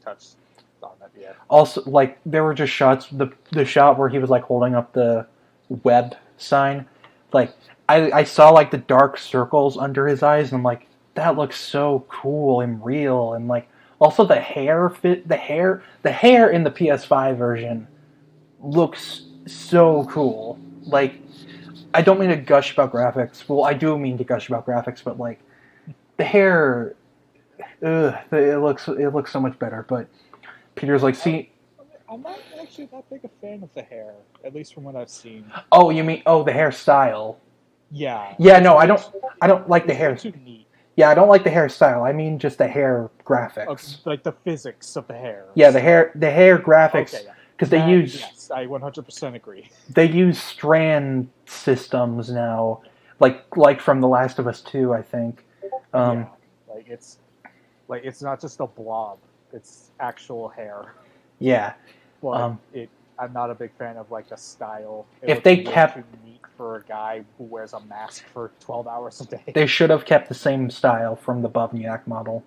touched on that. Yeah. Also, like there were just shots. The shot where he was like holding up the web sign, like. I saw like the dark circles under his eyes, and I'm like, that looks so cool and real, and like also the hair in the PS5 version looks so cool. Like, I don't mean to gush about graphics. Well, I do mean to gush about graphics, but like the hair, it looks so much better. But Peter's like, see. I'm not actually that big a fan of the hair, at least from what I've seen. Oh, you mean the hairstyle? Yeah. Yeah, no, I don't like the hair. Too neat. Yeah, I don't like the hairstyle. I mean just the hair graphics. Like the physics of the hair. Yeah, the hair graphics. Because they use. Yes, I 100% agree. They use strand systems now, like from The Last of Us 2, I think. Yeah, it's not just a blob; it's actual hair. Yeah. But I'm not a big fan of like the style. If they kept too neat for a guy who wears a mask for 12 hours a day, they should have kept the same style from the Insomniac model.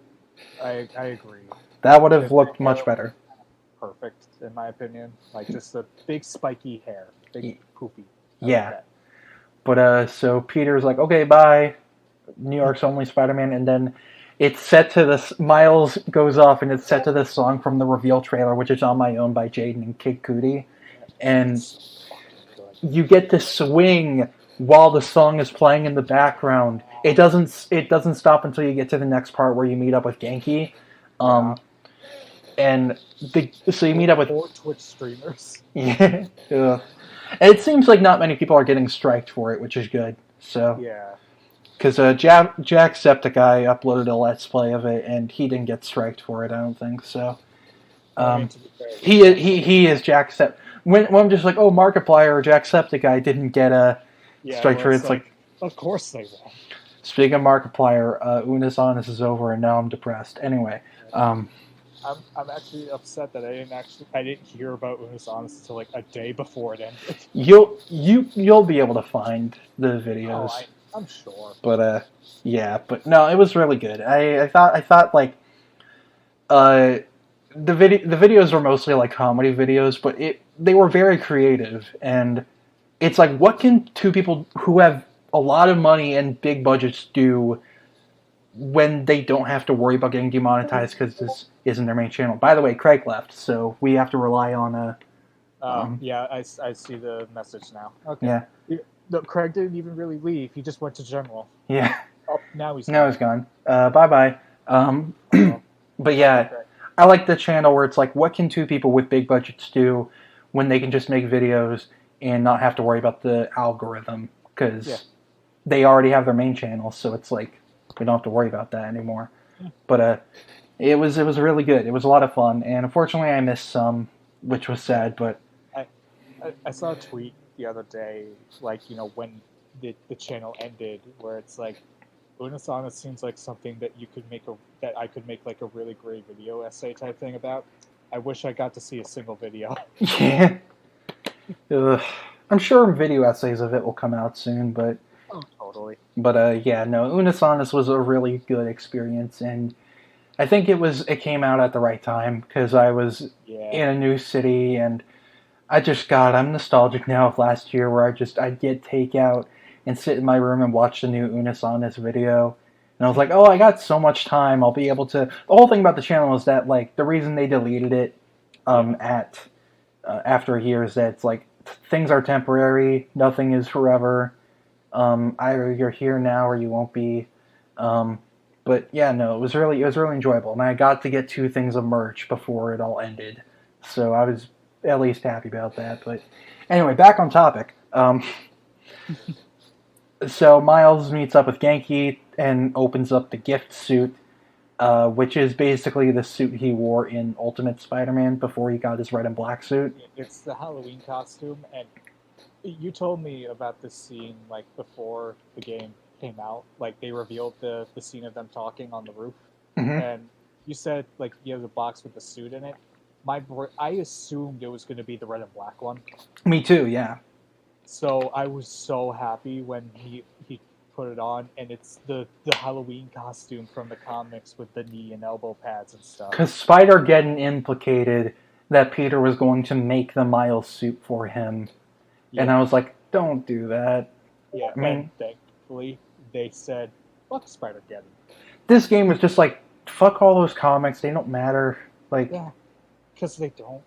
I agree. That would have looked much better. Perfect, in my opinion. Like just the big spiky hair, big poofy. Yeah. But so Peter's like, okay, bye. New York's only Spider-Man, and then it's set to this. Miles goes off, and it's set to this song from the reveal trailer, which is On My Own by Jaden and Kid Cudi, and you get to swing while the song is playing in the background. It doesn't stop until you get to the next part where you meet up with Genki, and so you meet up with 4 Twitch streamers. Yeah, it seems like not many people are getting striked for it, which is good. So yeah. Because Jacksepticeye uploaded a Let's Play of it, and he didn't get striked for it, I don't think. So, he is Jacksepticeye. When I'm just like, oh, Markiplier or Jacksepticeye didn't get a strike for it, it's like... Of course they will. Speaking of Markiplier, Unis Honest is over, and now I'm depressed. Anyway, I'm actually upset that I didn't hear about Unis Honest until like a day before it ended. You'll be able to find the videos. Oh, I'm sure. But yeah, but no, it was really good. I thought like the videos were mostly like comedy videos, but they were very creative, and it's like, what can two people who have a lot of money and big budgets do when they don't have to worry about getting demonetized because this isn't their main channel? By the way, Craig left, so we have to rely on yeah, I see the message now. Okay. Yeah. No, Craig didn't even really leave. He just went to general. Yeah. Oh, now he's gone. Bye-bye. But yeah, okay. I like the channel where it's like, what can two people with big budgets do when they can just make videos and not have to worry about the algorithm? Because they already have their main channel, so it's like, we don't have to worry about that anymore. Yeah. But it was really good. It was a lot of fun, and unfortunately I missed some, which was sad, but... I saw a tweet the other day, like, when the channel ended, where it's like, Unis Honest seems like something that I could make like a really great video essay type thing about. I wish I got to see a single video. Yeah. I'm sure video essays of it will come out soon, but... Oh, totally. But yeah, no, Unis Honest was a really good experience, and I think it came out at the right time, because I was in a new city, and I'm nostalgic now of last year where I'd get takeout and sit in my room and watch the new Unis Honest video. And I was like, oh, I got so much time, I'll be able to... The whole thing about the channel is that, like, the reason they deleted it after a year is that it's like, things are temporary, nothing is forever. Either you're here now or you won't be. But yeah, no, it was really enjoyable, and I got to get 2 things of merch before it all ended, so I was at least happy about that. But anyway, back on topic. So Miles meets up with Genki and opens up the gift suit, which is basically the suit he wore in Ultimate Spider-Man before he got his red and black suit. It's the Halloween costume, and you told me about this scene like before the game came out. Like they revealed the scene of them talking on the roof, and you said like you have the box with the suit in it. I assumed it was going to be the red and black one. Me too, yeah. So I was so happy when he put it on, and it's the Halloween costume from the comics with the knee and elbow pads and stuff. Because Spider-Geddon implicated that Peter was going to make the Miles suit for him, and I was like, don't do that. Yeah, I mean, thankfully they said, fuck Spider-Geddon. This game was just like, fuck all those comics, they don't matter. Like, yeah, because they don't,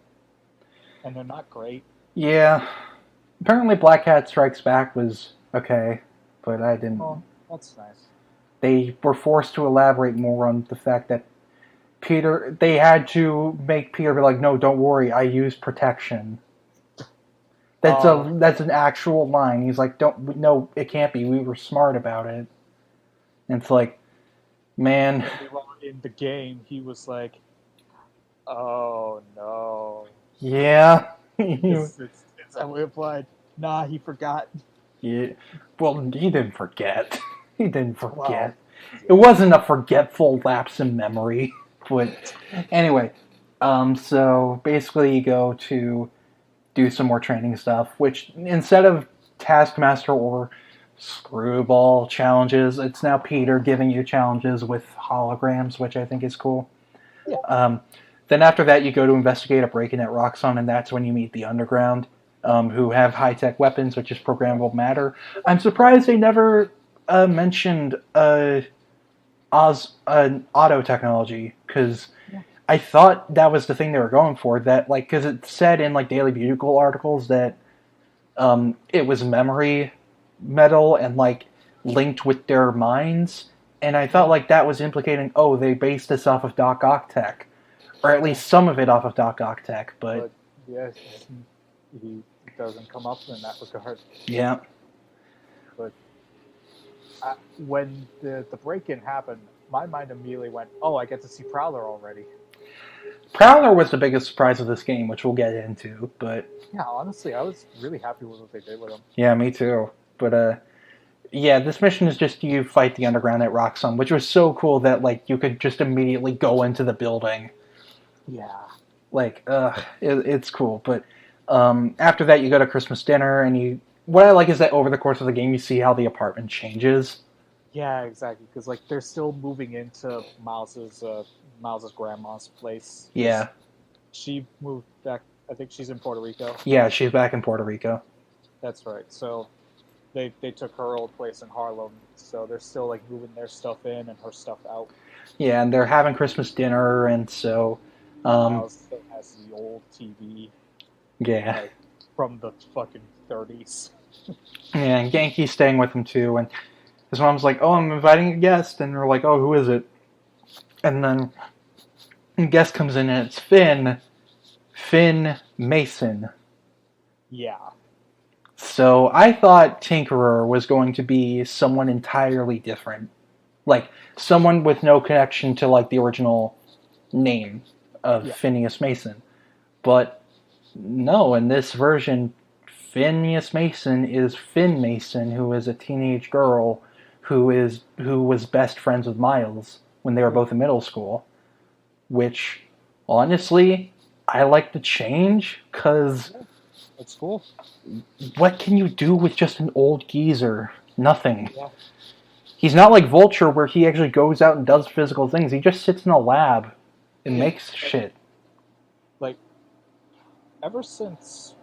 and they're not great. Yeah. Apparently Black Cat Strikes Back was okay, but I didn't... Oh, that's nice. They were forced to elaborate more on the fact that Peter... They had to make Peter be like, no, don't worry, I use protection. That's an actual line. He's like, no, it can't be, we were smart about it. And it's like, man... In the game, he was like, oh, no. Yeah. It's that we applied. Nah, he forgot. Yeah. Well, he didn't forget. He didn't forget. Wow. Yeah. It wasn't a forgetful lapse in memory. But anyway, so basically you go to do some more training stuff, which instead of Taskmaster or Screwball challenges, it's now Peter giving you challenges with holograms, which I think is cool. Yeah. Then after that, you go to investigate a break-in at Roxxon, and that's when you meet the Underground, who have high-tech weapons, which is programmable matter. I'm surprised they never mentioned auto technology, because I thought that was the thing they were going for. That, like, because it said in like Daily Bugle articles that it was memory metal and like linked with their minds, and I thought like that was implicating, oh, they based this off of Doc Ock tech. Or at least some of it off of Doc Ock tech, but yes, he doesn't come up in that regard. Yeah. But when the break-in happened, my mind immediately went, oh, I get to see Prowler already. Prowler was the biggest surprise of this game, which we'll get into, but... Yeah, honestly, I was really happy with what they did with him. Yeah, me too. But, yeah, this mission is just you fight the Underground at Roxxon, which was so cool that, like, you could just immediately go into the building. Yeah. Like, it's cool. But after that, you go to Christmas dinner, and what I like is that over the course of the game, you see how the apartment changes. Yeah, exactly. Because like they're still moving into Miles's grandma's place. Yeah. She moved back. I think she's in Puerto Rico. Yeah, she's back in Puerto Rico. That's right. So they took her old place in Harlem. So they're still like moving their stuff in and her stuff out. Yeah, and they're having Christmas dinner, and so. Miles still has the old TV. Yeah. Like, from the fucking 30s. Yeah, and Genki's staying with him too, and his mom's like, oh, I'm inviting a guest, and they're like, oh, who is it? And then a guest comes in, and it's Finn Mason. Yeah. So I thought Tinkerer was going to be someone entirely different. Like, someone with no connection to, like, the original name of Phineas Mason. But no, in this version, Phineas Mason is Finn Mason, who is a teenage girl who was best friends with Miles when they were both in middle school. Which, honestly, I like the change, because... It's cool. What can you do with just an old geezer? Nothing. Yeah. He's not like Vulture, where he actually goes out and does physical things. He just sits in a lab and makes shit. Like, ever since...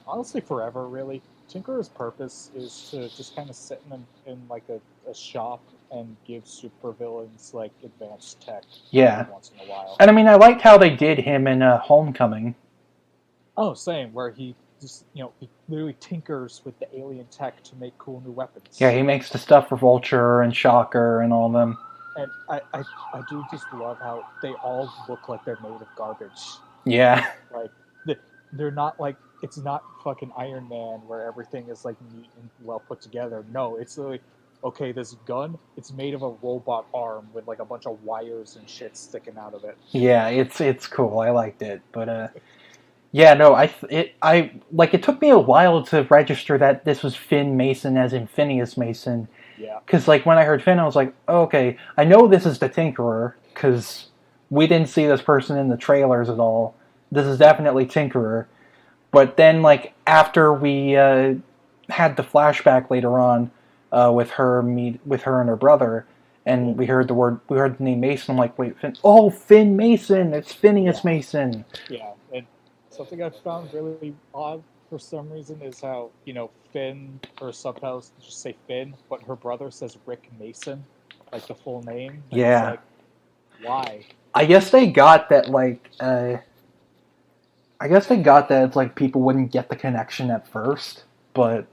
Honestly, forever, really. Tinkerer's purpose is to just kind of sit in like a shop and give supervillains, like, advanced tech once in a while. And I mean, I liked how they did him in Homecoming. Oh, same, where he just, he literally tinkers with the alien tech to make cool new weapons. Yeah, he makes the stuff for Vulture and Shocker and all of them. And I do just love how they all look like they're made of garbage. Yeah. Like, they're not like, it's not fucking Iron Man where everything is like neat and well put together. No, it's literally, okay, this gun, it's made of a robot arm with like a bunch of wires and shit sticking out of it. Yeah, it's cool. I liked it, but yeah, no, it took me a while to register that this was Finn Mason as in Phineas Mason. Yeah. Because like when I heard Finn, I was like, oh, okay, I know this is the Tinkerer because we didn't see this person in the trailers at all. This is definitely Tinkerer. But then, like after we had the flashback later on with her and her brother, and we heard the name Mason. I'm like, wait, Finn Mason! It's Phineas Mason. Yeah, and something I found really odd for some reason is how Finn, her subtitles just say Finn, but her brother says Rick Mason, like the full name. And yeah. It's like, why? I guess they got that it's like people wouldn't get the connection at first, but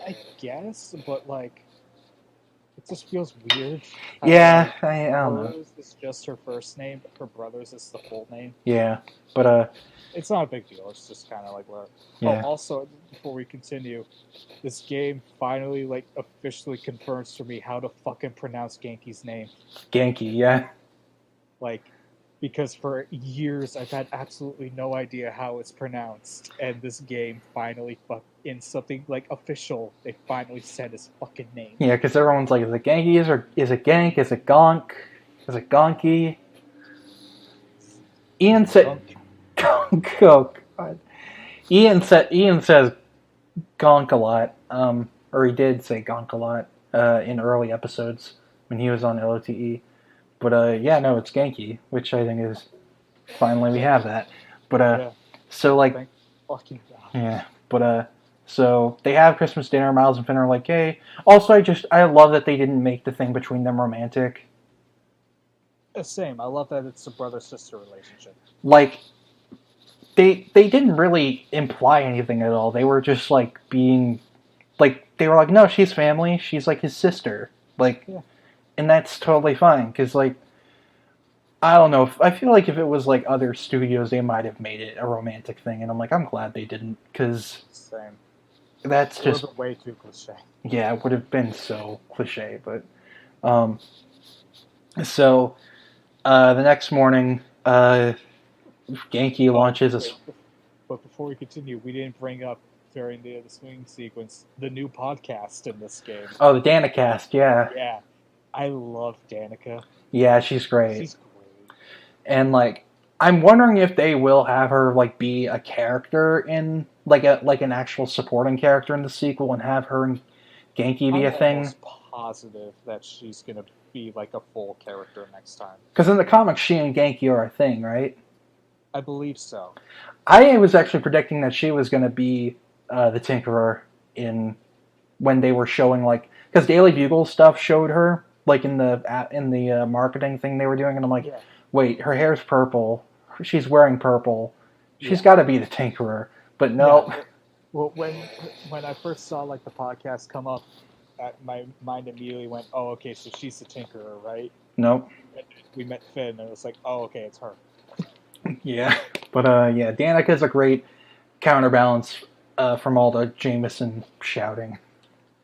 I guess, but like, it just feels weird. Yeah, I don't know. Hers is just her first name, but her brother's is the full name. Yeah, but it's not a big deal. It's just kind of like where. Yeah. Oh, also, before we continue, this game finally like officially confirms for me how to fucking pronounce Genki's name. Genki, yeah. Like, because for years I've had absolutely no idea how it's pronounced, and this game finally in something like official, they finally said his fucking name. Yeah, because everyone's like, is it Genki? Is it Genk? Is it Gonk? Is it Gonky? Ian said Gonk. Oh God. Ian says Gonk a lot, or he did say Gonk a lot in early episodes when he was on LOTE. But yeah, no, it's Genki, which I think is finally we have that. But Yeah. so like, Thank fucking God. yeah, but so they have Christmas dinner. Miles and Finn are like, hey. Also, I love that they didn't make the thing between them romantic. Same. I love that it's a brother-sister relationship. Like, they didn't really imply anything at all. They were just like being, like they were like, no, she's family. She's like his sister. Like, Yeah. And that's totally fine because like. I don't know. I feel like if it was like other studios, they might have made it a romantic thing, and I'm like, I'm glad they didn't, because Same. that's just way too cliche. Yeah, it would have been so cliche. But so the next morning, Genki launches a. But before we continue, we didn't bring up during the swing sequence the new podcast in this game. Oh, the Danicast, yeah. Yeah, I love Danica. Yeah, she's great. She's great. And like, I'm wondering if they will have her like be a character in like an actual supporting character in the sequel, and have her and Genki be a thing. I'm almost positive that she's gonna be like a full character next time. Because in the comics, she and Genki are a thing, right? I believe so. I was actually predicting that she was going to be the Tinkerer when they were showing because Daily Bugle stuff showed her like in the marketing thing they were doing, and I'm like, wait, her hair's purple, she's wearing purple, she's got to be the Tinkerer, but no. Yeah. Well, when I first saw like the podcast come up, my mind immediately went, oh, okay, so she's the Tinkerer, right? Nope. We met Finn, and it was like, oh, okay, it's her. Yeah, but yeah, Danica's a great counterbalance from all the Jameson shouting.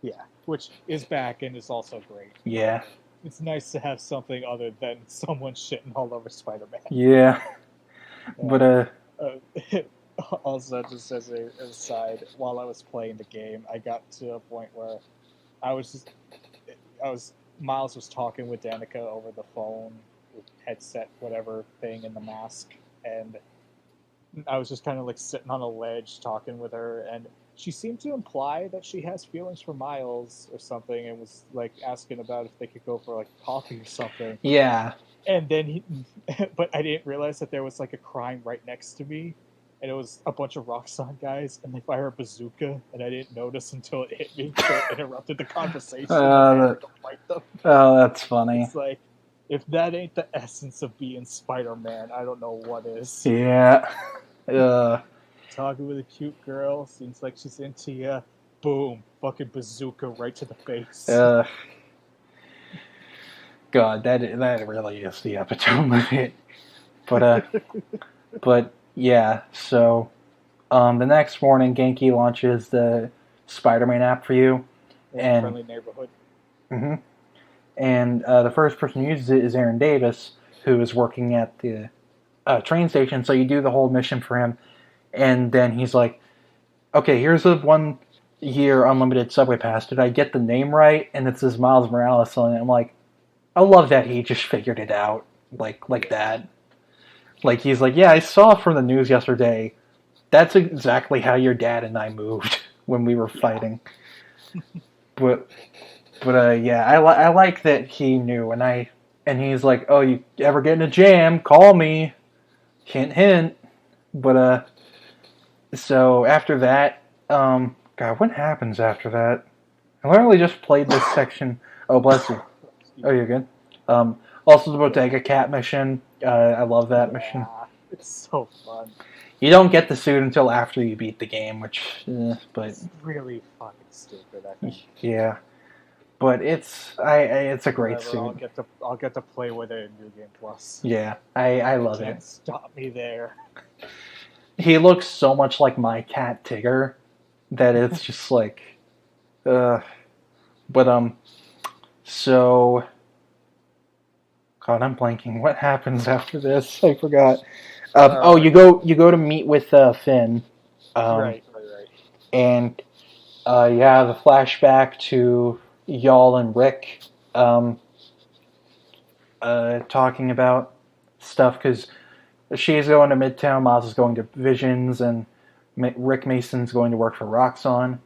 Yeah, which is back and is also great. Yeah. It's nice to have something other than someone shitting all over Spider-Man. Yeah. But also, just as an aside, while I was playing the game, I got to a point where Miles was talking with Danica over the phone, with headset, whatever thing, and the mask, and I was just kind of like sitting on a ledge talking with her, and she seemed to imply that she has feelings for Miles or something, and was like asking about if they could go for like coffee or something. Yeah. And then but I didn't realize that there was like a crime right next to me, and it was a bunch of Roxxon guys, and they fire a bazooka, and I didn't notice until it hit me, so it interrupted the conversation. Oh, that's funny. It's like, if that ain't the essence of being Spider-Man, I don't know what is. Yeah. talking with a cute girl, seems like she's into you. Boom, fucking bazooka right to the face. God, that really is the epitome of it. But yeah, so the next morning, Genki launches the Spider-Man app for you, and Friendly neighborhood. Mm-hmm. And the first person who uses it is Aaron Davis, who is working at the train station. So you do the whole mission for him, and then he's like, "Okay, here's a 1-year unlimited subway pass. Did I get the name right?" And it says Miles Morales on it. I'm like, I love that he just figured it out like that. Like he's like, yeah, I saw from the news yesterday. That's exactly how your dad and I moved when we were fighting. But yeah, I like that he knew, and he's like, oh, you ever get in a jam? Call me. Hint, hint. But so after that, God, what happens after that? I literally just played this section. Oh, bless you. Oh, you're good. Also the Bodega Cat mission. I love that mission. It's so fun. You don't get the suit until after you beat the game, but it's really fucking stupid. I think. Yeah, but it's a great suit. I'll get to play with it in New Game Plus. Yeah, I love it. Stop me there. He looks so much like my cat Tigger that it's just like, but so. God, I'm blanking. What happens after this? I forgot. You go to meet with Finn. Right. And you have a flashback to y'all and Rick talking about stuff because she's going to Midtown, Miles is going to Visions, and Rick Mason's going to work for Roxxon.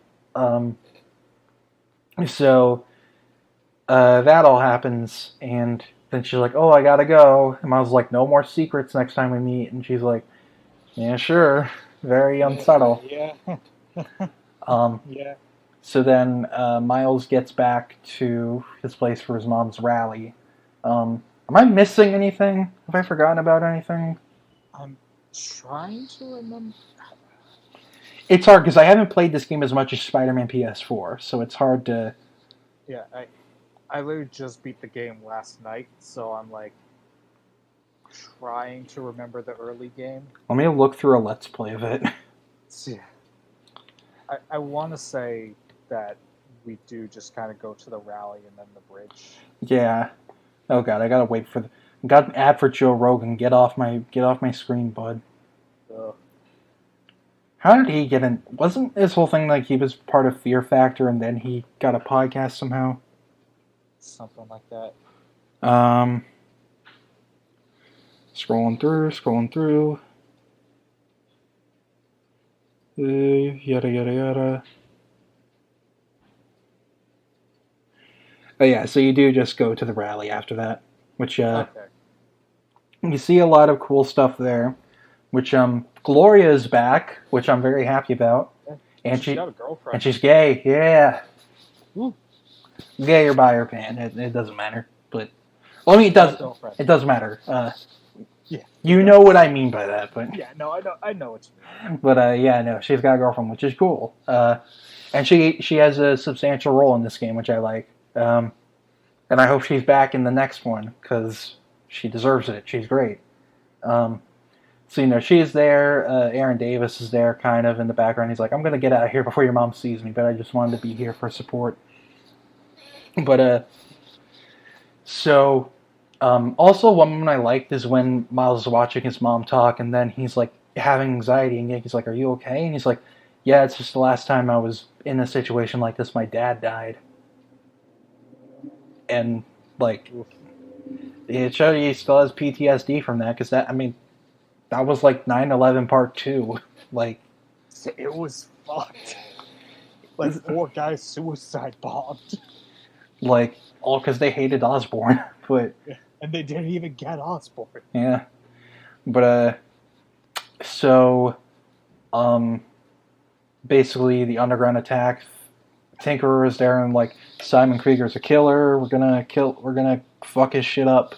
So that all happens, and then she's like, oh, I gotta go. And Miles is like, no more secrets next time we meet. And she's like, yeah, sure. Very unsubtle. Yeah. Yeah. So then Miles gets back to his place for his mom's rally. Am I missing anything? Have I forgotten about anything? I'm trying to remember. It's hard because I haven't played this game as much as Spider-Man PS4, so it's hard to... Yeah, I literally just beat the game last night, so I'm like trying to remember the early game. Let me look through a Let's Play of it. Yeah. I want to say that we do just kind of go to the rally and then the bridge. Yeah. Oh god, I gotta wait for the... Got an ad for Joe Rogan. Get off my screen, bud. Ugh. How did he get in? Wasn't his whole thing like he was part of Fear Factor and then he got a podcast somehow? Something like that. Scrolling through. Yada yada yada. Oh yeah, so you do just go to the rally after that, which Okay. You see a lot of cool stuff there, which Gloria is back, which I'm very happy about, and she's got a girlfriend. And she's gay, yeah. Ooh. Gay or bi or pan, it doesn't matter. But well, I mean, it does matter. Yeah. You know what I mean by that, but yeah, no, I know what you mean. But yeah, no, she's got a girlfriend, which is cool. And she has a substantial role in this game, which I like. And I hope she's back in the next one because she deserves it. She's great. So she's there. Aaron Davis is there, kind of in the background. He's like, "I'm gonna get out of here before your mom sees me," but I just wanted to be here for support. But so also one moment I liked is when Miles is watching his mom talk, and then he's like having anxiety, and he's like, "Are you okay?" And he's like, "Yeah, it's just the last time I was in a situation like this, my dad died." And like, it showed he still has PTSD from that, because that was like 9/11 Part 2. Like, it was fucked. Like 4 guys suicide bombed. Like, all because they hated Osborn. But and they didn't even get Osborn. Yeah. But so basically the underground attack, Tinkerer is there and like, Simon Krieger's a killer, we're gonna fuck his shit up.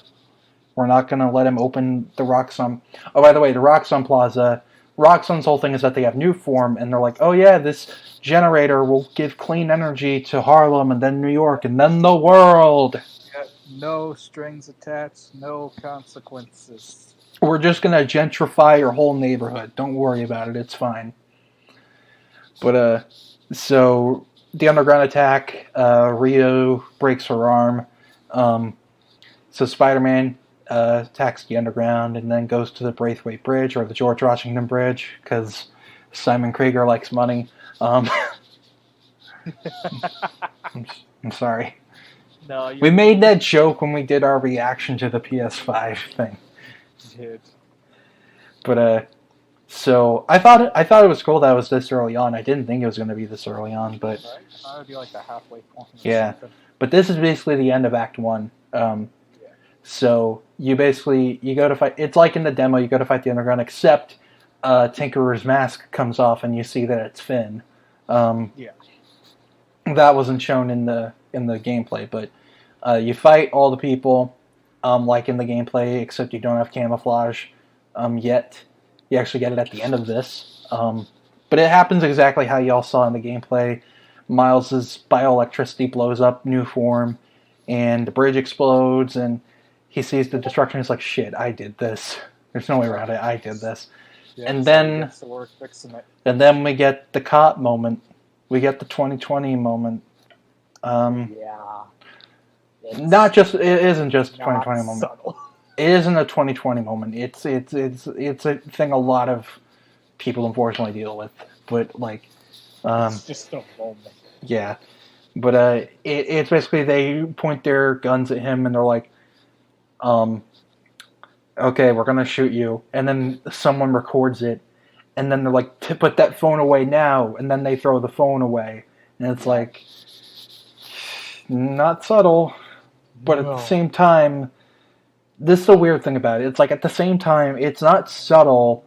We're not gonna let him open the Roxxon. Oh, by the way, the Roxxon Plaza, Roxxon's whole thing is that they have new form, and they're like, oh yeah, this generator will give clean energy to Harlem, and then New York, and then the world. Yeah, no strings attached, no consequences. We're just gonna gentrify your whole neighborhood. Don't worry about it. It's fine. But so the underground attack. Rio breaks her arm. So Spider-Man attacks the underground and then goes to the Braithwaite Bridge or the George Washington Bridge because Simon Krieger likes money. I'm sorry. No, we made that joke when we did our reaction to the PS5 thing. Dude. But so I thought it was cool that it was this early on. I didn't think it was going to be this early on, but right? I thought it would be like the halfway point. Yeah, something. But this is basically the end of Act 1. So you go to fight. It's like in the demo, you go to fight the underground, except Tinkerer's mask comes off, and you see that it's Finn. That wasn't shown in the gameplay, but you fight all the people like in the gameplay, except you don't have camouflage yet. You actually get it at the end of this, but it happens exactly how y'all saw in the gameplay. Miles's bioelectricity blows up new form, and the bridge explodes, and he sees the destruction. He's like, "Shit, I did this. There's no way around it. I did this." Yeah, and so then we get the cop moment. We get the 2020 moment. Not just. It isn't just a 2020 moment. Subtle. It isn't a 2020 moment. It's a thing a lot of people unfortunately deal with. But like, it's just a moment. Yeah, but it's basically they point their guns at him and they're like, okay, we're gonna shoot you, and then someone records it, and then they're like, put that phone away now, and then they throw the phone away, and it's like, not subtle, but at the same time, this is the weird thing about it. It's like at the same time, it's not subtle,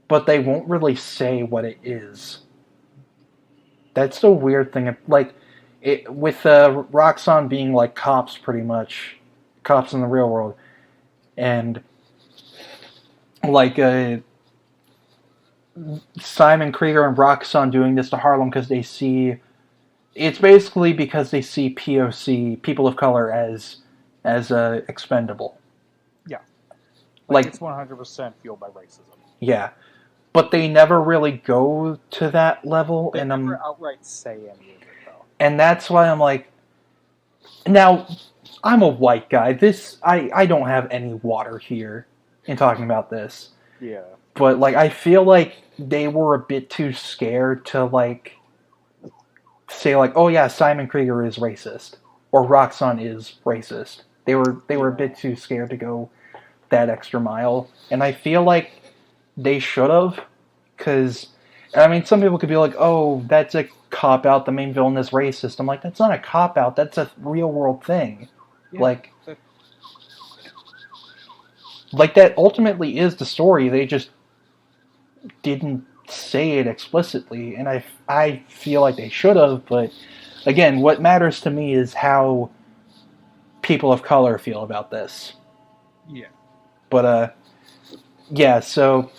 but they won't really say what it is. That's the weird thing. Like, with Roxxon being like cops, pretty much, cops in the real world, and like Simon Krieger and Roxxon doing this to Harlem because they see. It's basically because they see POC, people of color, as expendable. Yeah, like it's 100% fueled by racism. Yeah. But they never really go to that level. They never outright say any of it, though. And that's why I'm like... Now, I'm a white guy. I don't have any water here in talking about this. Yeah. But, like, I feel like they were a bit too scared to, like, say, like, oh yeah, Simon Krieger is racist. Or Roxxon is racist. They were a bit too scared to go that extra mile. And I feel like they should have, because, I mean, some people could be like, oh, that's a cop-out, the main villain is racist. I'm like, that's not a cop-out, that's a real-world thing. Yeah, like, that ultimately is the story, they just didn't say it explicitly, and I feel like they should have, but, again, what matters to me is how people of color feel about this. Yeah. But, yeah, so...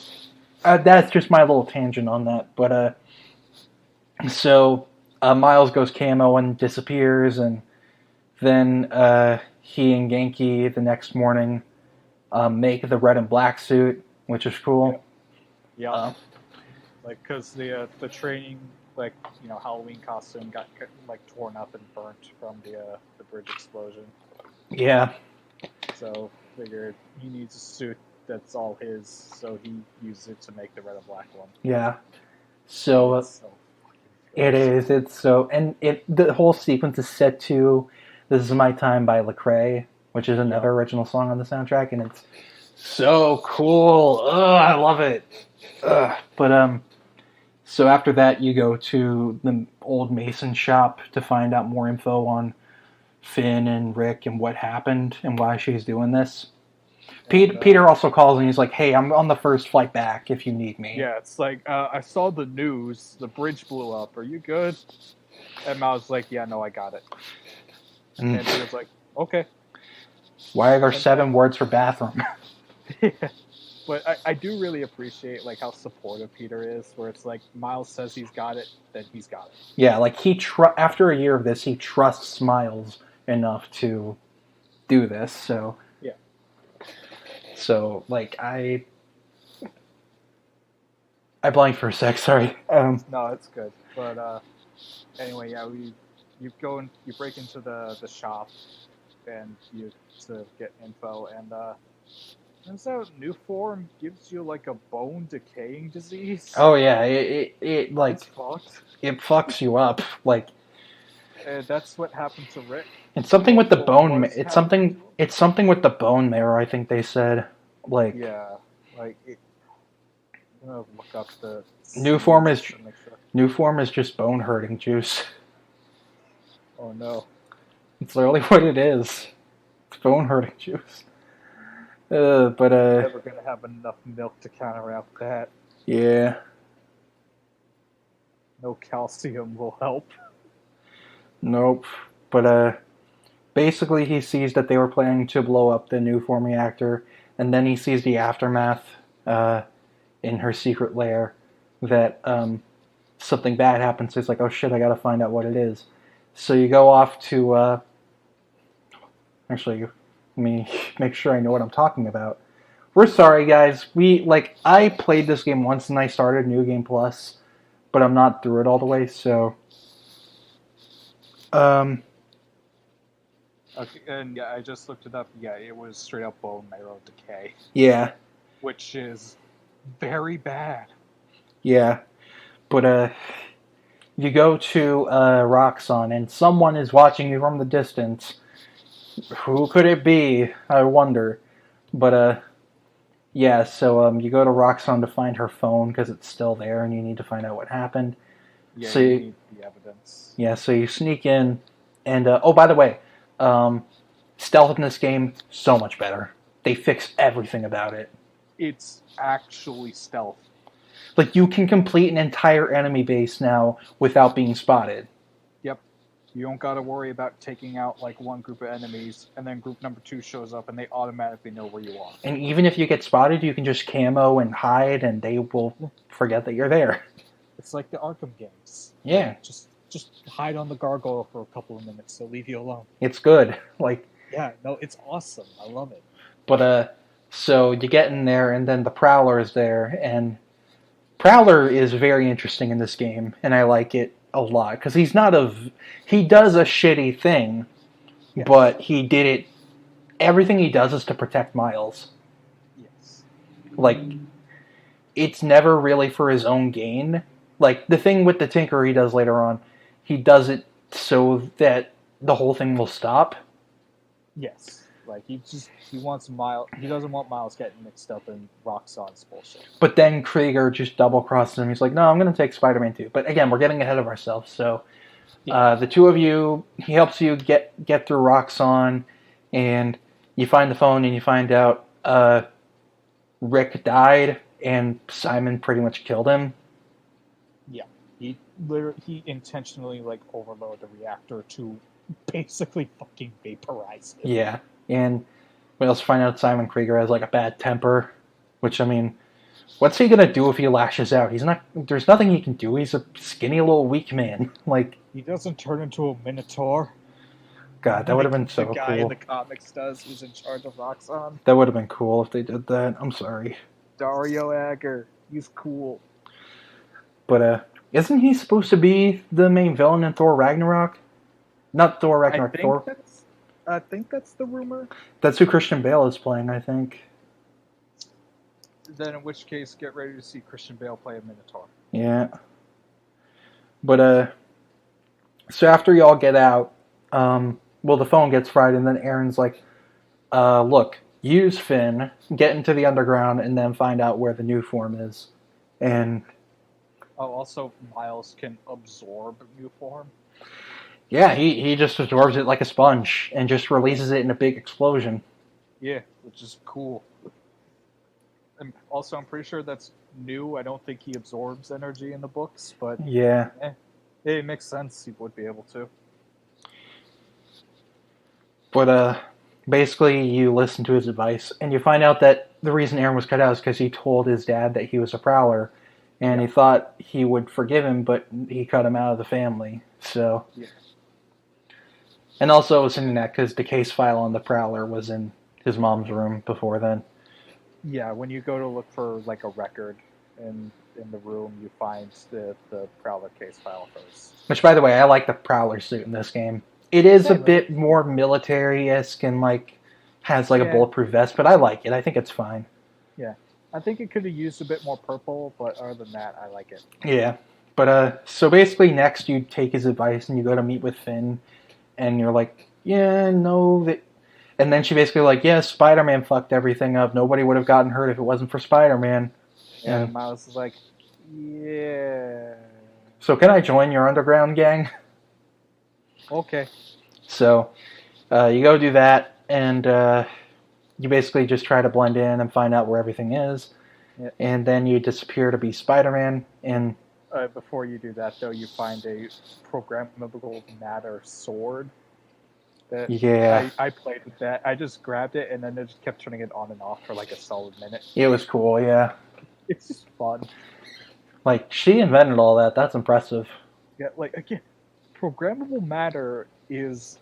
that's just my little tangent on that. But, so, Miles goes camo and disappears, and then, he and Genki the next morning, make the red and black suit, which is cool. Yeah. Like, cause the training, like, Halloween costume got, like, torn up and burnt from the bridge explosion. Yeah. So, figured he needs a suit that's all his, so he used it to make the red and black one. Yeah. So it is. It's so, and the whole sequence is set to "This Is My Time" by Lecrae, which is another original song on the soundtrack, and it's so cool. Ugh, I love it. Ugh. But so after that, you go to the old Mason shop to find out more info on Finn and Rick and what happened and why she's doing this. Peter also calls and he's like, hey, I'm on the first flight back if you need me. Yeah, it's like, I saw the news, the bridge blew up, are you good? And Miles like, yeah, no, I got it. And he was like, okay. Why are there 7 words for bathroom? Yeah. But I do really appreciate like how supportive Peter is, where it's like Miles says he's got it, then he's got it. Yeah, like after a year of this, he trusts Miles enough to do this. So yeah. So like I blanked for a sec. Sorry. No, it's good. But anyway, yeah, you break into the shop, and you to get info, and turns out new form gives you like a bone decaying disease. Oh yeah, it like it's fucked. It fucks you up. Like that's what happened to Rick. It's something with the bone. It's something with the bone marrow. I think they said. Like yeah, like I'm gonna look up the new form is just bone hurting juice. Oh no. It's literally what it is. It's bone hurting juice. But I'm never gonna have enough milk to counteract that. Yeah. No calcium will help. Nope. But basically he sees that they were planning to blow up the new form reactor, and then he sees the aftermath in her secret lair that something bad happens. So he's like, oh shit, I gotta find out what it is. So you go off to actually, let me make sure I know what I'm talking about. We're sorry, guys. I played this game once and I started New Game Plus, but I'm not through it all the way, so okay, and yeah, I just looked it up. Yeah, it was straight up bone marrow decay. Yeah. Which is very bad. Yeah. But you go to Roxxon and someone is watching you from the distance. Who could it be? I wonder. But yeah, so you go to Roxxon to find her phone because it's still there and you need to find out what happened. Yeah, so you need the evidence. Yeah, so you sneak in and oh, by the way, stealth in this game so much better. They fixed everything about it. It's actually stealth. Like you can complete an entire enemy base now without being spotted. Yep. You don't got to worry about taking out like one group of enemies and then group number 2 shows up and they automatically know where you are. And even if you get spotted, you can just camo and hide and they will forget that you're there. It's like the Arkham games. Yeah. Just hide on the gargoyle for a couple of minutes. They'll leave you alone. It's good. Yeah, no, it's awesome. I love it. But so you get in there and then the Prowler is there, and Prowler is very interesting in this game, and I like it a lot because he does a shitty thing, yes. But he did it. Everything he does is to protect Miles. Yes. It's never really for his own gain. Like the thing with the Tinker he does later on, he does it so that the whole thing will stop. Yes. Like he wants Miles. He doesn't want Miles getting mixed up in Roxxon's bullshit. But then Krieger just double crosses him. He's like, "No, I'm going to take Spider-Man too." But again, we're getting ahead of ourselves. So the two of you, he helps you get through Roxxon, and you find the phone, and you find out Rick died, and Simon pretty much killed him. Yeah, he intentionally overloaded the reactor to basically fucking vaporize it. Yeah. And we also find out Simon Krieger has a bad temper, which, I mean, what's he gonna do if he lashes out? There's nothing he can do. He's a skinny little weak man. He doesn't turn into a Minotaur. God, that would have been so cool. The guy in the comics who's in charge of Roxxon. That would have been cool if they did that. I'm sorry. Dario Agger, he's cool. But isn't he supposed to be the main villain in Thor Ragnarok? Not Thor Ragnarok, Thor. I think that's the rumor. That's who Christian Bale is playing, I think. Then in which case, get ready to see Christian Bale play a Minotaur. Yeah. But, so after y'all get out, the phone gets fried, and then Aaron's like, look, use Finn, get into the underground, and then find out where the new form is. And... Oh, also, Miles can absorb new form. Yeah, he just absorbs it like a sponge and just releases it in a big explosion. Yeah, which is cool. And also, I'm pretty sure that's new. I don't think he absorbs energy in the books, but yeah, it makes sense he would be able to. But basically you listen to his advice, and you find out that the reason Aaron was cut out is because he told his dad that he was a prowler, and he thought he would forgive him, but he cut him out of the family. So, and also it was in that because the case file on the prowler was in his mom's room before then. Yeah, when you go to look for like a record in the room, you find the prowler case file first. Which, by the way, I like the prowler suit in this game. It is a bit more military-esque and like has like a bulletproof vest, but I like it. I think it's fine. Yeah, I think it could have used a bit more purple, but other than that, I like it. Yeah, but so basically next you take his advice and you go to meet with Finn, and you're like, yeah, no, that. And then she basically like, yeah, Spider-Man fucked everything up. Nobody would have gotten hurt if it wasn't for Spider-Man. And Miles is like, yeah. So can I join your underground gang? Okay. So you go do that, and you basically just try to blend in and find out where everything is. Yeah. And then you disappear to be Spider-Man. And before you do that, though, you find a programmable matter sword. I played with that. I just grabbed it, and then I just kept turning it on and off for like a solid minute. It was cool, yeah. It's just fun. Like, she invented all that. That's impressive. Yeah, like, again, programmable matter is...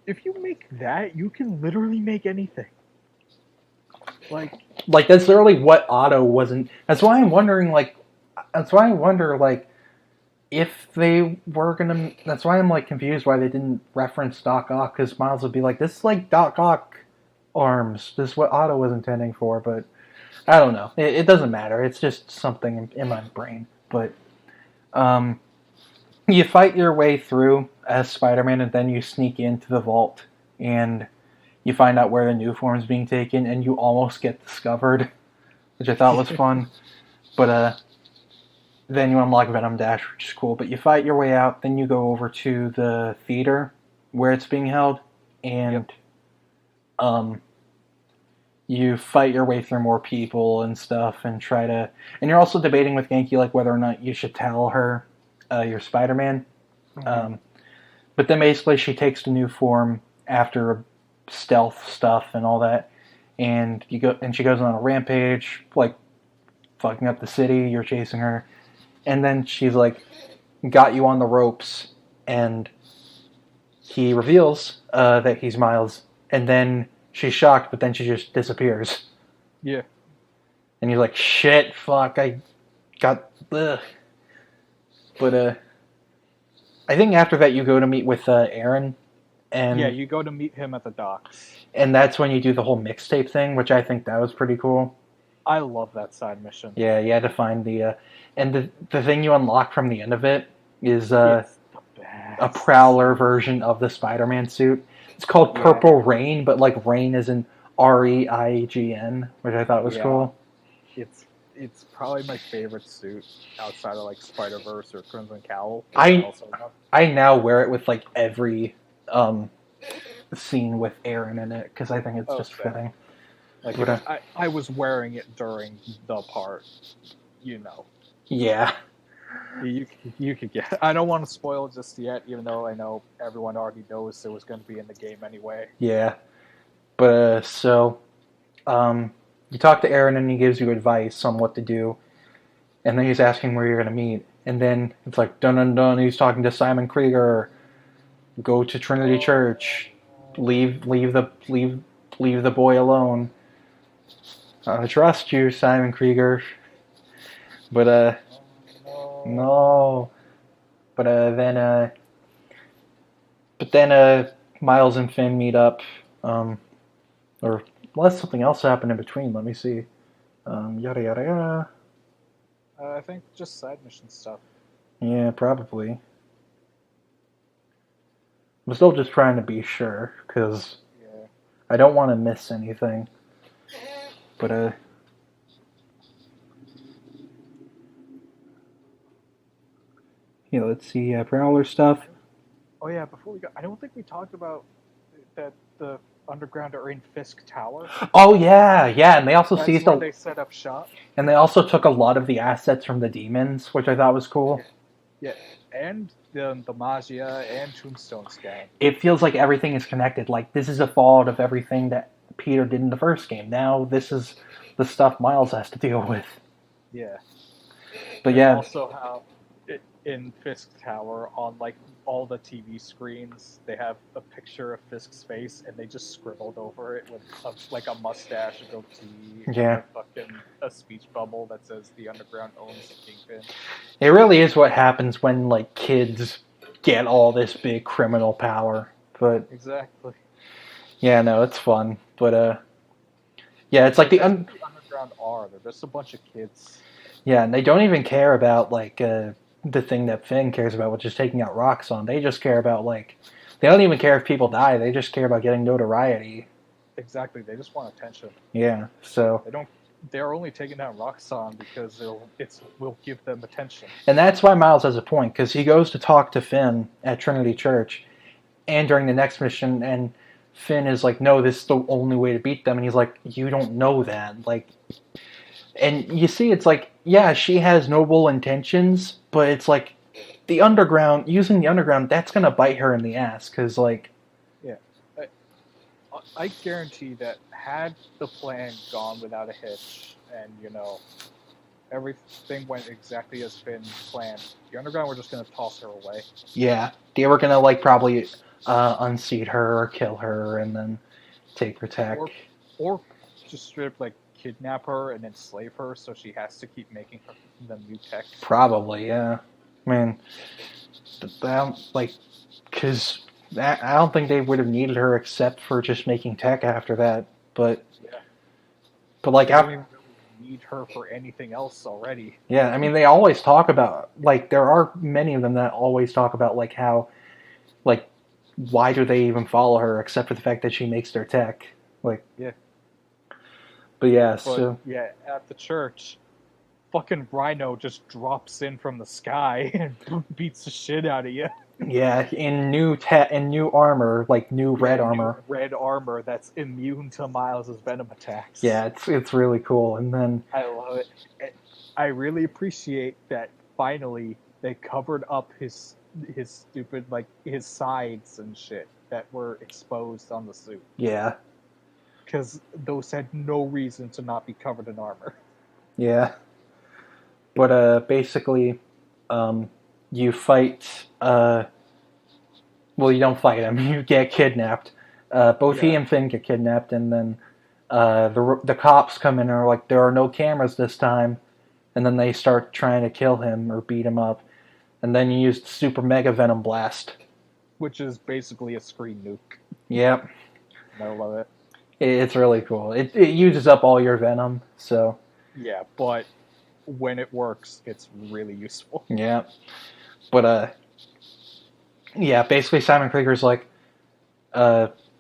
If you make that, you can literally make anything. Like, that's literally what Otto wasn't... That's why I'm wondering, like... That's why I wonder, like, if they were gonna... That's why I'm, like, confused why they didn't reference Doc Ock, because Miles would be like, this is like Doc Ock arms. This is what Otto was intending for, but... I don't know. It doesn't matter. It's just something in my brain. But you fight your way through as Spider-Man, and then you sneak into the vault, and you find out where the new form is being taken, and you almost get discovered, which I thought was fun. But then you unlock Venom Dash, which is cool. But you fight your way out, then you go over to the theater where it's being held, and you fight your way through more people and stuff, and try to... And you're also debating with Genki, like, whether or not you should tell her you're Spider-Man. Mm-hmm. But then basically she takes the new form after stealth stuff and all that, and she goes on a rampage, like, fucking up the city, you're chasing her, and then she's like, got you on the ropes, and he reveals that he's Miles, and then she's shocked, but then she just disappears. Yeah. And he's like, shit, fuck, I got... Ugh. But, I think after that you go to meet with Aaron. And yeah, you go to meet him at the docks. And that's when you do the whole mixtape thing, which I think that was pretty cool. I love that side mission. Yeah, you had to find the... and the thing you unlock from the end of it is a Prowler version of the Spider-Man suit. It's called Purple Rain, but like rain is in REIGN, which I thought was cool. It's probably my favorite suit outside of like Spider-Verse or Crimson Cowl. I now wear it with like every scene with Aaron in it because I think it's just fitting. Like I was wearing it during the part, you know. Yeah. You could get. I don't want to spoil it just yet, even though I know everyone already knows it was going to be in the game anyway. Yeah, but you talk to Aaron and he gives you advice on what to do, and then he's asking where you're going to meet, and then it's like dun dun dun. He's talking to Simon Krieger. Go to Trinity Church. Leave the boy alone. I trust you, Simon Krieger. But no. But then Miles and Finn meet up, or unless something else happened in between. Let me see. Yada yada yada. I think just side mission stuff. Yeah, probably. I'm still just trying to be sure because I don't want to miss anything. But yeah, let's see, Prowler stuff. Oh yeah, before we go, I don't think we talked about that the underground are in Fisk Tower. Oh yeah, and they also seized they set up shop. And they also took a lot of the assets from the demons, which I thought was cool. Yeah, and the Magia and Tombstone's gang. It feels like everything is connected. Like, this is a fallout of everything that Peter did in the first game. Now this is the stuff Miles has to deal with. Yeah. But and yeah. Also how in Fisk Tower, on like all the TV screens, they have a picture of Fisk's face, and they just scribbled over it with like a mustache, a goatee, yeah, and a speech bubble that says the Underground owns the Kingpin. It really is what happens when like kids get all this big criminal power. But exactly. Yeah, no, it's fun. But yeah, it's like the Underground are. They're just a bunch of kids. Yeah, and they don't even care about like the thing that Finn cares about, which is taking out Roxxon. They just care about like they don't even care if people die. They just care about getting notoriety. Exactly, they just want attention. Yeah, so they're only taking down Roxxon because will give them attention. And that's why Miles has a point, because he goes to talk to Finn at Trinity Church, and during the next mission, and Finn is like, "No, this is the only way to beat them," and he's like, "You don't know that." Like, and you see, it's like, yeah, she has noble intentions, but it's like using the underground, that's gonna bite her in the ass, because like, yeah, I guarantee that had the plan gone without a hitch, and everything went exactly as Finn planned, the underground were just gonna toss her away. Yeah, they were gonna like probably unseat her or kill her and then take her tech, or just straight up like kidnap her and enslave her, so she has to keep making them new tech. Probably, yeah. I mean, because I don't think they would have needed her except for just making tech after that. But yeah, like they don't even really need her for anything else already. Yeah, I mean, they always talk about like there are many of them that always talk about like how like why do they even follow her except for the fact that she makes their tech, like yeah. But yeah, so yeah, at the church, fucking Rhino just drops in from the sky and beats the shit out of you. Yeah, in new armor, like new red armor. Red armor that's immune to Miles' venom attacks. Yeah, it's really cool. And then I love it. I really appreciate that finally they covered up his stupid like his sides and shit that were exposed on the suit. Yeah. Because those had no reason to not be covered in armor. Yeah. But basically, you fight. Well, you don't fight him. You get kidnapped. Both he and Finn get kidnapped, and then the cops come in and are like, "There are no cameras this time," and then they start trying to kill him or beat him up, and then you use the Super Mega Venom Blast, which is basically a screen nuke. Yep. I love it. It's really cool. It uses up all your venom, so. Yeah, but when it works, it's really useful. Yeah. But, yeah, basically Simon Krieger's like,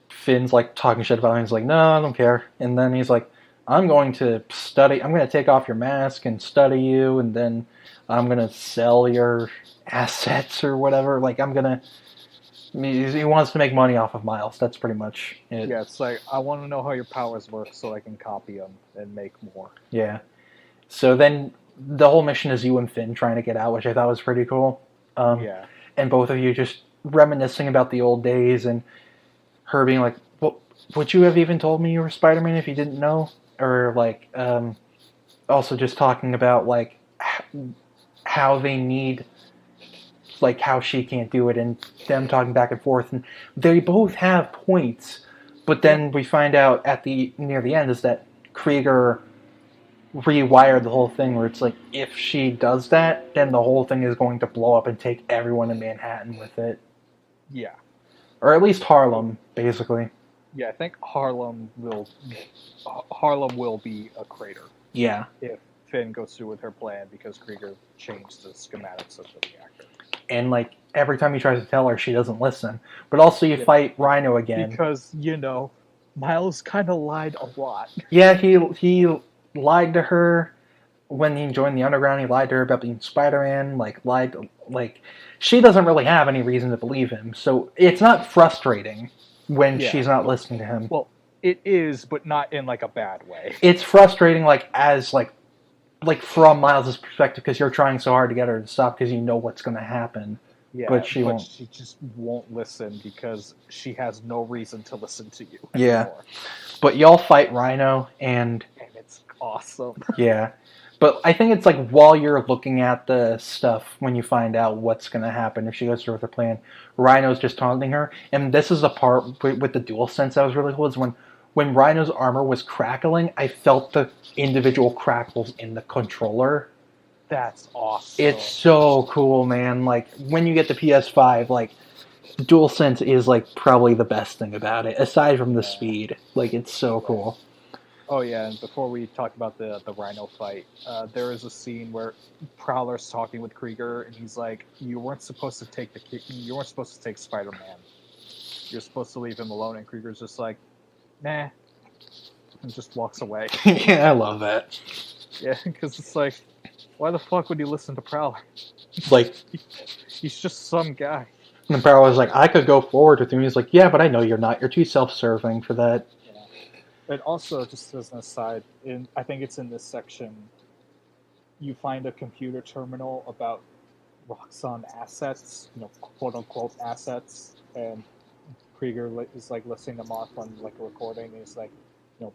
Finn's like talking shit about him. He's like, no, I don't care. And then he's like, I'm going to take off your mask and study you, and then I'm going to sell your assets or whatever. Like, he wants to make money off of Miles. That's pretty much it. Yeah, it's like, I want to know how your powers work so I can copy them and make more. Yeah. So then the whole mission is you and Finn trying to get out, which I thought was pretty cool. Yeah. And both of you just reminiscing about the old days, and her being like, well, would you have even told me you were Spider-Man if you didn't know? Or like, also just talking about like how they need, like how she can't do it, and them talking back and forth, and they both have points, but then we find out near the end is that Krieger rewired the whole thing where it's like if she does that, then the whole thing is going to blow up and take everyone in Manhattan with it. Yeah. Or at least Harlem, basically. Yeah, I think Harlem will be a crater. Yeah. If Finn goes through with her plan, because Krieger changed the schematics of the reactor. And like every time he tries to tell her, she doesn't listen. But also you fight Rhino again. Because, Miles kind of lied a lot. Yeah, he lied to her when he joined the Underground. He lied to her about being Spider-Man. She doesn't really have any reason to believe him. So it's not frustrating when she's not listening to him. Well, it is, but not in like a bad way. It's frustrating as like from Miles' perspective, because you're trying so hard to get her to stop because you know what's going to happen. Yeah, but she won't. She just won't listen because she has no reason to listen to you Yeah. anymore. But y'all fight Rhino, and it's awesome. Yeah. But I think it's like while you're looking at the stuff, when you find out what's going to happen if she goes through with her plan, Rhino's just taunting her. And this is the part with the dual sense that was really cool, is when Rhino's armor was crackling, I felt the individual crackles in the controller. That's awesome. It's so cool, man. Like, when you get the PS5, like, DualSense is, like, probably the best thing about it, aside from the speed. Like, it's so cool. Oh, yeah, and before we talk about the Rhino fight, there is a scene where Prowler's talking with Krieger, and he's like, you weren't supposed to take Spider-Man. You're supposed to leave him alone, and Krieger's just like, nah, and just walks away. Yeah, I love that. Yeah, because it's like, why the fuck would you listen to Prowler? Like, he's just some guy. And Prowler's like, I could go forward with you. And he's like, yeah, but I know you're not. You're too self-serving for that. Yeah. But also, just as an aside, I think it's in this section, you find a computer terminal about Roxxon assets, quote-unquote assets, and Krieger is like listing them off on like a recording. And he's like,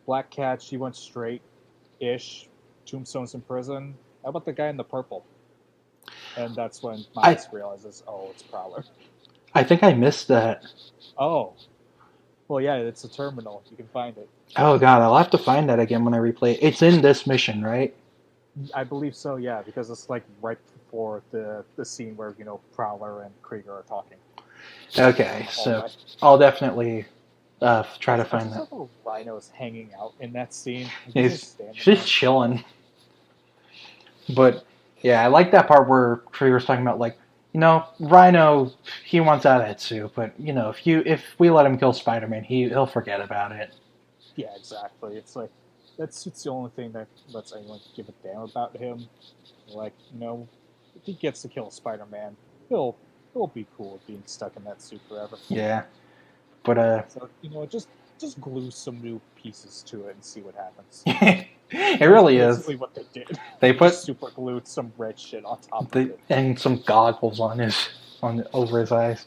Black Cat, she went straight-ish. Tombstone's in prison. How about the guy in the purple? And that's when Miles realizes, oh, it's Prowler. I think I missed that. Oh. Well, yeah, it's a terminal. You can find it. Oh, God, I'll have to find that again when I replay it. It's in this mission, right? I believe so, yeah, because it's like right before the scene where, Prowler and Krieger are talking. Okay, so I'll definitely try to find that. Rhino's hanging out in that scene. He's just chilling. But, yeah, I like that part where Krieger's talking about, like, Rhino, he wants out of that suit, but, if we let him kill Spider-Man, he'll forget about it. Yeah, exactly. It's like, that suit's the only thing that lets anyone give a damn about him. Like, if he gets to kill Spider-Man, he'll be cool with being stuck in that suit forever. Yeah. But, So, just glue some new pieces to it and see what happens. It really is. Basically what they did. They put super glued some red shit on top of it. And some goggles over his eyes.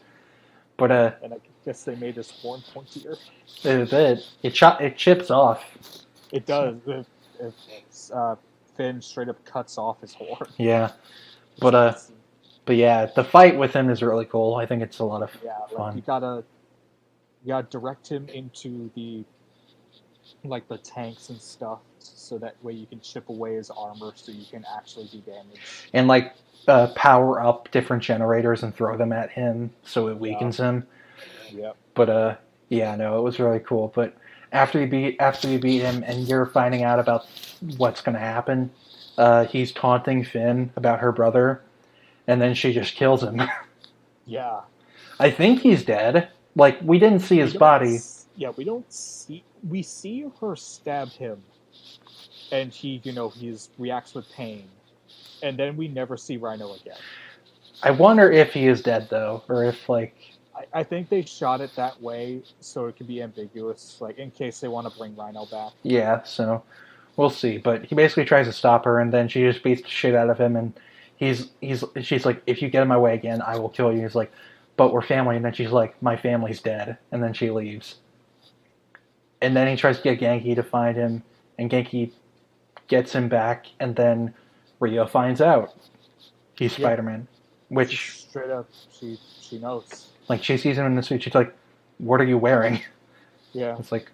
But and I guess they made his horn pointier. It chips off. It does. Finn straight up cuts off his horn. Yeah. But yeah, the fight with him is really cool. I think it's a lot of fun. You gotta direct him into the tanks and stuff, so that way you can chip away his armor, so you can actually do damage. And power up different generators and throw them at him, so it weakens him. Yep. But it was really cool. But after you beat him, and you're finding out about what's going to happen, he's taunting Finn about her brother, and then she just kills him. Yeah. I think he's dead. Like, we didn't see his body. We don't see. We see her stab him, and he reacts with pain, and then we never see Rhino again. I wonder if he is dead though, or if I think they shot it that way so it could be ambiguous, in case they want to bring Rhino back. Yeah, so we'll see. But he basically tries to stop her, and then she just beats the shit out of him, and she's like, if you get in my way again, I will kill you. He's like, but we're family, and then she's like, my family's dead, and then she leaves. And then he tries to get Genki to find him, and Genki gets him back, and then Rio finds out he's Spider-Man. Which, straight up, she knows. Like, she sees him in the suit, she's like, what are you wearing? Yeah. It's like,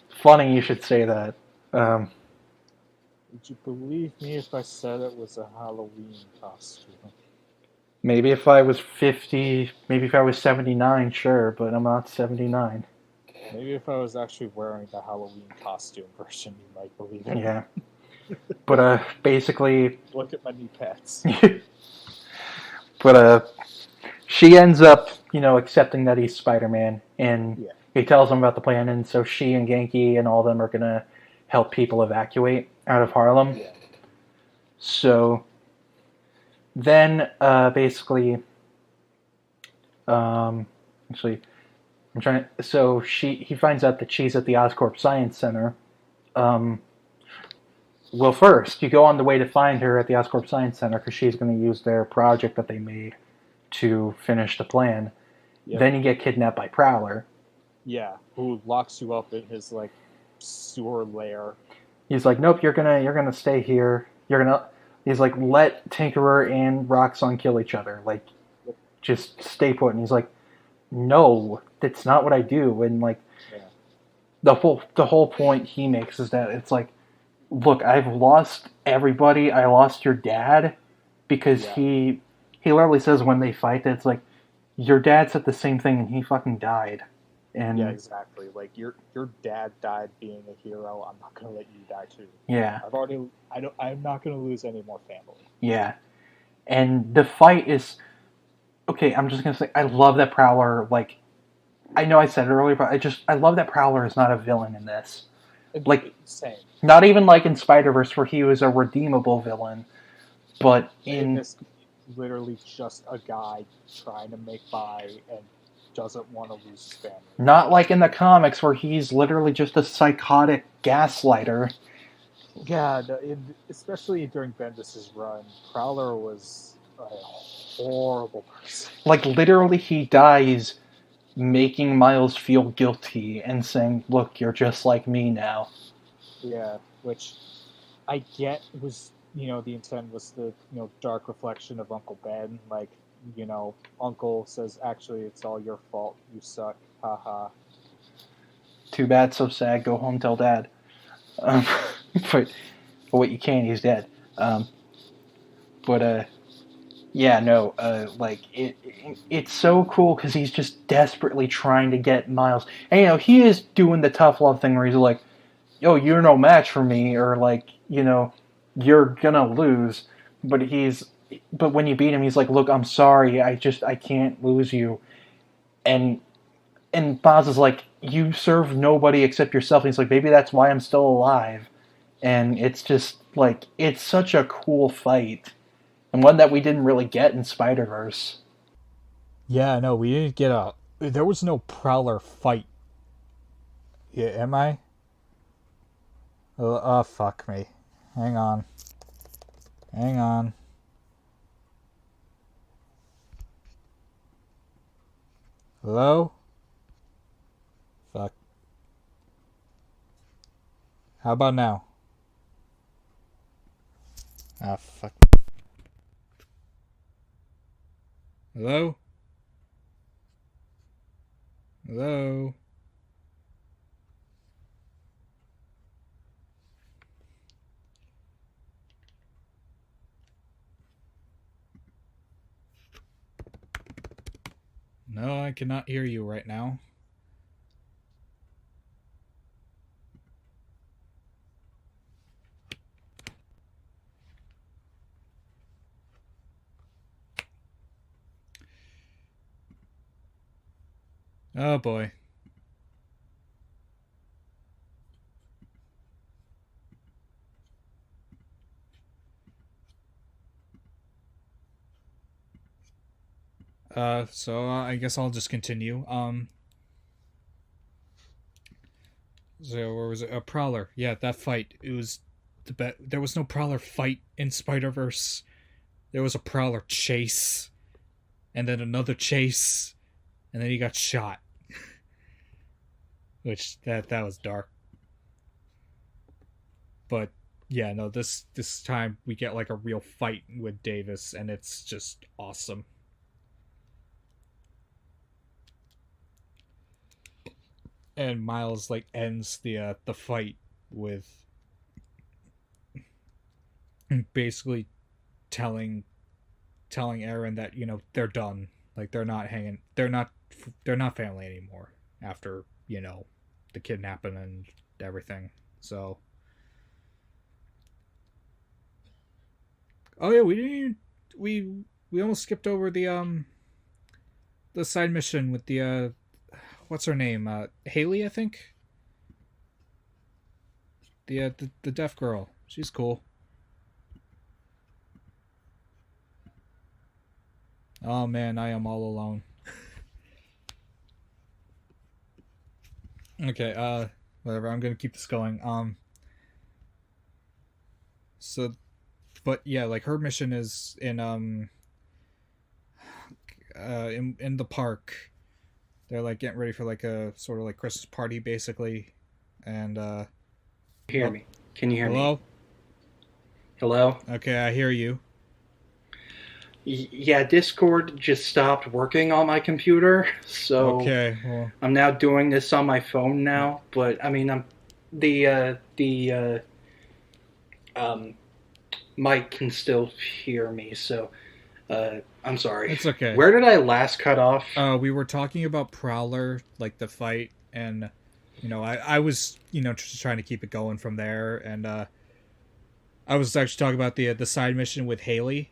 funny you should say that. Would you believe me if I said it was a Halloween costume? Maybe if I was 50, maybe if I was 79, sure, but I'm not 79. Maybe if I was actually wearing the Halloween costume version, you might believe it. Yeah. But, basically... Look at my knee pads. But, she ends up, accepting that he's Spider-Man, and he tells them about the plan, and so she and Genki and all of them are going to help people evacuate out of Harlem. Yeah. So, then, basically... he finds out that she's at the Oscorp Science Center, Well, first, you go on the way to find her at the Oscorp Science Center because she's going to use their project that they made to finish the plan. Yep. Then you get kidnapped by Prowler. Yeah, who locks you up in his like sewer lair. He's like, nope, you're gonna stay here. He's like, let Tinkerer and Roxxon kill each other. Like, just stay put. And he's like, no, that's not what I do. And like, Yeah. the whole point he makes is that it's like, look, I've lost everybody. I lost your dad because he literally says when they fight that it's like, your dad said the same thing and he fucking died. And yeah, exactly. Like your dad died being a hero. I'm not gonna let you die too. Yeah. I'm not gonna lose any more family. Yeah. And the fight is okay. I'm just gonna say I love that Prowler. Like, I know I said it earlier, but I love that Prowler is not a villain in this. Like, same. Not even like in Spider-Verse where he was a redeemable villain, but in this, literally just a guy trying to make by and doesn't want to lose his family. Not like in the comics where he's literally just a psychotic gaslighter. Yeah, especially during Bendis' run, Prowler was a horrible person. Like, literally he dies making Miles feel guilty and saying, look, you're just like me now. Yeah, which I get was, the intent was the, dark reflection of Uncle Ben. Like, Uncle says, actually, it's all your fault. You suck. Haha. Too bad, so sad. Go home, tell Dad. But what you can, he's dead. Yeah, no. It's so cool because he's just desperately trying to get Miles. And, he is doing the tough love thing where he's like, oh, you're no match for me, or like, you're gonna lose. But when you beat him, he's like, look, I'm sorry, I can't lose you. And Miles is like, you serve nobody except yourself. And he's like, maybe that's why I'm still alive. And it's just like, it's such a cool fight, and one that we didn't really get in Spider-Verse. Yeah, no, we didn't get there was no Prowler fight. Yeah, am I? Oh, fuck me. Hang on. Hello? Fuck. How about now? Ah, fuck. Hello? Hello? No, I cannot hear you right now. Oh boy. So I guess I'll just continue. So where was it? A Prowler. Yeah, that fight. It was the bet. There was no Prowler fight in Spider-Verse. There was a Prowler chase, and then another chase, and then he got shot. Which that was dark. But yeah, no, this time we get like a real fight with Davis, and it's just awesome. And Miles like ends the fight with basically telling Aaron that they're done, like they're not family anymore after the kidnapping and everything. So oh yeah, we didn't even, we almost skipped over the side mission with the what's her name? Haley, I think. The deaf girl. She's cool. Oh man, I am all alone. Okay, whatever. I'm gonna keep this going. So, but yeah, like her mission is in the park. They're like getting ready for like a sort of like Christmas party basically, and Hear oh, me? Can you hear me? hello? Hello? Okay, I hear you. Yeah, Discord just stopped working on my computer, so Okay, well, I'm now doing this on my phone now. But I mean, I'm the um, mic can still hear me, so I'm sorry. it's okay. Where did I last cut off? We were talking about Prowler, like the fight, and I was just trying to keep it going from there, and I was actually talking about the side mission with Haley.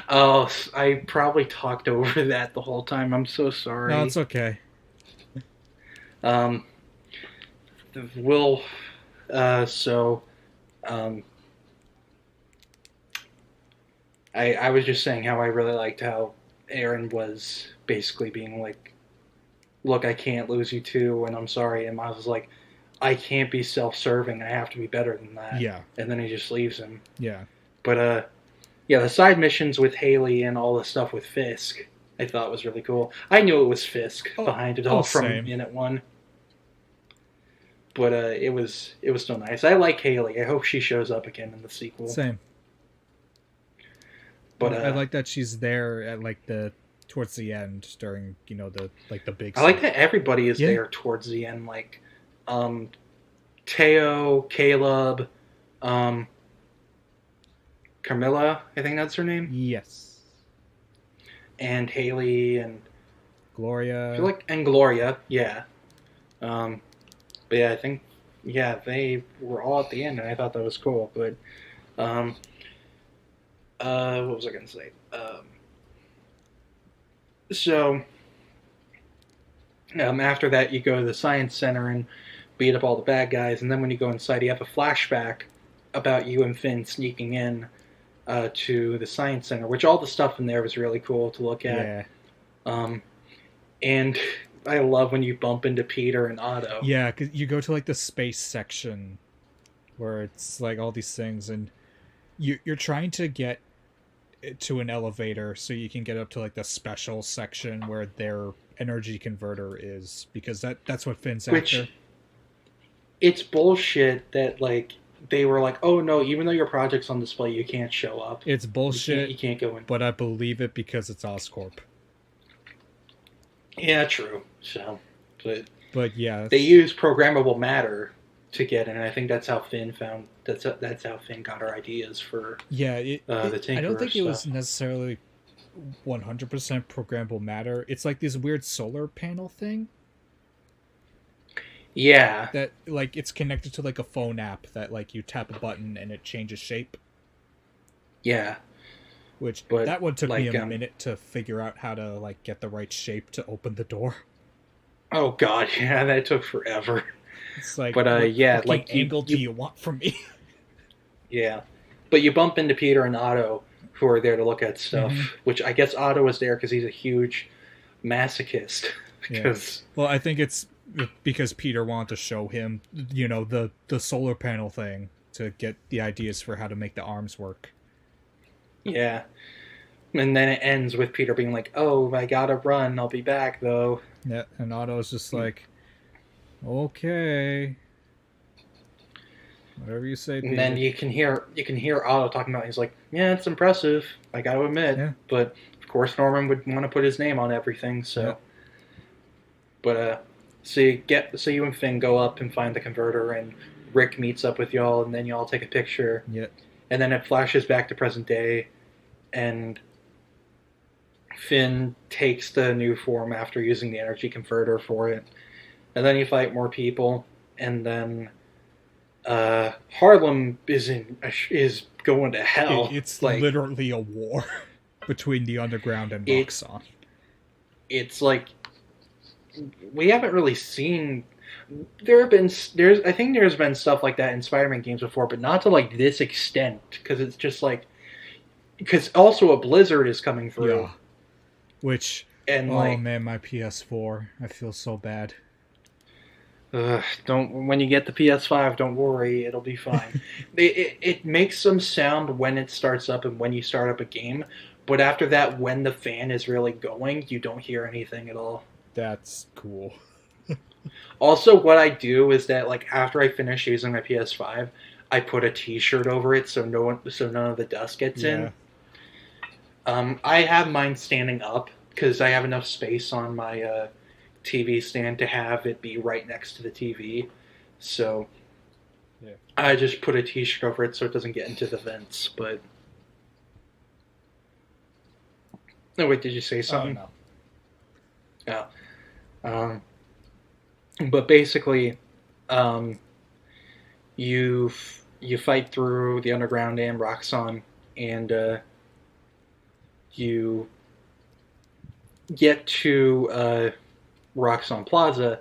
Oh, I probably talked over that the whole time. I'm so No, sorry. it's okay. Um, we'll so um, I was just saying how I really liked how Aaron was basically being like, "Look, I can't lose you too, and I'm sorry." And I was like, "I can't be self-serving. I have to be better than that." Yeah. And then he just leaves him. Yeah. But yeah, the side missions with Haley and all the stuff with Fisk, I thought was really cool. I knew it was Fisk behind it all from same. minute one. But it was still nice. I like Haley. I hope she shows up again in the sequel. Same. But I like that she's there at like towards the end during the big. I like that everybody is there towards the end. Like Teo, Caleb, Carmilla, I think that's her name. Yes. And Haley and Gloria. I feel like and Gloria, yeah. But yeah, I think they were all at the end, and I thought that was cool. But what was I going to say? So after that, you go to the science center and beat up all the bad guys, and then when you go inside, you have a flashback about you and Finn sneaking in to the science center, which all the stuff in there was really cool to look at. Yeah. And I love when you bump into Peter and Otto. Yeah, because you go to like the space section where it's like all these things, and you're trying to get to an elevator so you can get up to like the special section where their energy converter is, because that's what Finn's after. It's bullshit that like they were like, oh no, even though your project's on display, you can't show up. It's bullshit. You can't go in. But I believe it because it's Oscorp. Yeah, true. So, but yeah, they use programmable matter to get in, and I think that's how Finn found. That's how Finn got her ideas for. Yeah, the Tinkerer I don't think stuff. it was necessarily 100% programmable matter. It's like this weird solar panel thing. Yeah. That like it's connected to like a phone app that like you tap a button and it changes shape. Yeah. But that one took me a minute to figure out how to like get the right shape to open the door. Oh god, yeah, that took forever. It's like, what angle do you want from me? Yeah, but you bump into Peter and Otto, who are there to look at stuff. Mm-hmm. Which I guess Otto was there because he's a huge masochist. Because well, I think it's because Peter wanted to show him, the solar panel thing to get the ideas for how to make the arms work. Yeah. And then it ends with Peter being like, oh, I gotta run, I'll be back, though. Yeah, and Otto's just like, okay. Whatever you say, Peter. And then you can hear Otto talking about it. He's like, yeah, it's impressive, I gotta admit. Yeah. But, of course, Norman would want to put his name on everything, so... Yeah. But, so you and Finn go up and find the converter, and Rick meets up with y'all, and then y'all take a picture. Yeah. And then it flashes back to present day, and Finn takes the new form after using the energy converter for it. And then you fight more people, and then Harlem is going to hell. It's like, literally a war between the underground and Roxxon. It's like we haven't really seen. I think there's been stuff like that in Spider-Man games before, but not to like this extent, because it's just like, because also a blizzard is coming through. Yeah. Which, man, my PS4, I feel so bad. Don't when you get the PS5, don't worry, it'll be fine. It makes some sound when it starts up and when you start up a game, but after that, when the fan is really going, you don't hear anything at all. That's cool. Also, what I do is that like after I finish using my PS5, I put a T-shirt over it so none of the dust gets in. I have mine standing up because I have enough space on my TV stand to have it be right next to the TV. So I just put a T-shirt over it so it doesn't get into the vents. But no, wait, did you say something? Oh, no. But basically, you fight through the underground and Roxxon, and you get to Roxxon Plaza,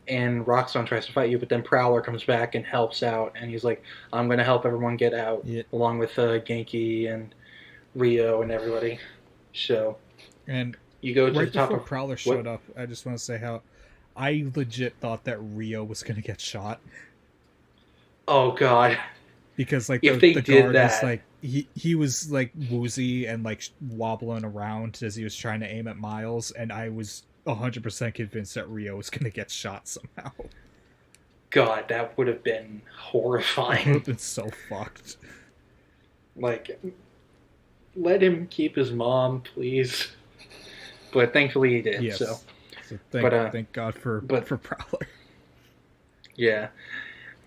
and Roxxon tries to fight you, but then Prowler comes back and helps out, and he's like, I'm going to help everyone get out, along with Genki and Rio and everybody. So, and you go to right the top before of Prowler showed up, I just want to say how I legit thought that Rio was going to get shot. Oh, God. Because, like, if the they did guard that... was, like, he was, like, woozy and, like, wobbling around as he was trying to aim at Miles, and I was 100% convinced that Rio was going to get shot somehow. God, that would have been horrifying. It would have been so fucked. Like, let him keep his mom, please. But thankfully he did. Yes. So thank God for Prowler. Yeah,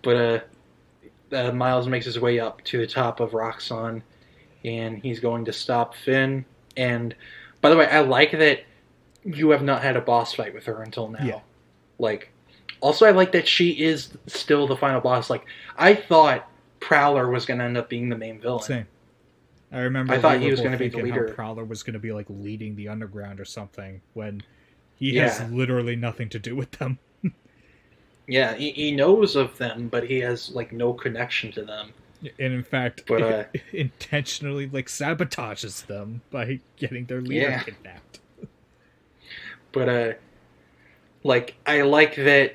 but Miles makes his way up to the top of Roxxon, and he's going to stop Finn. And by the way, I like that you have not had a boss fight with her until now. Yeah. Like, also I like that she is still the final boss. Like, I thought Prowler was going to end up being the main villain. Same. I remember I thought he was going to be the leader. How Prowler was going to be like leading the underground or something when he has literally nothing to do with them. Yeah, he knows of them, but he has like no connection to them. And in fact, intentionally like sabotages them by getting their leader kidnapped. But like I like that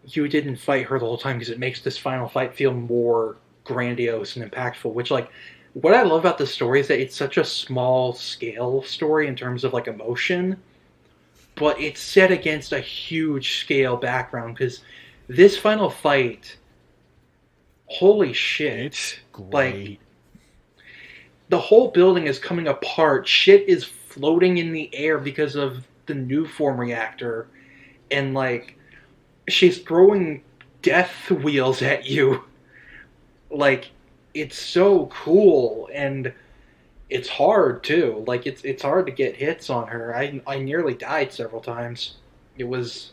you didn't fight her the whole time because it makes this final fight feel more grandiose and impactful. Which like what I love about the story is that it's such a small scale story in terms of like emotion, but it's set against a huge scale background because this final fight, holy shit. It's great. Like, the whole building is coming apart. Shit is floating in the air because of the new form reactor. And, like, she's throwing death wheels at you. Like, it's so cool. And it's hard, too. Like, it's hard to get hits on her. I nearly died several times. It was...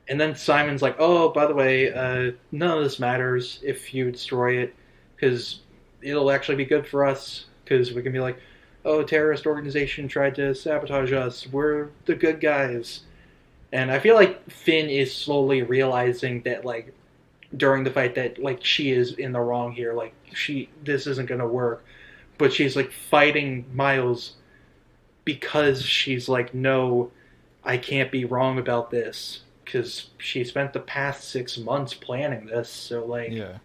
And then Simon's like, oh, by the way, none of this matters if you destroy it, because it'll actually be good for us, because we can be like, oh, terrorist organization tried to sabotage us, we're the good guys. And I feel like Finn is slowly realizing that, like, during the fight that, like, she is in the wrong here, like, this isn't going to work. But she's, like, fighting Miles because she's like, no, I can't be wrong about this. Because she spent the past 6 months planning this, so like... Yeah.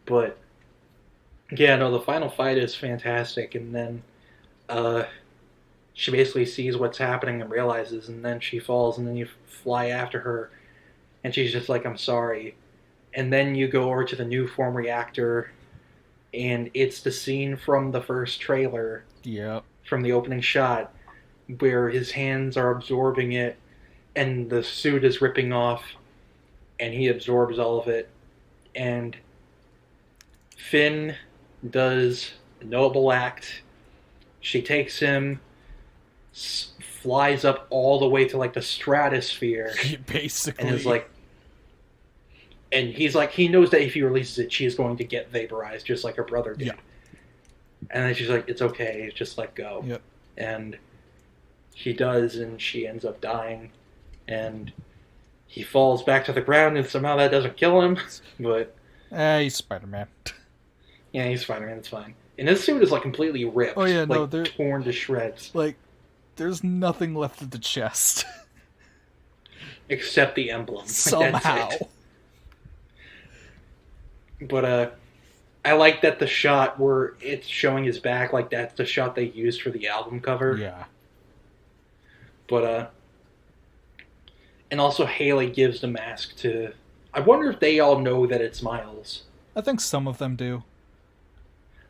But, yeah, no, the final fight is fantastic, and then she basically sees what's happening and realizes, and then she falls, and then you fly after her, and she's just like, I'm sorry. And then you go over to the new form reactor, and it's the scene from the first trailer. Yep. From the opening shot, where his hands are absorbing it, and the suit is ripping off, and he absorbs all of it. And Finn does a noble act. She takes him, flies up all the way to like the stratosphere. Basically. And is like... And he's like, he knows that if he releases it, she is going to get vaporized, just like her brother did. Yeah. And then she's like, it's okay, just let go. Yep. And he does, and she ends up dying. And he falls back to the ground, and somehow that doesn't kill him. But he's Spider-Man. Yeah, he's Spider-Man, it's fine. And his suit is like completely ripped. Oh yeah, like, no, they're torn to shreds. Like, there's nothing left of the chest. except the emblem. Somehow. That's it. But I like that the shot where it's showing his back, like that's the shot they used for the album cover. Yeah. But and also Haley gives the mask to. I wonder if they all know that it's Miles. I think some of them do.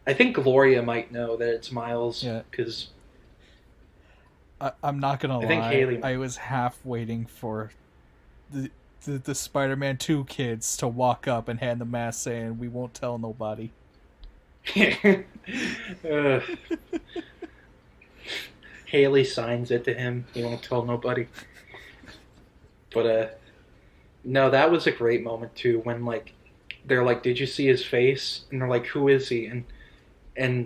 I think Gloria might know that it's Miles. Yeah. Because I'm not gonna lie. think Haley. I was half waiting for the Spider-Man 2 kids to walk up and hand the mask, saying, "We won't tell nobody." Haley signs it to him. He won't tell nobody. But no, that was a great moment too. When like they're like, "Did you see his face?" And they're like, "Who is he?" And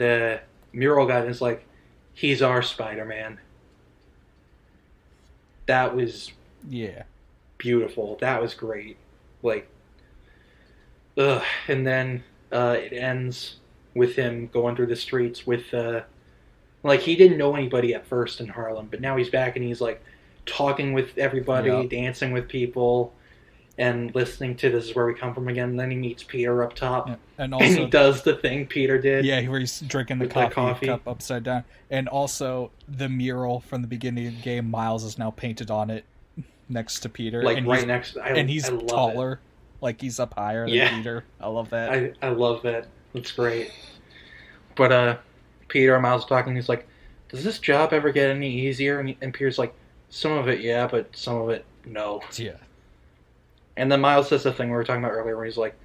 Mural Guy is like, "He's our Spider-Man." That was beautiful. That was great. Like, and then it ends with him going through the streets with like he didn't know anybody at first in Harlem, but now he's back and he's like talking with everybody, dancing with people, and listening to "This Is Where We Come From" again. And then he meets Peter up top, and also he does the thing Peter did. Yeah, where he's drinking the coffee cup upside down, and also the mural from the beginning of the game. Miles is now painted on it next to Peter, like and right next. And he's taller, like he's up higher than Peter. I love that. I love that. That's great. But Peter and Miles talking. He's like, "Does this job ever get any easier?" And Peter's like, "Some of it, yeah, but some of it, no." Yeah. And then Miles says the thing we were talking about earlier, where he's like,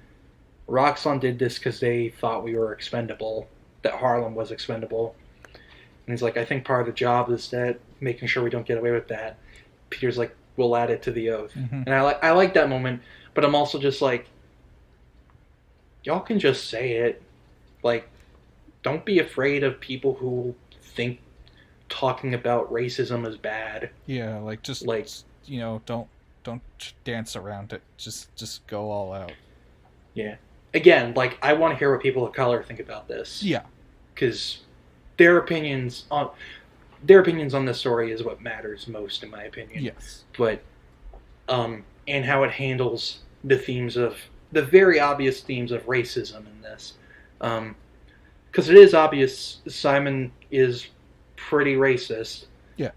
"Roxxon did this because they thought we were expendable, that Harlem was expendable." And he's like, "I think part of the job is that making sure we don't get away with that." Peter's like, "We'll add it to the oath." Mm-hmm. And I like that moment, but I'm also just like, y'all can just say it. Like, don't be afraid of people who think talking about racism is bad. Yeah, like just like don't dance around it. Just go all out. Yeah. Again, like I want to hear what people of color think about this. Yeah. Because their opinions on this story is what matters most, in my opinion. Yes. But and how it handles the very obvious themes of racism in this. Because it is obvious Simon is pretty racist. Yeah.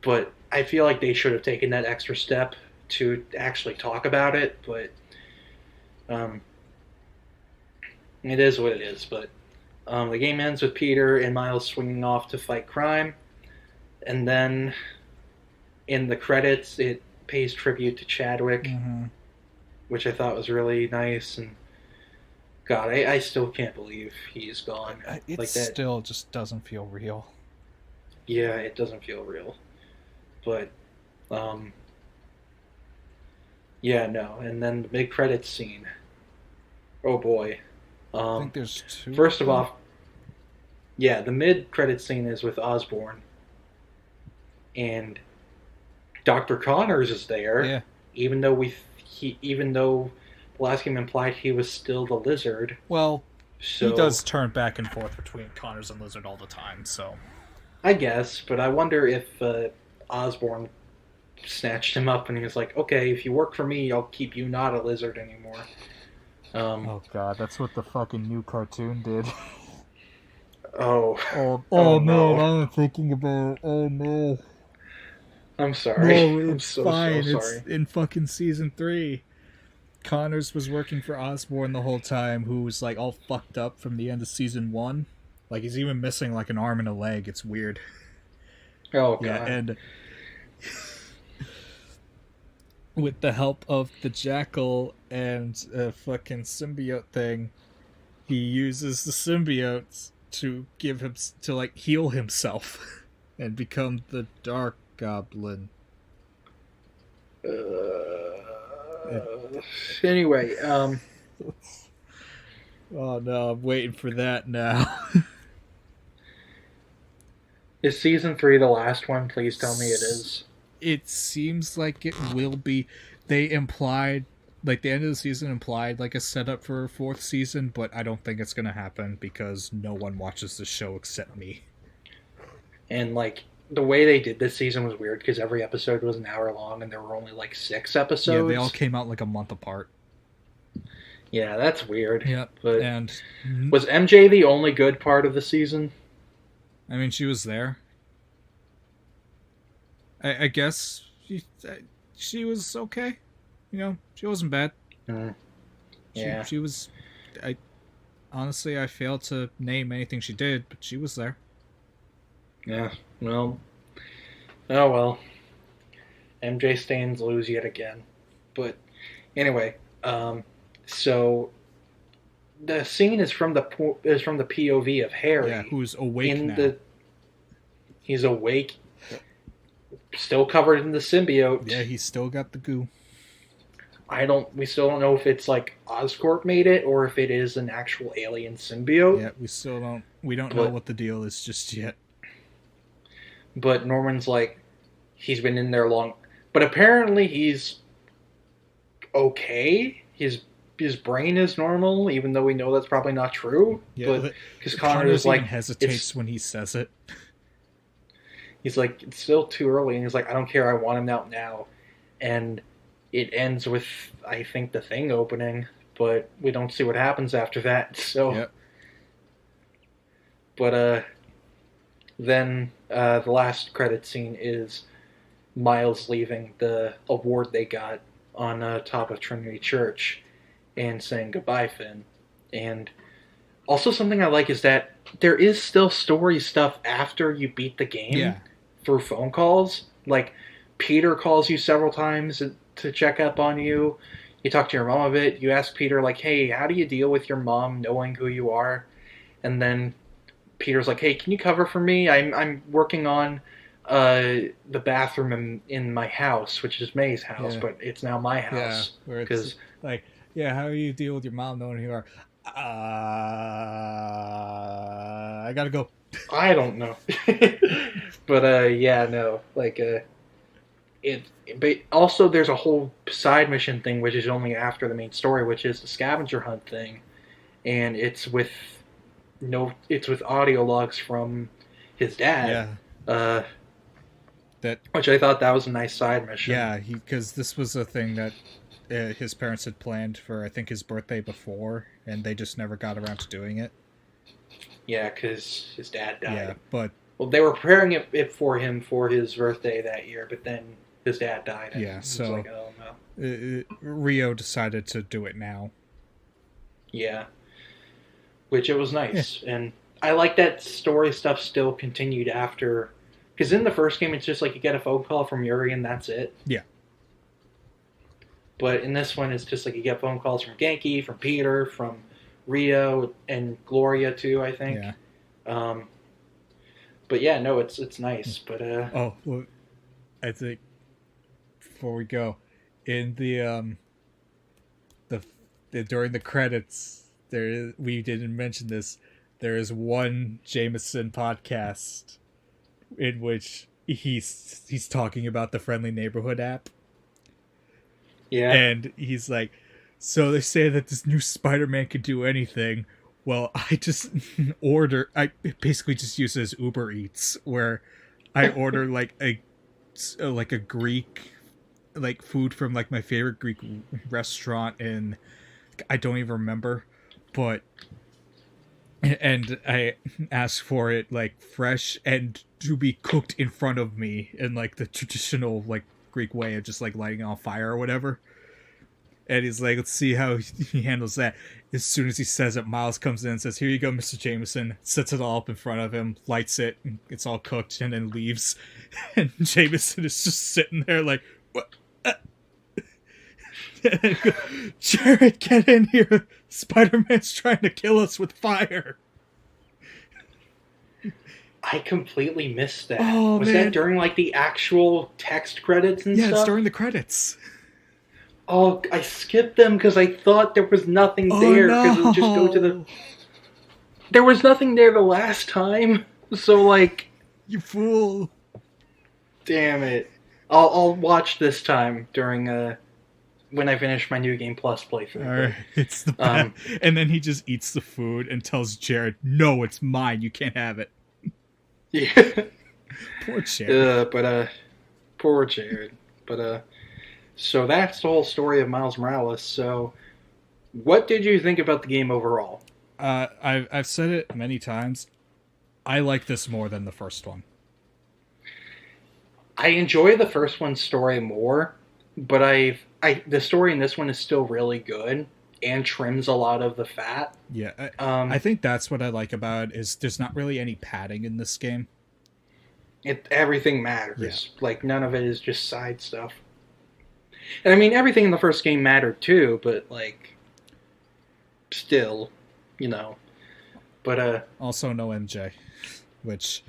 But I feel like they should have taken that extra step to actually talk about it. But it is what it is. But the game ends with Peter and Miles swinging off to fight crime. And then in the credits, it pays tribute to Chadwick, which I thought was really nice. And God, I still can't believe he's gone. It like that. Still just doesn't feel real. Yeah, it doesn't feel real. But, yeah, no. And then the mid-credits scene. Oh, boy. I think there's two. First of all, yeah, the mid-credits scene is with Osborn. And Dr. Connors is there. Yeah. Even though the last game implied he was still the Lizard. Well, so, he does turn back and forth between Connors and Lizard all the time, so... I guess, but I wonder if Osborn snatched him up and he was like, "Okay, if you work for me, I'll keep you not a lizard anymore." Oh God, that's what the fucking new cartoon did. Oh no, no! I'm thinking about. Oh no! I'm sorry. No, it's I'm so fine. sorry. It's in fucking season 3. Connors was working for Osborn the whole time, who was like all fucked up from the end of season 1. Like he's even missing like an arm and a leg. It's weird. Oh God! Yeah, and with the help of the Jackal and a fucking symbiote thing, he uses the symbiotes to heal himself and become the Dark Goblin. Anyway, oh no, I'm waiting for that now. Is season 3 the last one? Please tell me it is. It seems like it will be. They implied, like the end of the season implied like a setup for a 4th season, but I don't think it's going to happen because no one watches the show except me. And like the way they did this season was weird because every episode was an hour long and there were only like 6 episodes. Yeah, they all came out like a month apart. Yeah, that's weird. Yeah, but and was MJ the only good part of the season? I mean, she was there. I guess she was okay. You know, she wasn't bad. Yeah, she was. Honestly, I failed to name anything she did, but she was there. Yeah. Well. Oh well. MJ Stains lose yet again, but anyway. So the scene is from the POV of Harry. Yeah, who's awake now. He's awake, still covered in the symbiote. Yeah, he's still got the goo. We still don't know if it's like Oscorp made it or if it is an actual alien symbiote. Yeah, we don't know what the deal is just yet. But Norman's like, he's been in there long, but apparently he's okay. His brain is normal, even though we know that's probably not true. Yeah, but because Connor's like hesitates when he says it. He's like, it's still too early, and he's like, I don't care, I want him out now. And it ends with, I think, the Thing opening, but we don't see what happens after that. So, yep. But then the last credit scene is Miles leaving the award they got on top of Trinity Church and saying goodbye, Finn. And also something I like is that there is still story stuff after you beat the game through phone calls. Like, Peter calls you several times to check up on you. You talk to your mom a bit. You ask Peter, like, hey, how do you deal with your mom knowing who you are? And then Peter's like, hey, can you cover for me? I'm working on the bathroom in my house, which is May's house, but it's now my house. Yeah, where it's like, yeah, how do you deal with your mom knowing who you are? I gotta go. I don't know. But, yeah, no. Like, but also there's a whole side mission thing, which is only after the main story, which is the scavenger hunt thing. And it's with audio logs from his dad. Yeah. Which I thought that was a nice side mission. Yeah, because this was a thing that his parents had planned for, I think, his birthday before, and they just never got around to doing it. Yeah, because his dad died. Yeah, but... Well, they were preparing it for him for his birthday that year, but then his dad died. Yeah, so... Like, oh, no. Rio decided to do it now. Yeah. Which it was nice. Yeah. And I like that story stuff still continued after... Because in the first game, it's just like you get a phone call from Yuri and that's it. Yeah. But in this one, it's just like you get phone calls from Genki, from Peter, from Rio, and Gloria too, I think. Yeah. But yeah, no, it's nice. But oh, well, I think before we go, in the during the credits, we didn't mention this. There is one Jameson podcast in which he's talking about the Friendly Neighborhood app. Yeah. And he's like, so they say that this new Spider-Man can do anything. Well, I just I basically just use it as Uber Eats, where I order like a Greek, like food from like my favorite Greek restaurant in, I don't even remember, but, and I ask for it like fresh and to be cooked in front of me in like the traditional like Greek way of just like lighting on fire or whatever. And he's like, let's see how he handles that. As soon as he says it, Miles comes in and says, here you go, Mr. Jameson. Sets it all up in front of him, lights it, and it's all cooked, and then leaves. And Jameson is just sitting there like, what? Jared, get in here. Spider-Man's trying to kill us with fire. I completely missed that. Oh, was that during like the actual text credits and stuff? Yeah, it's during the credits. Oh, I skipped them because I thought there was nothing there. Because it would just go to the... There was nothing there the last time. So, like... You fool. Damn it. I'll watch this time during... when I finish my New Game Plus playthrough. Alright, it's the best. And then he just eats the food and tells Jared, no, it's mine. You can't have it. Yeah. Poor Jared. Poor Jared. But so that's the whole story of Miles Morales. So, what did you think about the game overall? I've said it many times. I like this more than the first one. I enjoy the first one's story more, but the story in this one is still really good and trims a lot of the fat. Yeah, I think that's what I like about it, is there's not really any padding in this game. Everything matters. Yeah. Like, none of it is just side stuff. And I mean, everything in the first game mattered too, but like, still, you know. But also no MJ, which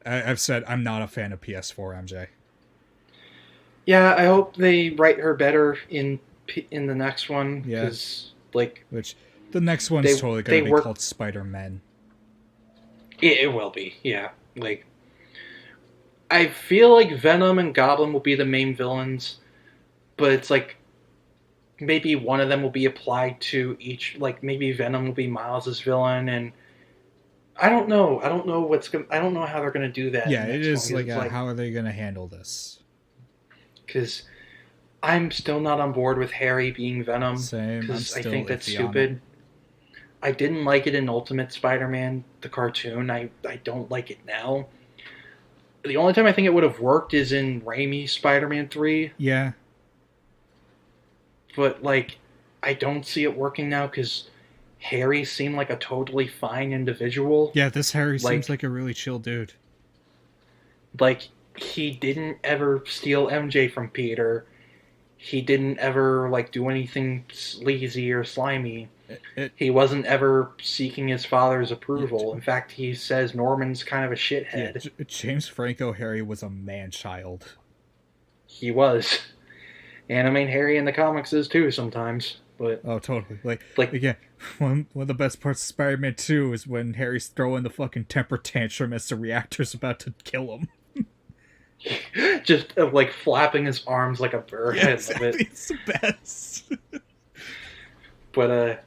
I've said I'm not a fan of PS4 MJ. Yeah, I hope they write her better in the next one. Yeah, which the next one's totally going to be called Spider-Man. It will be, yeah. Like, I feel like Venom and Goblin will be the main villains, but it's like maybe one of them will be applied to each. Like, maybe Venom will be Miles' villain, and I don't know. I don't know how they're going to do that. Yeah, it is like, how are they going to handle this? Because I'm still not on board with Harry being Venom. Same. Because I think that's stupid. I didn't like it in Ultimate Spider-Man, the cartoon. I don't like it now. The only time I think it would have worked is in Raimi's Spider-Man 3. Yeah. But, like, I don't see it working now because Harry seemed like a totally fine individual. Yeah, this Harry seems like a really chill dude. Like, he didn't ever steal MJ from Peter. He didn't ever, like, do anything sleazy or slimy. He wasn't ever seeking his father's approval. In fact, he says Norman's kind of a shithead. Yeah, James Franco Harry was a man-child. He was. And I mean, Harry in the comics is too sometimes. But oh, totally. Like again, one of the best parts of Spider-Man 2 is when Harry's throwing the fucking temper tantrum as the reactor's about to kill him. Just like flapping his arms like a bird. Yeah, exactly. It's the best. But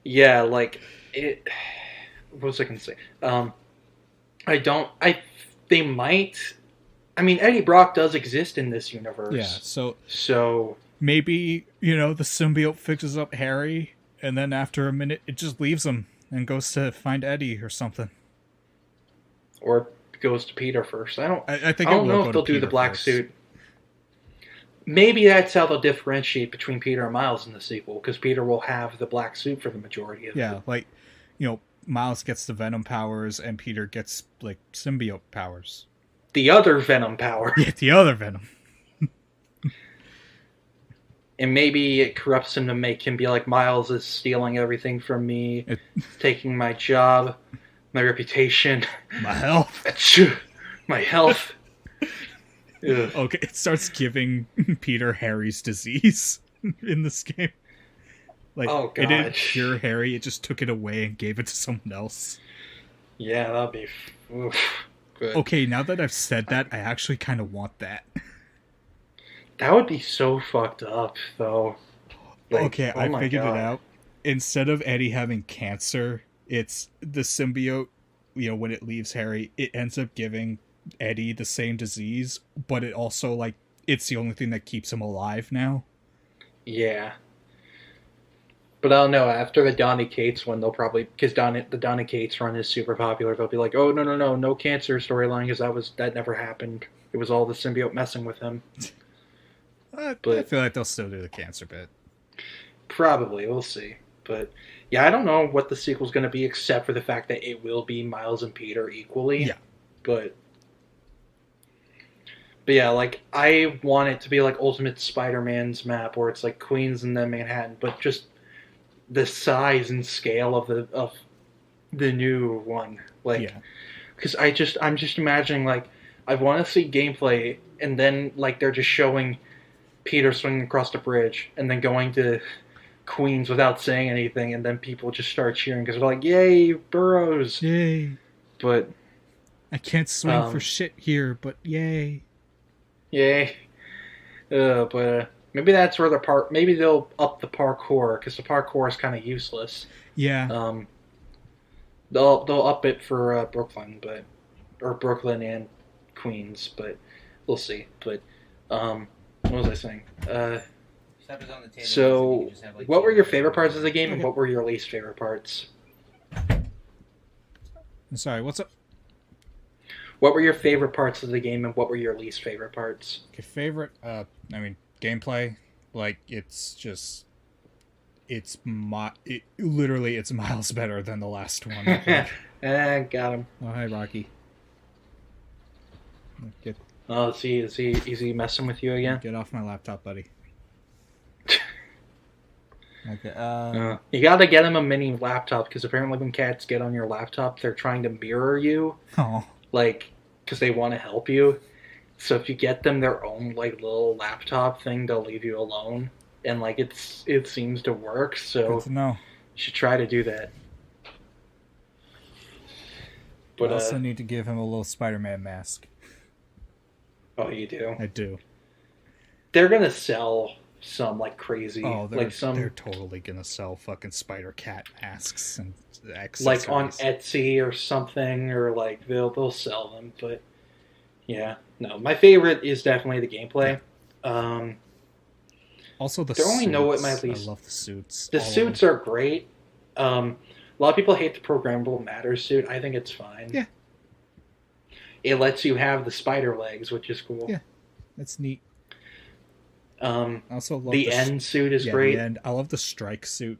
yeah, like it. What was I gonna say? They might. I mean, Eddie Brock does exist in this universe. Yeah. So maybe, the symbiote fixes up Harry, and then after a minute, it just leaves him and goes to find Eddie or something. Or goes to Peter first. I don't know if they'll do the black suit. Maybe that's how they'll differentiate between Peter and Miles in the sequel, because Peter will have the black suit for the majority of it. Yeah, like, Miles gets the Venom powers and Peter gets, like, symbiote powers. The other Venom power. Yeah, the other Venom. And maybe it corrupts him to make him be like, Miles is stealing everything from me, taking my job, my reputation, my health. My health. Okay, it starts giving Peter Harry's disease in this game. Like, oh, God. It didn't cure Harry, it just took it away and gave it to someone else. Yeah, that'd be good. Okay, now that I've said that, I actually kind of want that. That would be so fucked up, though. Like, okay, I figured it out. Instead of Eddie having cancer, it's the symbiote, when it leaves Harry, it ends up giving Eddie the same disease, but it also, like, it's the only thing that keeps him alive now. Yeah. But I don't know, after the Donny Cates one, they'll probably, because the Donny Cates run is super popular, they'll be like, oh, no cancer storyline, because that never happened. It was all the symbiote messing with him. I feel like they'll still do the cancer bit. Probably, we'll see. But, yeah, I don't know what the sequel's going to be, except for the fact that it will be Miles and Peter equally. Yeah. But yeah, like, I want it to be like Ultimate Spider-Man's map, where it's like Queens and then Manhattan, but just the size and scale of the new one. Like, because I'm just imagining, like, I want to see gameplay, and then, like, they're just showing Peter swinging across the bridge, and then going to Queens without saying anything, and then people just start cheering, because they're like, yay, Burrows! Yay! But I can't swing for shit here, but yay. Yay. But maybe that's where maybe they'll up the parkour, because the parkour is kind of useless. Yeah. They'll up it for Brooklyn and queens, but we'll see. But what was I saying? So, what were your favorite parts of the game, and what were your least favorite parts? I'm sorry, what's up? What were your favorite parts of the game, and what were your least favorite parts? Okay, favorite, gameplay. Like, it's miles better than the last one. Got him. Oh, hi, Rocky. Oh, is he messing with you again? Get off my laptop, buddy. Okay. You gotta get him a mini laptop, because apparently when cats get on your laptop, they're trying to mirror you. Oh. Like, because they want to help you. So if you get them their own, like, little laptop thing, they'll leave you alone. And, like, it seems to work, so Good to know. you should try to do that. But I also need to give him a little Spider-Man mask. Oh, you do? I do. They're gonna sell some like crazy. Oh, they're totally gonna sell fucking Spider-Cat masks and accessories. Like on Etsy or something, or like they'll sell them. But yeah, no, my favorite is definitely the gameplay. Also, the don't suits. really know what my least. I love the suits. The suits are great. A lot of people hate the programmable matter suit. I think it's fine. Yeah. It lets you have the spider legs, which is cool. Yeah, that's neat. I also love the end suit is great. The end. I love the strike suit,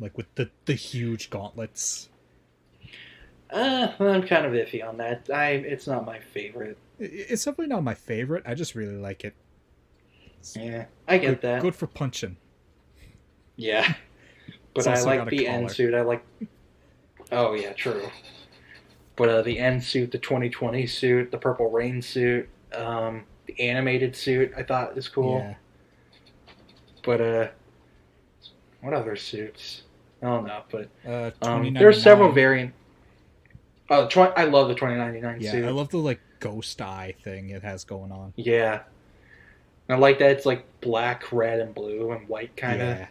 like with the huge gauntlets. I'm kind of iffy on that. It's not my favorite. It's definitely not my favorite. I just really like it. Yeah, I get that. Good for punching. Yeah, but I like the end suit. I like. Oh yeah, true. But the end suit, the 2020 suit, the Purple Rain suit, the animated suit, I thought is cool. Yeah. But what other suits? I don't know. But there's several variant. Oh, I love the 2099 suit. Yeah, I love the like ghost eye thing it has going on. Yeah, I like that. It's like black, red, and blue and white kind of. Yeah.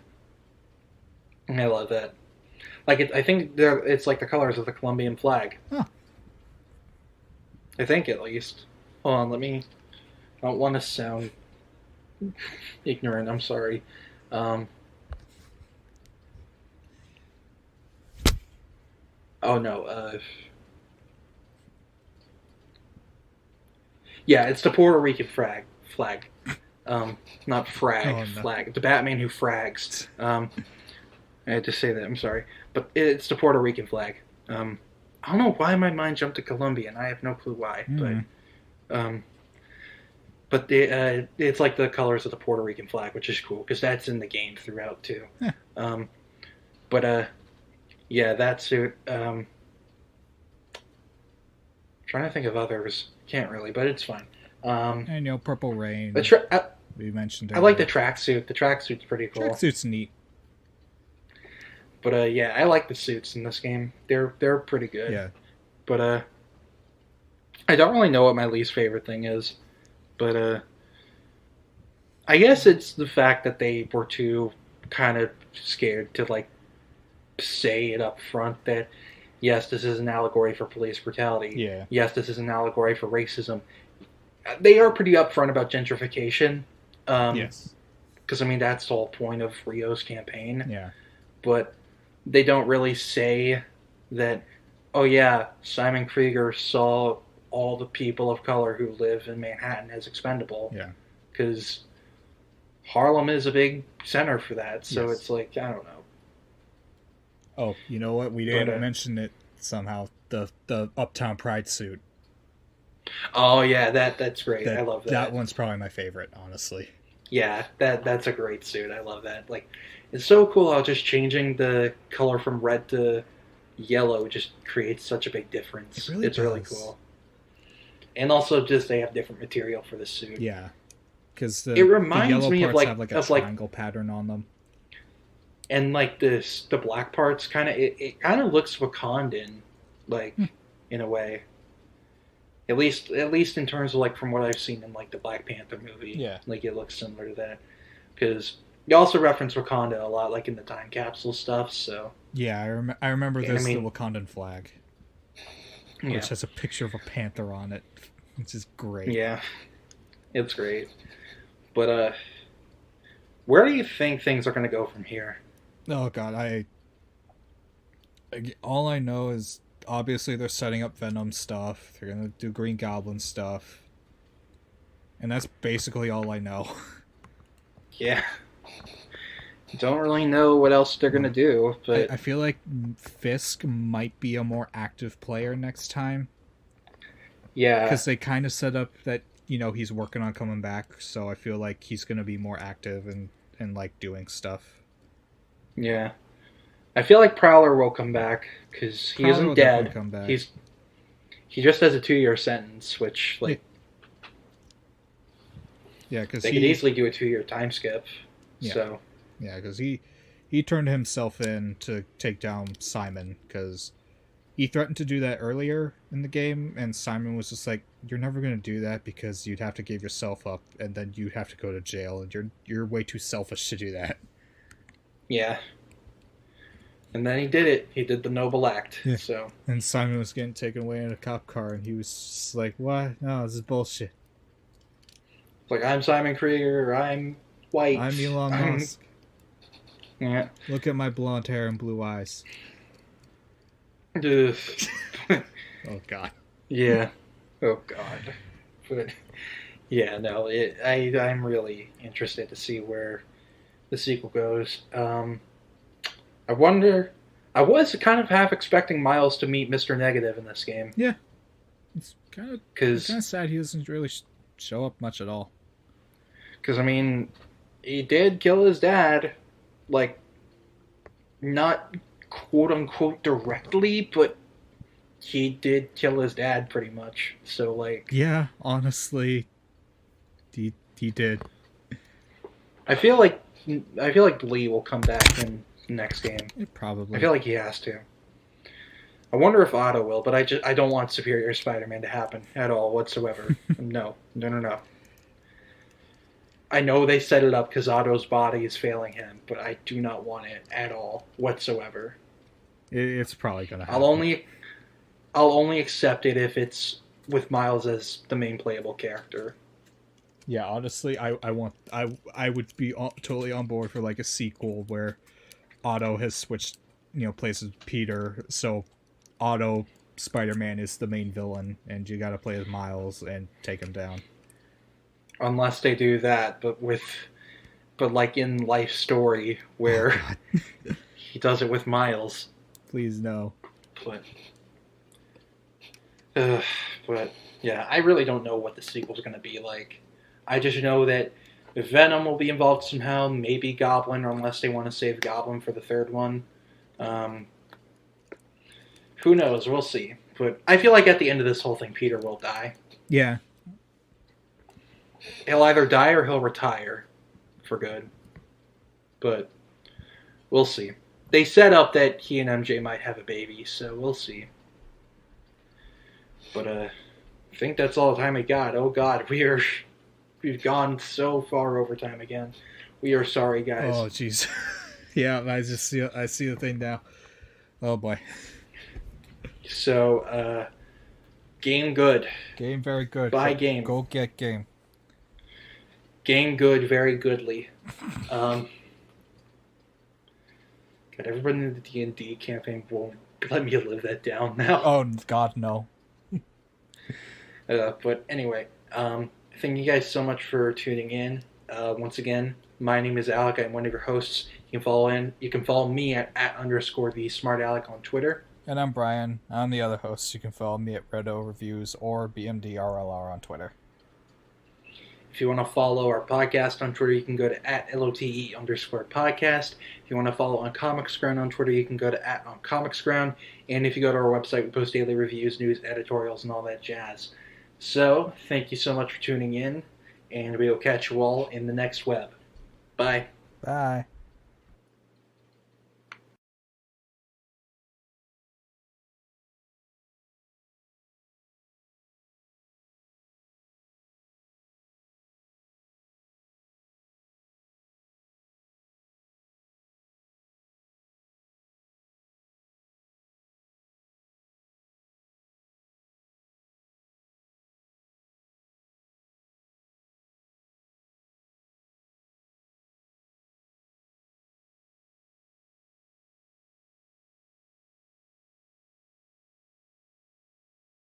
And I love that. Like I think it's like the colors of the Colombian flag. Huh. I think at least. Hold on, I don't want to sound ignorant. I'm sorry. Oh no. Yeah, it's the Puerto Rican flag. Not frag. Oh, no. Flag. The Batman who frags. I had to say that. I'm sorry, but it's the Puerto Rican flag. I don't know why my mind jumped to Colombian. I have no clue why, but it's like the colors of the Puerto Rican flag, which is cool because that's in the game throughout too. Yeah. Yeah, that suit. Trying to think of others. Can't really, but it's fine. And Purple Rain. We mentioned it. I like the tracksuit. The tracksuit's pretty cool. Tracksuit's neat. But yeah, I like the suits in this game. They're pretty good. Yeah. But I don't really know what my least favorite thing is. But I guess it's the fact that they were too kind of scared to like say it up front that yes, this is an allegory for police brutality. Yeah. Yes, this is an allegory for racism. They are pretty upfront about gentrification. Yes. Because I mean that's the whole point of Rio's campaign. Yeah. But they don't really say that, oh yeah, Simon Krieger saw all the people of color who live in Manhattan as expendable. Yeah. Because Harlem is a big center for that, so Yes. it's like, I don't know. Oh, you know what? We didn't mention it somehow. The Uptown Pride suit. Oh yeah, that's great. I love that. That one's probably my favorite, honestly. Yeah, that's a great suit. I love that. Like, it's so cool how just changing the color from red to yellow just creates such a big difference. It's really cool. And also, just they have different material for the suit. Yeah, because it reminds me of like have like a triangle pattern on them, and like the black parts kind of it kind of looks Wakandan, like in a way. At least in terms of like from what I've seen in like the Black Panther movie. Yeah, like it looks similar to that. Because you also reference Wakanda a lot, like in the time capsule stuff. So yeah, I remember there's the Wakandan flag, which has a picture of a panther on it. which is great. Yeah, it's great. But where do you think things are going to go from here? Oh god, all I know is obviously they're setting up Venom stuff. They're gonna do Green Goblin stuff, and that's basically all I know. Yeah, don't really know what else they're going to do. But I feel like Fisk might be a more active player next time. Yeah, because they kind of set up that he's working on coming back, so I feel like he's gonna be more active and like doing stuff. Yeah, I feel like Prowler will come back because he isn't dead. Come back. He just has a 2-year sentence, which like because they could easily do a 2-year time skip. Yeah. So yeah, because he turned himself in to take down Simon because he threatened to do that earlier in the game, and Simon was just like, "You're never going to do that because you'd have to give yourself up, and then you'd have to go to jail, and you're way too selfish to do that." Yeah. And then he did it. He did the noble act. Yeah. So. And Simon was getting taken away in a cop car, and he was just like, "What? No, this is bullshit." Like, I'm Simon Krieger. I'm white. I'm Elon Musk. Yeah. Look at my blonde hair and blue eyes. Oh God. Yeah. Oh God. But yeah, no. I'm really interested to see where the sequel goes. I wonder. I was kind of half expecting Miles to meet Mr. Negative in this game. Yeah. It's kind of sad he doesn't really show up much at all. Because I mean, he did kill his dad, like, not quote unquote directly, but he did kill his dad pretty much. So like, yeah, honestly, he did. I feel like Lee will come back in the next game. Probably. I feel like he has to. I wonder if Otto will, but I don't want Superior Spider-Man to happen at all whatsoever. No. I know they set it up because Otto's body is failing him, but I do not want it at all whatsoever. It's probably gonna happen. I'll only accept it if it's with Miles as the main playable character. Yeah, honestly, I would be totally on board for like a sequel where Otto has switched, places with Peter, so Otto Spider-Man is the main villain, and you got to play as Miles and take him down. Unless they do that, but like in Life Story where he does it with Miles. Please no. But yeah, I really don't know what the sequel's going to be like. I just know that Venom will be involved somehow, maybe Goblin, or unless they want to save Goblin for the third one. Who knows? We'll see. But I feel like at the end of this whole thing, Peter will die. Yeah. He'll either die or he'll retire for good. But we'll see. They set up that he and MJ might have a baby, so we'll see. But I think that's all the time we got. Oh God, we've gone so far over time again. We are sorry, guys. Oh jeez. Yeah, I see the thing now. Oh boy. So, game good. Game very good. Buy game. Go get game. Game good, very goodly. God, everybody in the D&D campaign won't let me live that down now. Oh God, no. But anyway, thank you guys so much for tuning in. Once again, my name is Alec. I'm one of your hosts. You can follow me at @_the_smartalec on Twitter. And I'm Brian. I'm the other host. You can follow me at Redo Reviews or BMDRLR on Twitter. If you want to follow our podcast on Twitter, you can go to @LOTE_podcast. If you want to follow On Comics Ground on Twitter, you can go to @OnComicsGround. And if you go to our website, we post daily reviews, news, editorials, and all that jazz. So, thank you so much for tuning in, and we will catch you all in the next web. Bye. Bye.